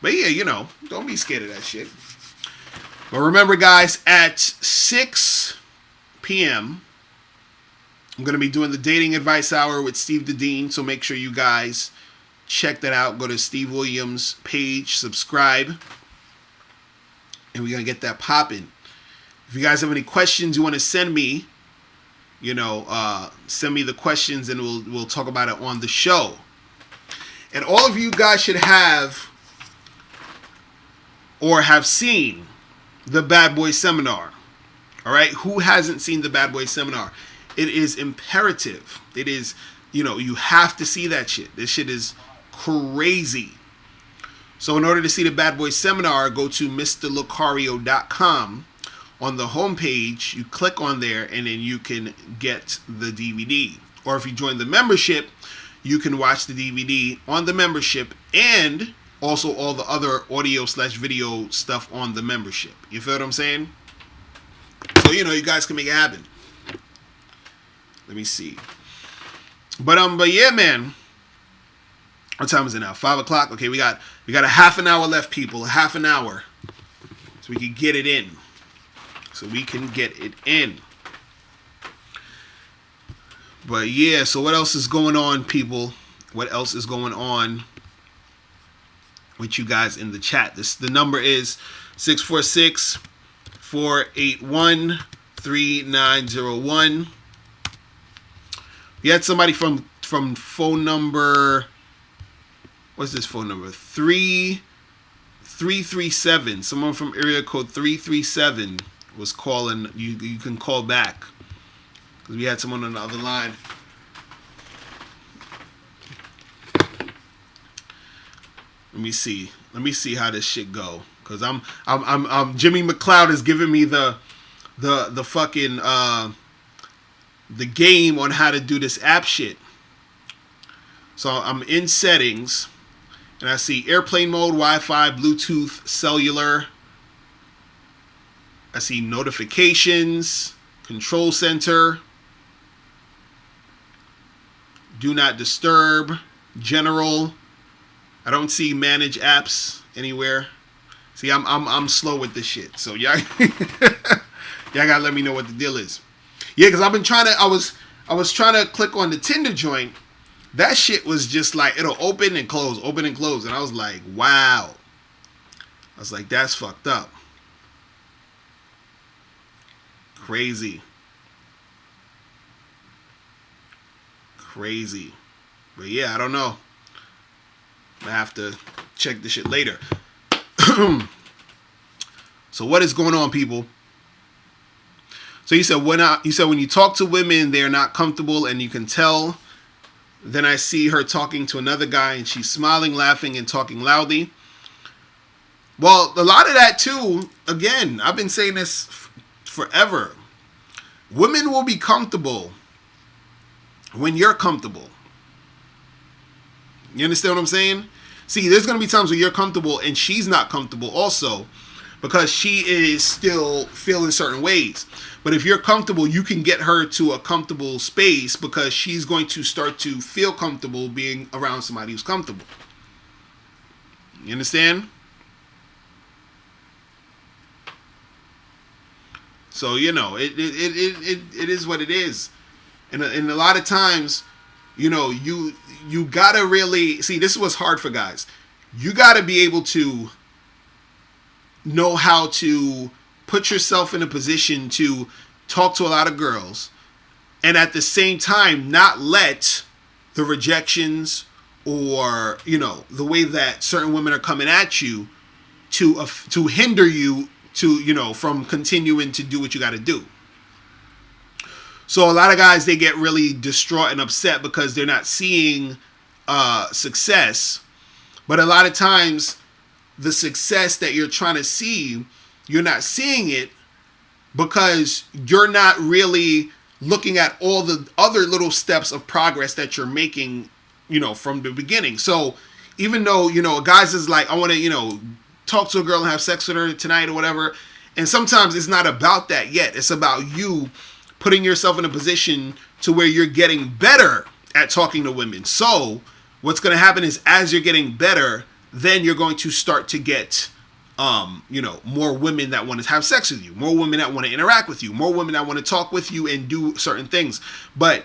[SPEAKER 1] But yeah, you know, don't be scared of that shit. But remember, guys, at 6 p.m., I'm going to be doing the Dating Advice Hour with Steve the Dean, so make sure you guys check that out. Go to Steve Williams' page, subscribe, and we're going to get that popping. If you guys have any questions you want to send me, send me the questions and we'll talk about it on the show. And all of you guys should have or have seen the Bad Boy Seminar. All right? Who hasn't seen the Bad Boy Seminar? It is imperative. It is, you have to see that shit. This shit is crazy. So in order to see the Bad Boy Seminar, go to MrLocario.com. On the homepage, you click on there and then you can get the DVD. Or if you join the membership, you can watch the DVD on the membership and also all the other audio/video stuff on the membership. You feel what I'm saying? So, you guys can make it happen. Let me see. But yeah, man. What time is it now? 5 o'clock? Okay, we got a half an hour left, people. A half an hour. So we can get it in. But yeah, so what else is going on, people? What else is going on with you guys in the chat? The number is 646-481-3901. We had somebody from phone number, what's this phone number? 337. Someone from area code 337 was calling. You can call back because we had someone on the other line. Let me see how this shit go, because I'm Jimmy McLeod is giving me the fucking the game on how to do this app shit. So I'm in settings and I see airplane mode, Wi-Fi, Bluetooth, cellular. I see notifications, control center, do not disturb, general. I don't see manage apps anywhere. See, I'm slow with this shit. So y'all gotta let me know what the deal is. Yeah, because I've been trying to. I was trying to click on the Tinder joint. That shit was just like it'll open and close, and I was like, wow. I was like, that's fucked up. Crazy. But yeah, I don't know. I have to check this shit later. So what is going on, people? So you said when you talk to women, they're not comfortable and you can tell. Then I see her talking to another guy and she's smiling, laughing, and talking loudly. Well, a lot of that too, again, I've been saying this forever. Women will be comfortable when you're comfortable. You understand what I'm saying? See, there's going to be times where you're comfortable and she's not comfortable also because she is still feeling certain ways. But if you're comfortable, you can get her to a comfortable space because she's going to start to feel comfortable being around somebody who's comfortable. You understand? So, it is what it is. And a lot of times, you gotta really see, this is what's hard for guys. You gotta be able to know how to put yourself in a position to talk to a lot of girls and at the same time not let the rejections or the way that certain women are coming at you to hinder you to from continuing to do what you got to do. So a lot of guys, they get really distraught and upset because they're not seeing success. But a lot of times the success that you're trying to see, you're not seeing it because you're not really looking at all the other little steps of progress that you're making, from the beginning. So even though, guys is like, I want to, talk to a girl and have sex with her tonight or whatever. And sometimes it's not about that yet. It's about you putting yourself in a position to where you're getting better at talking to women. So what's going to happen is as you're getting better, then you're going to start to get more women that want to have sex with you, more women that want to interact with you, more women that want to talk with you and do certain things. But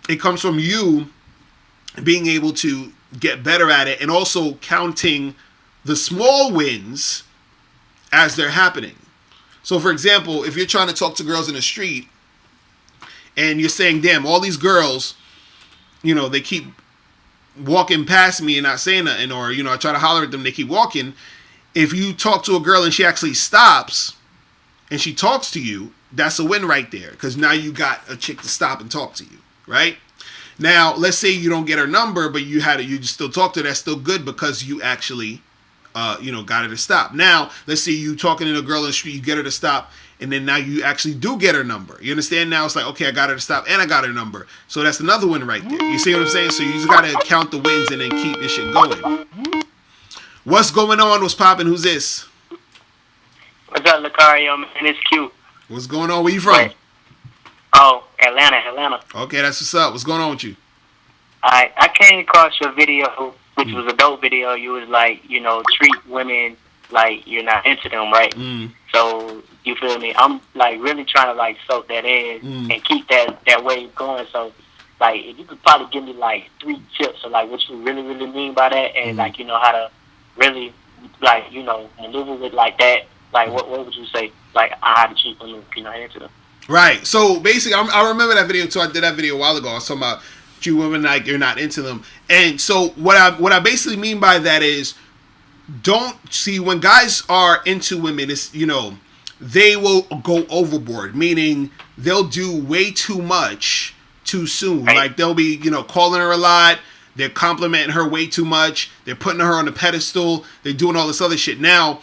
[SPEAKER 1] it comes from you being able to get better at it and also counting the small wins as they're happening. So, for example, if you're trying to talk to girls in the street and you're saying, damn, all these girls, they keep walking past me and not saying nothing, or, I try to holler at them, they keep walking. If you talk to a girl and she actually stops and she talks to you, that's a win right there, because now you got a chick to stop and talk to you, right? Now, let's say you don't get her number, but you still talk to her. That's still good because you actually, got her to stop. Now, let's say you talking to a girl in the street, you get her to stop, and then now you actually do get her number. You understand? Now it's like, okay, I got her to stop and I got her number. So that's another win right there. You see what I'm saying? So you just got to count the wins and then keep this shit going. What's going on? What's popping? Who's this?
[SPEAKER 9] What's up, Locario? Man, it's cute.
[SPEAKER 1] What's going on? Where you from?
[SPEAKER 9] Oh, Atlanta.
[SPEAKER 1] Okay, that's what's up. What's going on with you?
[SPEAKER 9] I came across your video, which was a dope video. You was like, treat women like you're not into them, right? So, you feel me? I'm like really trying to like soak that in and keep that wave going. So, like, if you could probably give me like 3 tips of like what you really, really mean by that, and like, how to really like, maneuver with like that. Like, what would you say? Like, how to treat women if you're not into them?
[SPEAKER 1] Right. So basically, I remember that video too. I did that video a while ago. I was talking about treat women like you're not into them. And so what I basically mean by that is, don't see when guys are into women, it's, they will go overboard, meaning they'll do way too much too soon. Right. Like they'll be, calling her a lot. They're complimenting her way too much. They're putting her on a pedestal. They're doing all this other shit. Now,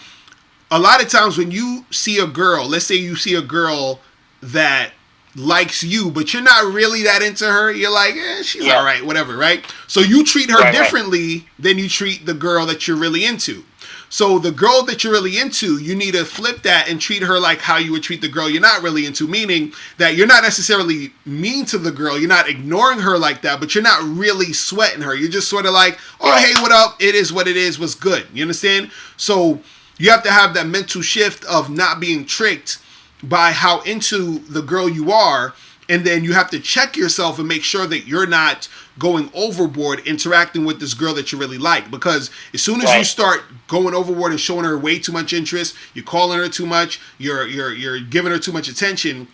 [SPEAKER 1] a lot of times when you see a girl, let's say you see a girl that likes you, but you're not really that into her. You're like, she's all right, whatever, right? So you treat her differently than you treat the girl that you're really into. So the girl that you're really into, you need to flip that and treat her like how you would treat the girl you're not really into, meaning that you're not necessarily mean to the girl. You're not ignoring her like that, but you're not really sweating her. You're just sort of like, oh, hey, what up? It is what it is. What's good? You understand? So you have to have that mental shift of not being tricked by how into the girl you are, and then you have to check yourself and make sure that you're not going overboard interacting with this girl that you really like, because as soon as you start going overboard and showing her way too much interest, you're calling her too much, you're giving her too much attention,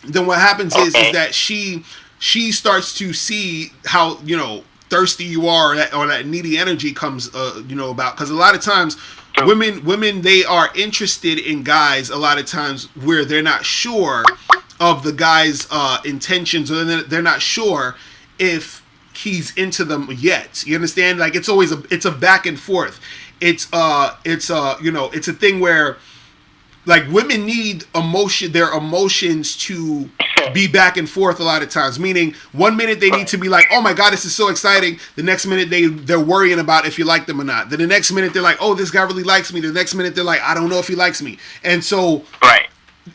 [SPEAKER 1] then what happens is that she starts to see how thirsty you are, or that needy energy comes about, because a lot of times women, they are interested in guys a lot of times where they're not sure of the guy's intentions, or they're not sure if he's into them yet. You understand? Like it's always a back and forth. It's a thing where like women need their emotions to be back and forth a lot of times. Meaning, one minute they need to be like, oh my God, this is so exciting. The next minute they're worrying about if you like them or not. Then the next minute they're like, oh, this guy really likes me. The next minute they're like, I don't know if he likes me. And so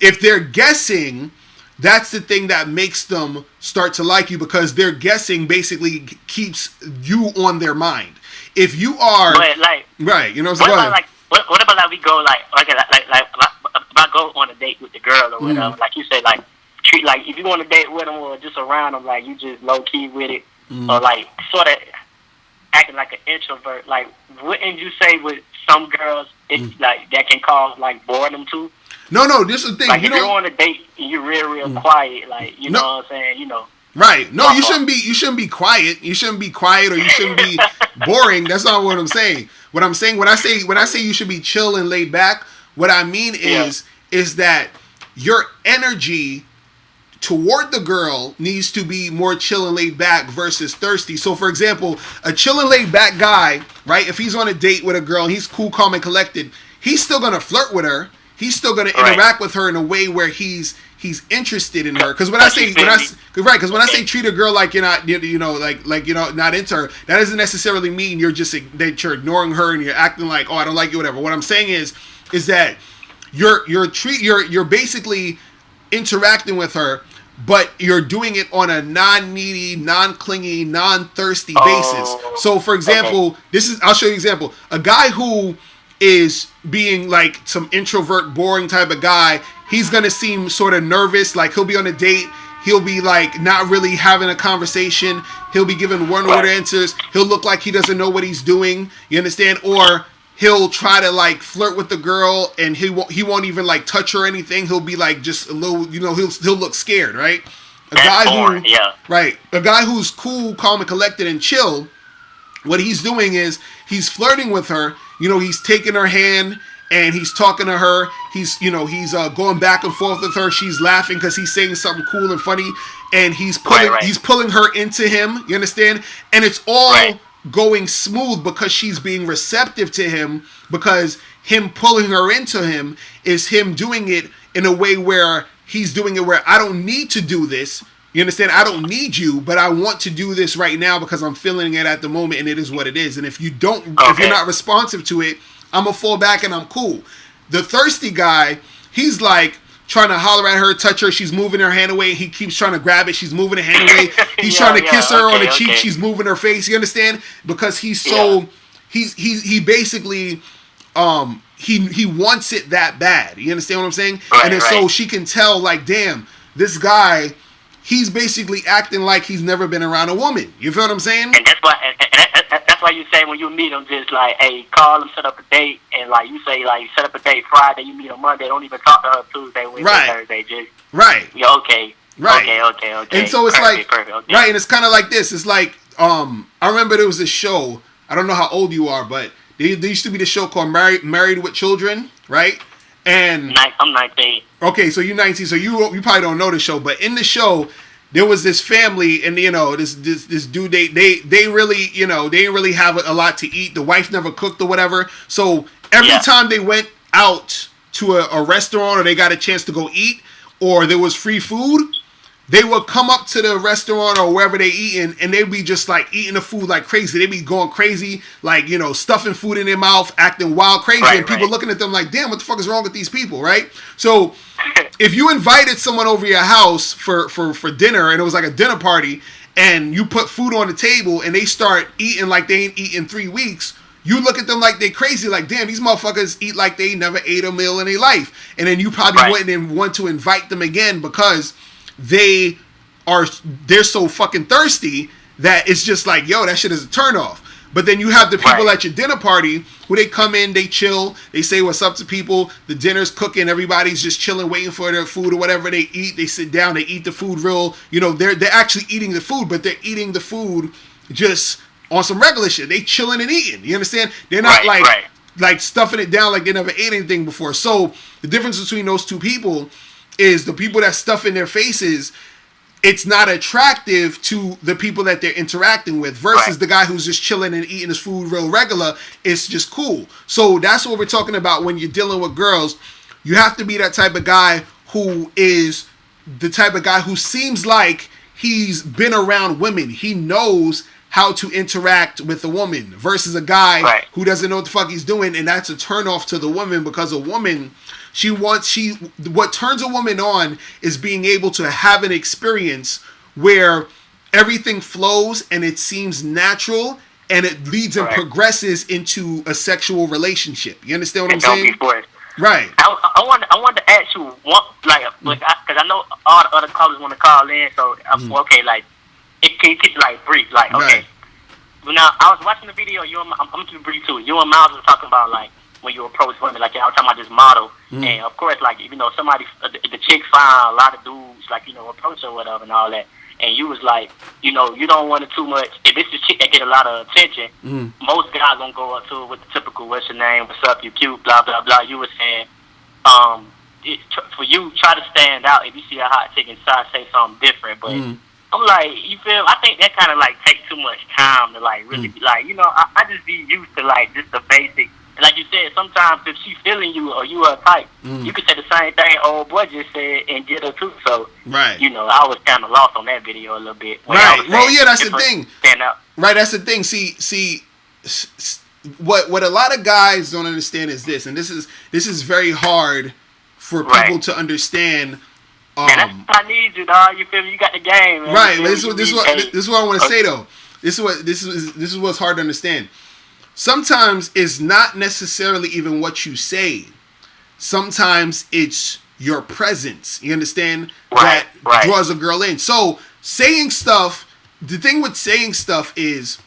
[SPEAKER 1] if they're guessing, that's the thing that makes them start to like you, because their guessing basically keeps you on their mind. If you are right, you know what I'm saying?
[SPEAKER 9] What about like we go like if I go on a date with the girl or whatever, like you said, like treat like if you go on a date with them or just around them, like you just low key with it, or like sort of acting like an introvert. Like wouldn't you say with some girls it's like that can cause like boredom too?
[SPEAKER 1] No, this is the thing.
[SPEAKER 9] Like if you're on a date and you're real quiet, like know what I'm saying,
[SPEAKER 1] Right. No, you shouldn't be quiet. You shouldn't be quiet, or you shouldn't be boring. That's not what I'm saying. What I'm saying when I say you should be chill and laid back, what I mean is that your energy toward the girl needs to be more chill and laid back versus thirsty. So for example, a chill and laid back guy, right? If he's on a date with a girl and he's cool, calm, and collected, he's still gonna flirt with her. He's still gonna interact with her in a way where he's interested in her. Because when I say treat a girl like you're not not into her, that doesn't necessarily mean that you're ignoring her and you're acting like, oh, I don't like you, whatever. What I'm saying is that you're basically interacting with her, but you're doing it on a non-needy, non-clingy, non-thirsty basis. So for example, I'll show you an example. A guy who is being like some introvert, boring type of guy, he's gonna seem sort of nervous. Like he'll be on a date, he'll be like not really having a conversation. He'll be giving one-word answers. He'll look like he doesn't know what he's doing. You understand? Or he'll try to like flirt with the girl, and he won't even like touch her or anything. He'll be like just a little, you know, he'll look scared, right? A guy who's cool, calm, and collected and chill. What he's doing is he's flirting with her. You know, he's taking her hand and he's talking to her. He's going back and forth with her. She's laughing because he's saying something cool and funny, and he's pulling her into him. You understand? And it's all going smooth because she's being receptive to him, because him pulling her into him is him doing it in a way where he's doing it where I don't need to do this. You understand? I don't need you, but I want to do this right now because I'm feeling it at the moment, and it is what it is. And if you don't, if you're not responsive to it, I'm gonna fall back and I'm cool. The thirsty guy, he's like trying to holler at her, touch her. She's moving her hand away. He keeps trying to grab it. She's moving her hand away. He's trying to kiss her on the cheek. She's moving her face. You understand? Because he's so he basically he wants it that bad. You understand what I'm saying? And then so she can tell, like, damn, this guy, he's basically acting like he's never been around a woman. You feel what I'm saying?
[SPEAKER 9] And that's why you say when you meet him, just like, hey, call him, set up a date, and like you say, like, set up a date Friday, you meet him Monday, don't even talk to her Tuesday, Wednesday, Thursday, just yeah, okay. Okay.
[SPEAKER 1] And so it's perfect, right, and it's kind of like this. It's like I remember there was this show. I don't know how old you are, but there used to be this show called Married with Children, right? And
[SPEAKER 9] I'm 19.
[SPEAKER 1] Okay, so you're 19, so you probably don't know the show, but in the show there was this family, and you know this dude, they really, you know, they didn't really have a lot to eat. The wife never cooked or whatever, so every time they went out to a restaurant or they got a chance to go eat or there was free food, they would come up to the restaurant or wherever they eating, and they'd be just like eating the food like crazy. They'd be going crazy, like, you know, stuffing food in their mouth, acting wild crazy, and people looking at them like, damn, what the fuck is wrong with these people, right? So if you invited someone over your house for dinner, and it was like a dinner party, and you put food on the table and they start eating like they ain't eaten 3 weeks, you look at them like they crazy, like, damn, these motherfuckers eat like they never ate a meal in their life. And then you probably wouldn't even want to invite them again because they're so fucking thirsty that it's just like, yo, that shit is a turnoff. But then you have the people at your dinner party who they come in, they chill, they say what's up to people, the dinner's cooking, everybody's just chilling, waiting for their food or whatever they eat. They sit down, they eat the food real, you know, they're actually eating the food, but they're eating the food just on some regular shit. They chilling and eating. You understand? They're not like stuffing it down like they never ate anything before. So the difference between those two people is the people that stuff in their faces, it's not attractive to the people that they're interacting with versus the guy who's just chilling and eating his food real regular. It's just cool. So that's what we're talking about when you're dealing with girls. You have to be that type of guy who is the type of guy who seems like he's been around women. He knows how to interact with a woman versus a guy who doesn't know what the fuck he's doing, and that's a turnoff to the woman because a woman, what turns a woman on is being able to have an experience where everything flows and it seems natural and it leads and progresses into a sexual relationship. You understand what I'm saying? Right.
[SPEAKER 9] I want to ask you one, because I know all the other callers want to call in, so okay, like, can you keep it like brief? Like, okay. Now I was watching the video. I'm too brief too. You and Miles was talking about like when you approach women, like y'all talking about this model, and of course, like, you know, somebody, the chick found a lot of dudes, like, you know, approach her or whatever and all that, and you was like, you know, you don't want it too much. If it's a chick that get a lot of attention, most guys gonna go up to her with the typical, what's your name, what's up, you cute, blah blah blah. You were saying, for you, try to stand out. If you see a hot chick and try to say something different, but I'm like, you feel? I think that kind of like takes too much time to like really be like, you know, I just be used to like just the basic. And like you said, sometimes if she feeling you or you her type, you could say the same thing old boy just said and get her too. So, you know, I was kind of lost on that video a little bit.
[SPEAKER 1] Well, yeah, that's the thing.
[SPEAKER 9] Stand up.
[SPEAKER 1] Right, that's the thing. See, what a lot of guys don't understand is this, and this is very hard for people to understand.
[SPEAKER 9] Man, I need you, dog. You feel me? You got the game, man.
[SPEAKER 1] Right. This is what I want to say though. This is what's hard to understand. sometimes it's not necessarily even what you say. Sometimes it's your presence. You understand?
[SPEAKER 9] Right,
[SPEAKER 1] that draws a girl in. So saying stuff. The thing with saying stuff is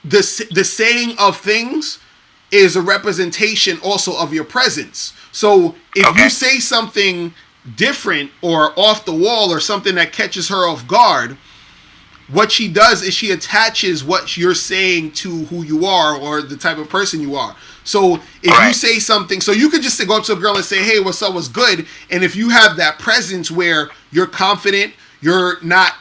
[SPEAKER 1] the saying of things is a representation also of your presence. So if you say something different or off the wall or something that catches her off guard, what she does is she attaches what you're saying to who you are or the type of person you are. So if you say something, so you could just go up to a girl and say, hey, what's up, what's good? And if you have that presence where you're confident, you're not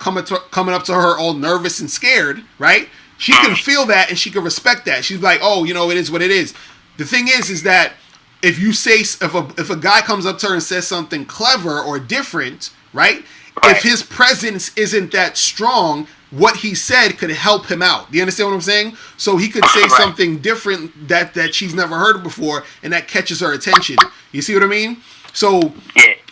[SPEAKER 1] coming up to her all nervous and scared, right? She can feel that and she can respect that. She's like, oh, you know, it is what it is. The thing is that if you say, if a guy comes up to her and says something clever or different, right? If his presence isn't that strong, what he said could help him out. Do you understand what I'm saying? So he could say something different that she's never heard before, and that catches her attention. You see what I mean? So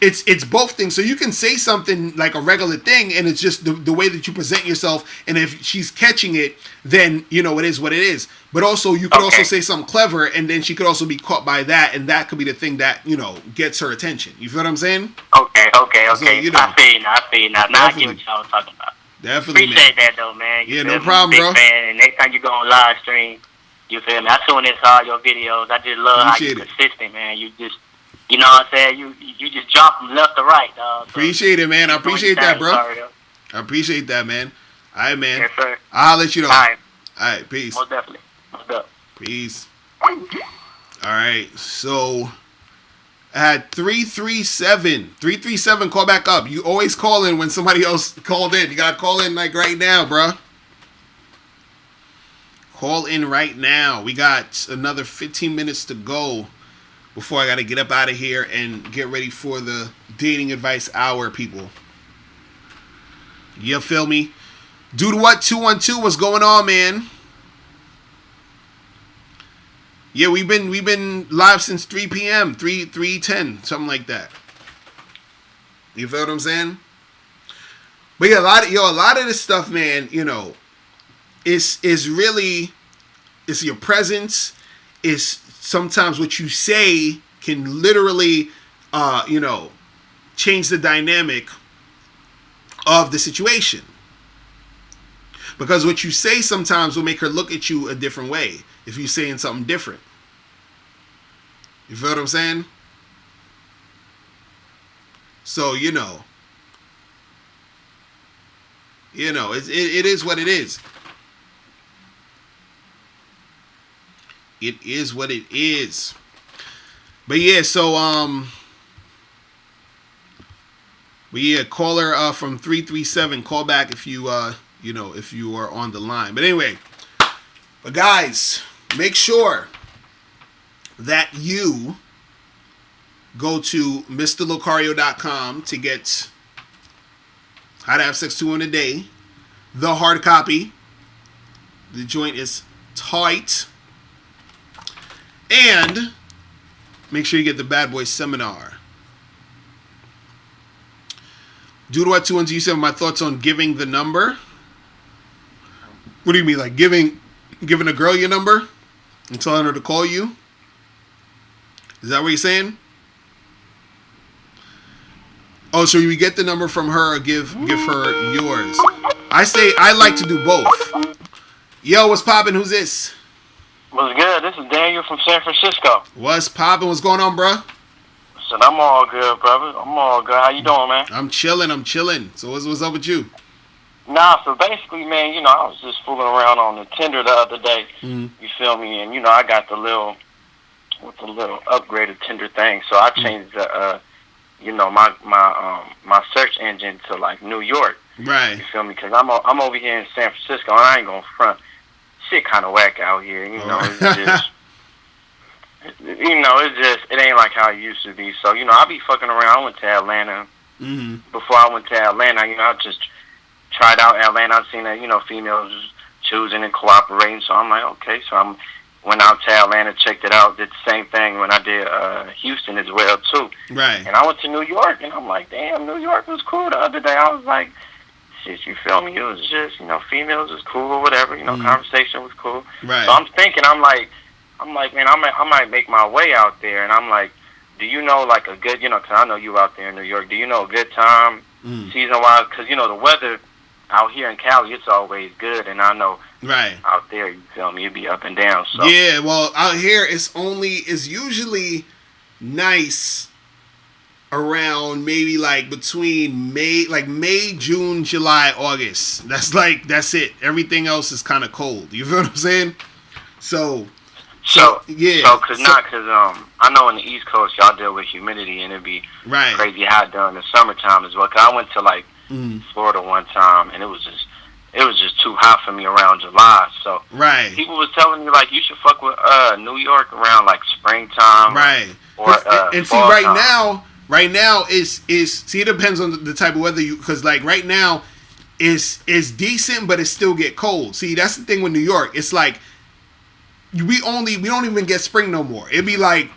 [SPEAKER 1] it's both things. So you can say something like a regular thing, and it's just the way that you present yourself. And if she's catching it, then you know it is what it is. But also you could also say something clever, and then she could also be caught by that, and that could be the thing that gets her attention. You feel what I'm saying?
[SPEAKER 9] Okay.
[SPEAKER 1] So, you know,
[SPEAKER 9] I feel you now. Now I get what y'all was talking about.
[SPEAKER 1] Definitely,
[SPEAKER 9] appreciate that though, man. You
[SPEAKER 1] no problem,
[SPEAKER 9] big
[SPEAKER 1] bro.
[SPEAKER 9] Fan. And next time you go on live stream, you feel me? I tune into all your videos. I just love how you're consistent, man. You just. You know what I'm saying? You just jump from left to right, dog. So
[SPEAKER 1] appreciate it, man. I appreciate that, bro. I appreciate that, man. All right, man.
[SPEAKER 9] Yes, sir.
[SPEAKER 1] I'll let you know.
[SPEAKER 9] All
[SPEAKER 1] right, peace.
[SPEAKER 9] Most definitely. What's up?
[SPEAKER 1] Peace. All right, so I had 337. 337, call back up. You always call in when somebody else called in. You got to call in like right now, bro. Call in right now. We got another 15 minutes to go before I got to get up out of here and get ready for the dating advice hour, people. You feel me? Dude, what? 212, what's going on, man? Yeah, we've been live since 3 p.m., 3:10, something like that. You feel what I'm saying? But yeah, a lot of this stuff, man, is really, it's your presence, it's sometimes what you say can literally, change the dynamic of the situation. Because what you say sometimes will make her look at you a different way if you're saying something different. You feel what I'm saying? So, it is what it is. It is what it is. But yeah, so caller from 337, call back if you if you are on the line. But anyway, but guys, make sure that you go to MrLocario.com to get How to Have Sex 2 in a Day, the hard copy. The joint is tight. And make sure you get the Bad Boy Seminar. Dude, what 212, you said my thoughts on giving the number? What do you mean, like giving a girl your number and telling her to call you? Is that what you're saying? Oh, so you get the number from her or give her yours? I say I like to do both. Yo, what's poppin'? Who's this?
[SPEAKER 6] What's good? This is Daniel from San Francisco.
[SPEAKER 1] What's poppin'? What's going on, bro?
[SPEAKER 6] Said I'm all good, brother. I'm all good. How you doing, man?
[SPEAKER 1] I'm chilling. So what's up with you?
[SPEAKER 6] Nah, so basically, man, I was just fooling around on the Tinder the other day.
[SPEAKER 1] Mm-hmm.
[SPEAKER 6] You feel me? And I got the little upgraded Tinder thing. So I changed the my search engine to like New York.
[SPEAKER 1] Right.
[SPEAKER 6] You feel me? Because I'm over here in San Francisco, and I ain't gonna front. Shit kind of whack out here. It's just. It ain't like how it used to be. So, I be fucking around. I went to Atlanta.
[SPEAKER 1] Mm-hmm.
[SPEAKER 6] Before I went to Atlanta, I just tried out Atlanta. I seen that, females choosing and cooperating. So I'm like, okay. So I went out to Atlanta, checked it out, did the same thing when I did Houston as well, too.
[SPEAKER 1] Right.
[SPEAKER 6] And I went to New York, and I'm like, damn, New York was cool the other day. I was like,
[SPEAKER 10] shit, you feel me? It was just, females was cool or whatever. Conversation was cool.
[SPEAKER 1] Right.
[SPEAKER 10] So I'm thinking, I'm like, man, I might make my way out there, and I'm like, do you know like a good, because I know you out there in New York. Do you know a good time season-wise? Because the weather out here in Cali, it's always good, and I know out there, you feel me, it'd be up and down. So
[SPEAKER 1] yeah, well, out here it's usually nice around maybe like between May, June, July, August. That's it. Everything else is kind of cold. You feel what I'm saying? So yeah.
[SPEAKER 10] Cause I know in the East Coast y'all deal with humidity and it'd be crazy hot during the summertime as well. Cause I went to like Florida one time and it was just too hot for me around July. So people was telling me like you should fuck with New York around like springtime. Or
[SPEAKER 1] and see right now is it depends on the type of weather because like right now is decent but it still get cold. See, that's the thing with New York. It's like we don't even get spring no more. It'd be like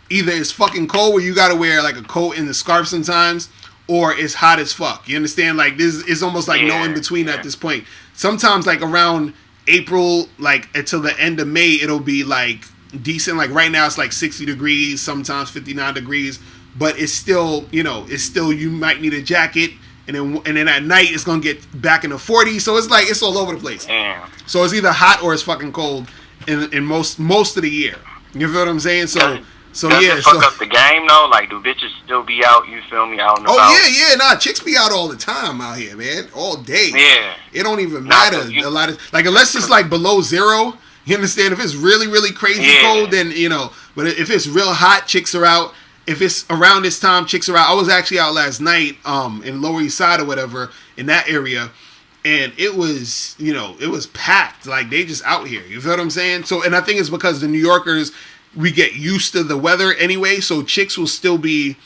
[SPEAKER 1] either it's fucking cold where you gotta wear like a coat and a scarf sometimes, or it's hot as fuck. You understand? Like this is almost like no in between at this point. Sometimes like around April, like until the end of May, it'll be like decent. Like right now it's like 60 degrees, sometimes 59 degrees, but it's still, you might need a jacket, and then at night it's gonna get back in the 40s. So it's like it's all over the place.
[SPEAKER 10] Damn.
[SPEAKER 1] So it's either hot or it's fucking cold in most of the year. You feel what I'm saying? Does it fuck
[SPEAKER 10] up the game though? Like, do bitches still be out? You feel me? Out and about?
[SPEAKER 1] Oh yeah. Nah, chicks be out all the time out here, man. All day.
[SPEAKER 10] Yeah.
[SPEAKER 1] It don't even matter. A lot of like unless it's like below zero. You understand? If it's really really crazy cold, then But if it's real hot, chicks are out. If it's around this time, chicks are out. I was actually out last night, in Lower East Side or whatever in that area. And it was, it was packed. Like, they just out here. You feel what I'm saying? So, and I think it's because the New Yorkers, we get used to the weather anyway. So, chicks will still be,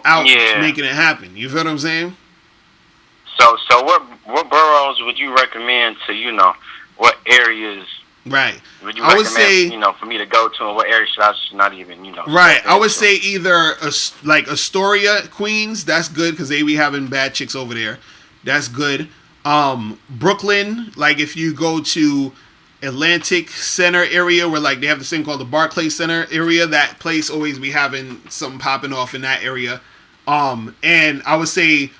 [SPEAKER 1] out making it happen. You feel what I'm saying?
[SPEAKER 10] So what boroughs would you recommend to, what areas
[SPEAKER 1] Right.
[SPEAKER 10] would you recommend, say, for me to go to, and what area should I not even,
[SPEAKER 1] Right. I would say either, like, Astoria, Queens. That's good because they be having bad chicks over there. That's good. Brooklyn, like if you go to Atlantic Center area where like they have this thing called the Barclays Center area, that place always be having something popping off in that area. And I would say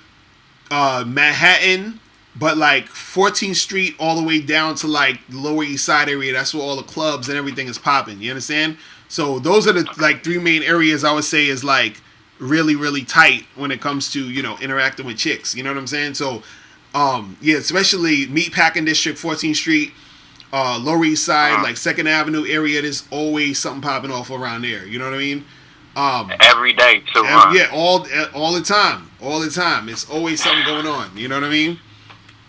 [SPEAKER 1] Manhattan, but like 14th Street all the way down to like the Lower East Side area, that's where all the clubs and everything is popping. You understand? So those are the like three main areas I would say is like really, really tight when it comes to, interacting with chicks. You know what I'm saying? So especially Meatpacking District, 14th Street, Lower East Side, like 2nd Avenue area, there's always something popping off around there. You know what I mean?
[SPEAKER 10] Every day, too,
[SPEAKER 1] all the time. All the time. It's always something going on. You know what I mean?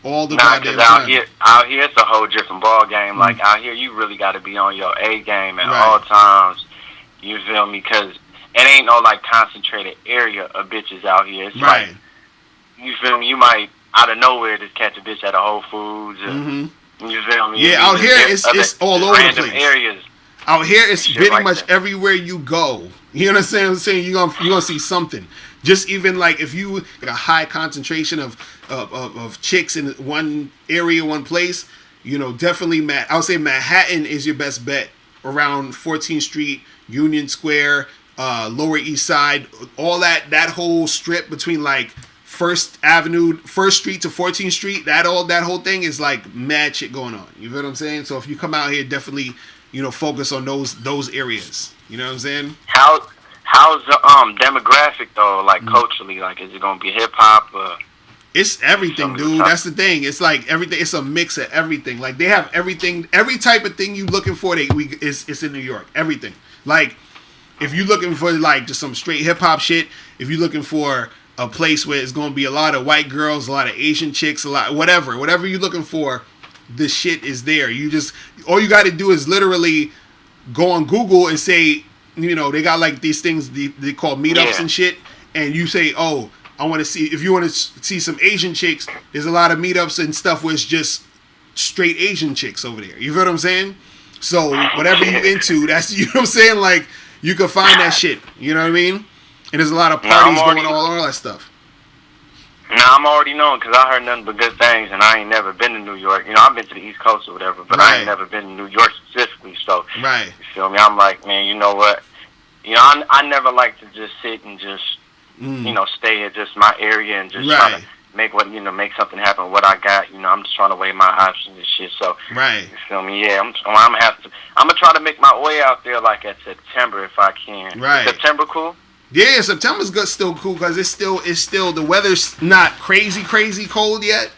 [SPEAKER 1] All the
[SPEAKER 10] goddamn time. Out here, it's a whole different ball game. Like, out here, you really got to be on your A game at all times. You feel me? Because it ain't no, like, concentrated area of bitches out here. It's like, you feel me? You might out of nowhere just catch a bitch at a Whole Foods. You feel me?
[SPEAKER 1] Yeah, out here it's all over the place.
[SPEAKER 10] Areas.
[SPEAKER 1] Out here it's pretty much everywhere you go. You understand what I'm saying? You're gonna see something. Just even like if you like a high concentration of chicks in one area, one place, definitely I would say Manhattan is your best bet around 14th Street, Union Square, Lower East Side, all that whole strip between like First Street to 14th Street, that whole thing is like mad shit going on. You feel what I'm saying? So if you come out here, definitely, focus on those areas. You know what I'm saying?
[SPEAKER 10] How's the demographic though? Like culturally, like is it gonna be hip hop?
[SPEAKER 1] It's everything, dude. That's the thing. It's like everything. It's a mix of everything. Like they have everything, every type of thing you looking for. It's in New York. Everything. Like if you're looking for like just some straight hip hop shit, if you're looking for a place where it's going to be a lot of white girls, a lot of Asian chicks, a lot whatever you're looking for, the shit is there. All you got to do is literally go on Google and say, they got like these things they call meetups and shit, and you say, oh, I want to see, if you want to see some Asian chicks, there's a lot of meetups and stuff where it's just straight Asian chicks over there. You feel what I'm saying? So whatever you into, that's, you know what I'm saying? Like you can find that shit. You know what I mean? And there's a lot of parties going on, all that stuff.
[SPEAKER 10] Now, I'm already knowing because I heard nothing but good things, and I ain't never been to New York. You know, I've been to the East Coast or whatever, but I ain't never been to New York specifically. So,
[SPEAKER 1] right.
[SPEAKER 10] You feel me? I'm like, man, you know what? You know, I never like to just sit and just, you know, stay at just my area and just try to make something happen. What I got, you know, I'm just trying to weigh my options and shit. So, you feel me? Yeah, I'm gonna try to make my way out there like at September if I can.
[SPEAKER 1] Right.
[SPEAKER 10] Is September cool?
[SPEAKER 1] Yeah, September's good, still cool because it's still the weather's not crazy cold yet,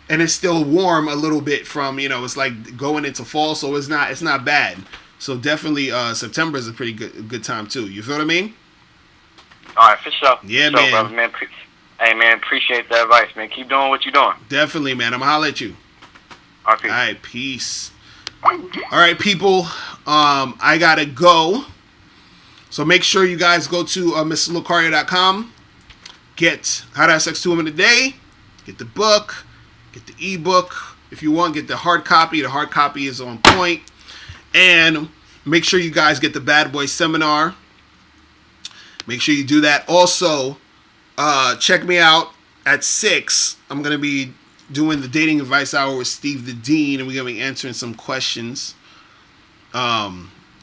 [SPEAKER 1] and it's still warm a little bit from, you know, it's like going into fall, so it's not bad. So definitely September is a pretty good time too. You feel what I mean?
[SPEAKER 10] All right, for sure.
[SPEAKER 1] Yeah,
[SPEAKER 10] for sure, brother, man. Hey, man, appreciate the advice, man. Keep doing what you're doing.
[SPEAKER 1] Definitely, man. I'm gonna holler at you.
[SPEAKER 10] All right, peace.
[SPEAKER 1] All right, peace. All right, people. I gotta go. So make sure you guys go to MrLocario.com. Get How to Have Sex 2 Women a Day. Get the book. Get the ebook. If you want, get the hard copy. The hard copy is on point. And make sure you guys get the Bad Boy Seminar. Make sure you do that. Also, check me out at 6. I'm going to be doing the Dating Advice Hour with Steve the Dean, and we're going to be answering some questions.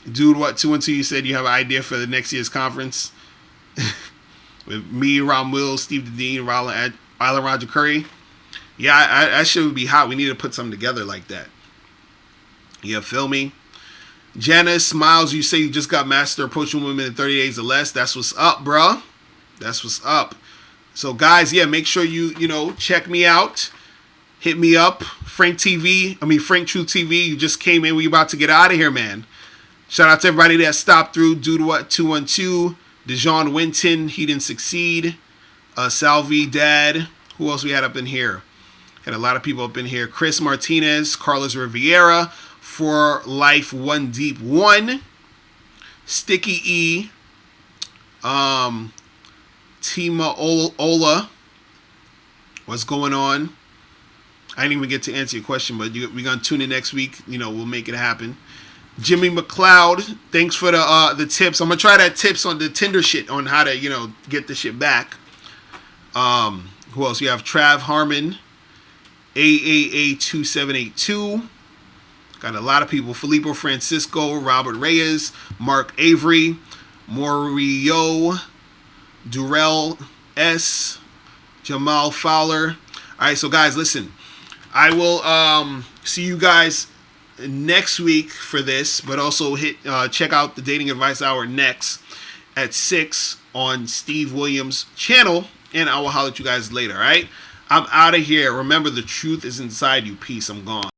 [SPEAKER 1] Dude, what 212 you said you have an idea for the next year's conference? With me, Ron Will, Steve the Dean, Island Roger Curry. Yeah, I should be hot. We need to put something together like that. Yeah, feel me? Janice Miles, you say you just got master approaching women in 30 days or less. That's what's up, bro. That's what's up. So, guys, yeah, make sure you know, check me out. Hit me up. Frank Truth TV. You just came in. We about to get out of here, man. Shout out to everybody that stopped through. Dude, what 212. Dejon Winton, he didn't succeed. Salvi, Dad. Who else we had up in here? Had a lot of people up in here. Chris Martinez, Carlos Riviera, For Life One Deep One, Sticky E, Tima Ola. What's going on? I didn't even get to answer your question, but we're gonna tune in next week. You know, we'll make it happen. Jimmy McLeod, thanks for the tips. I'm gonna try that tips on the Tinder shit on how to, you know, get the shit back. Who else? You have Trav Harmon, AAA2782. Got a lot of people. Filippo Francisco, Robert Reyes, Mark Avery, Morio, Durrell S, Jamal Fowler. All right, so guys, listen. I will see you guys next week for this, but also check out the Dating Advice Hour next at 6 on Steve Williams' channel, and I will holler at you guys later, all right? I'm out of here. Remember, the truth is inside you. Peace. I'm gone.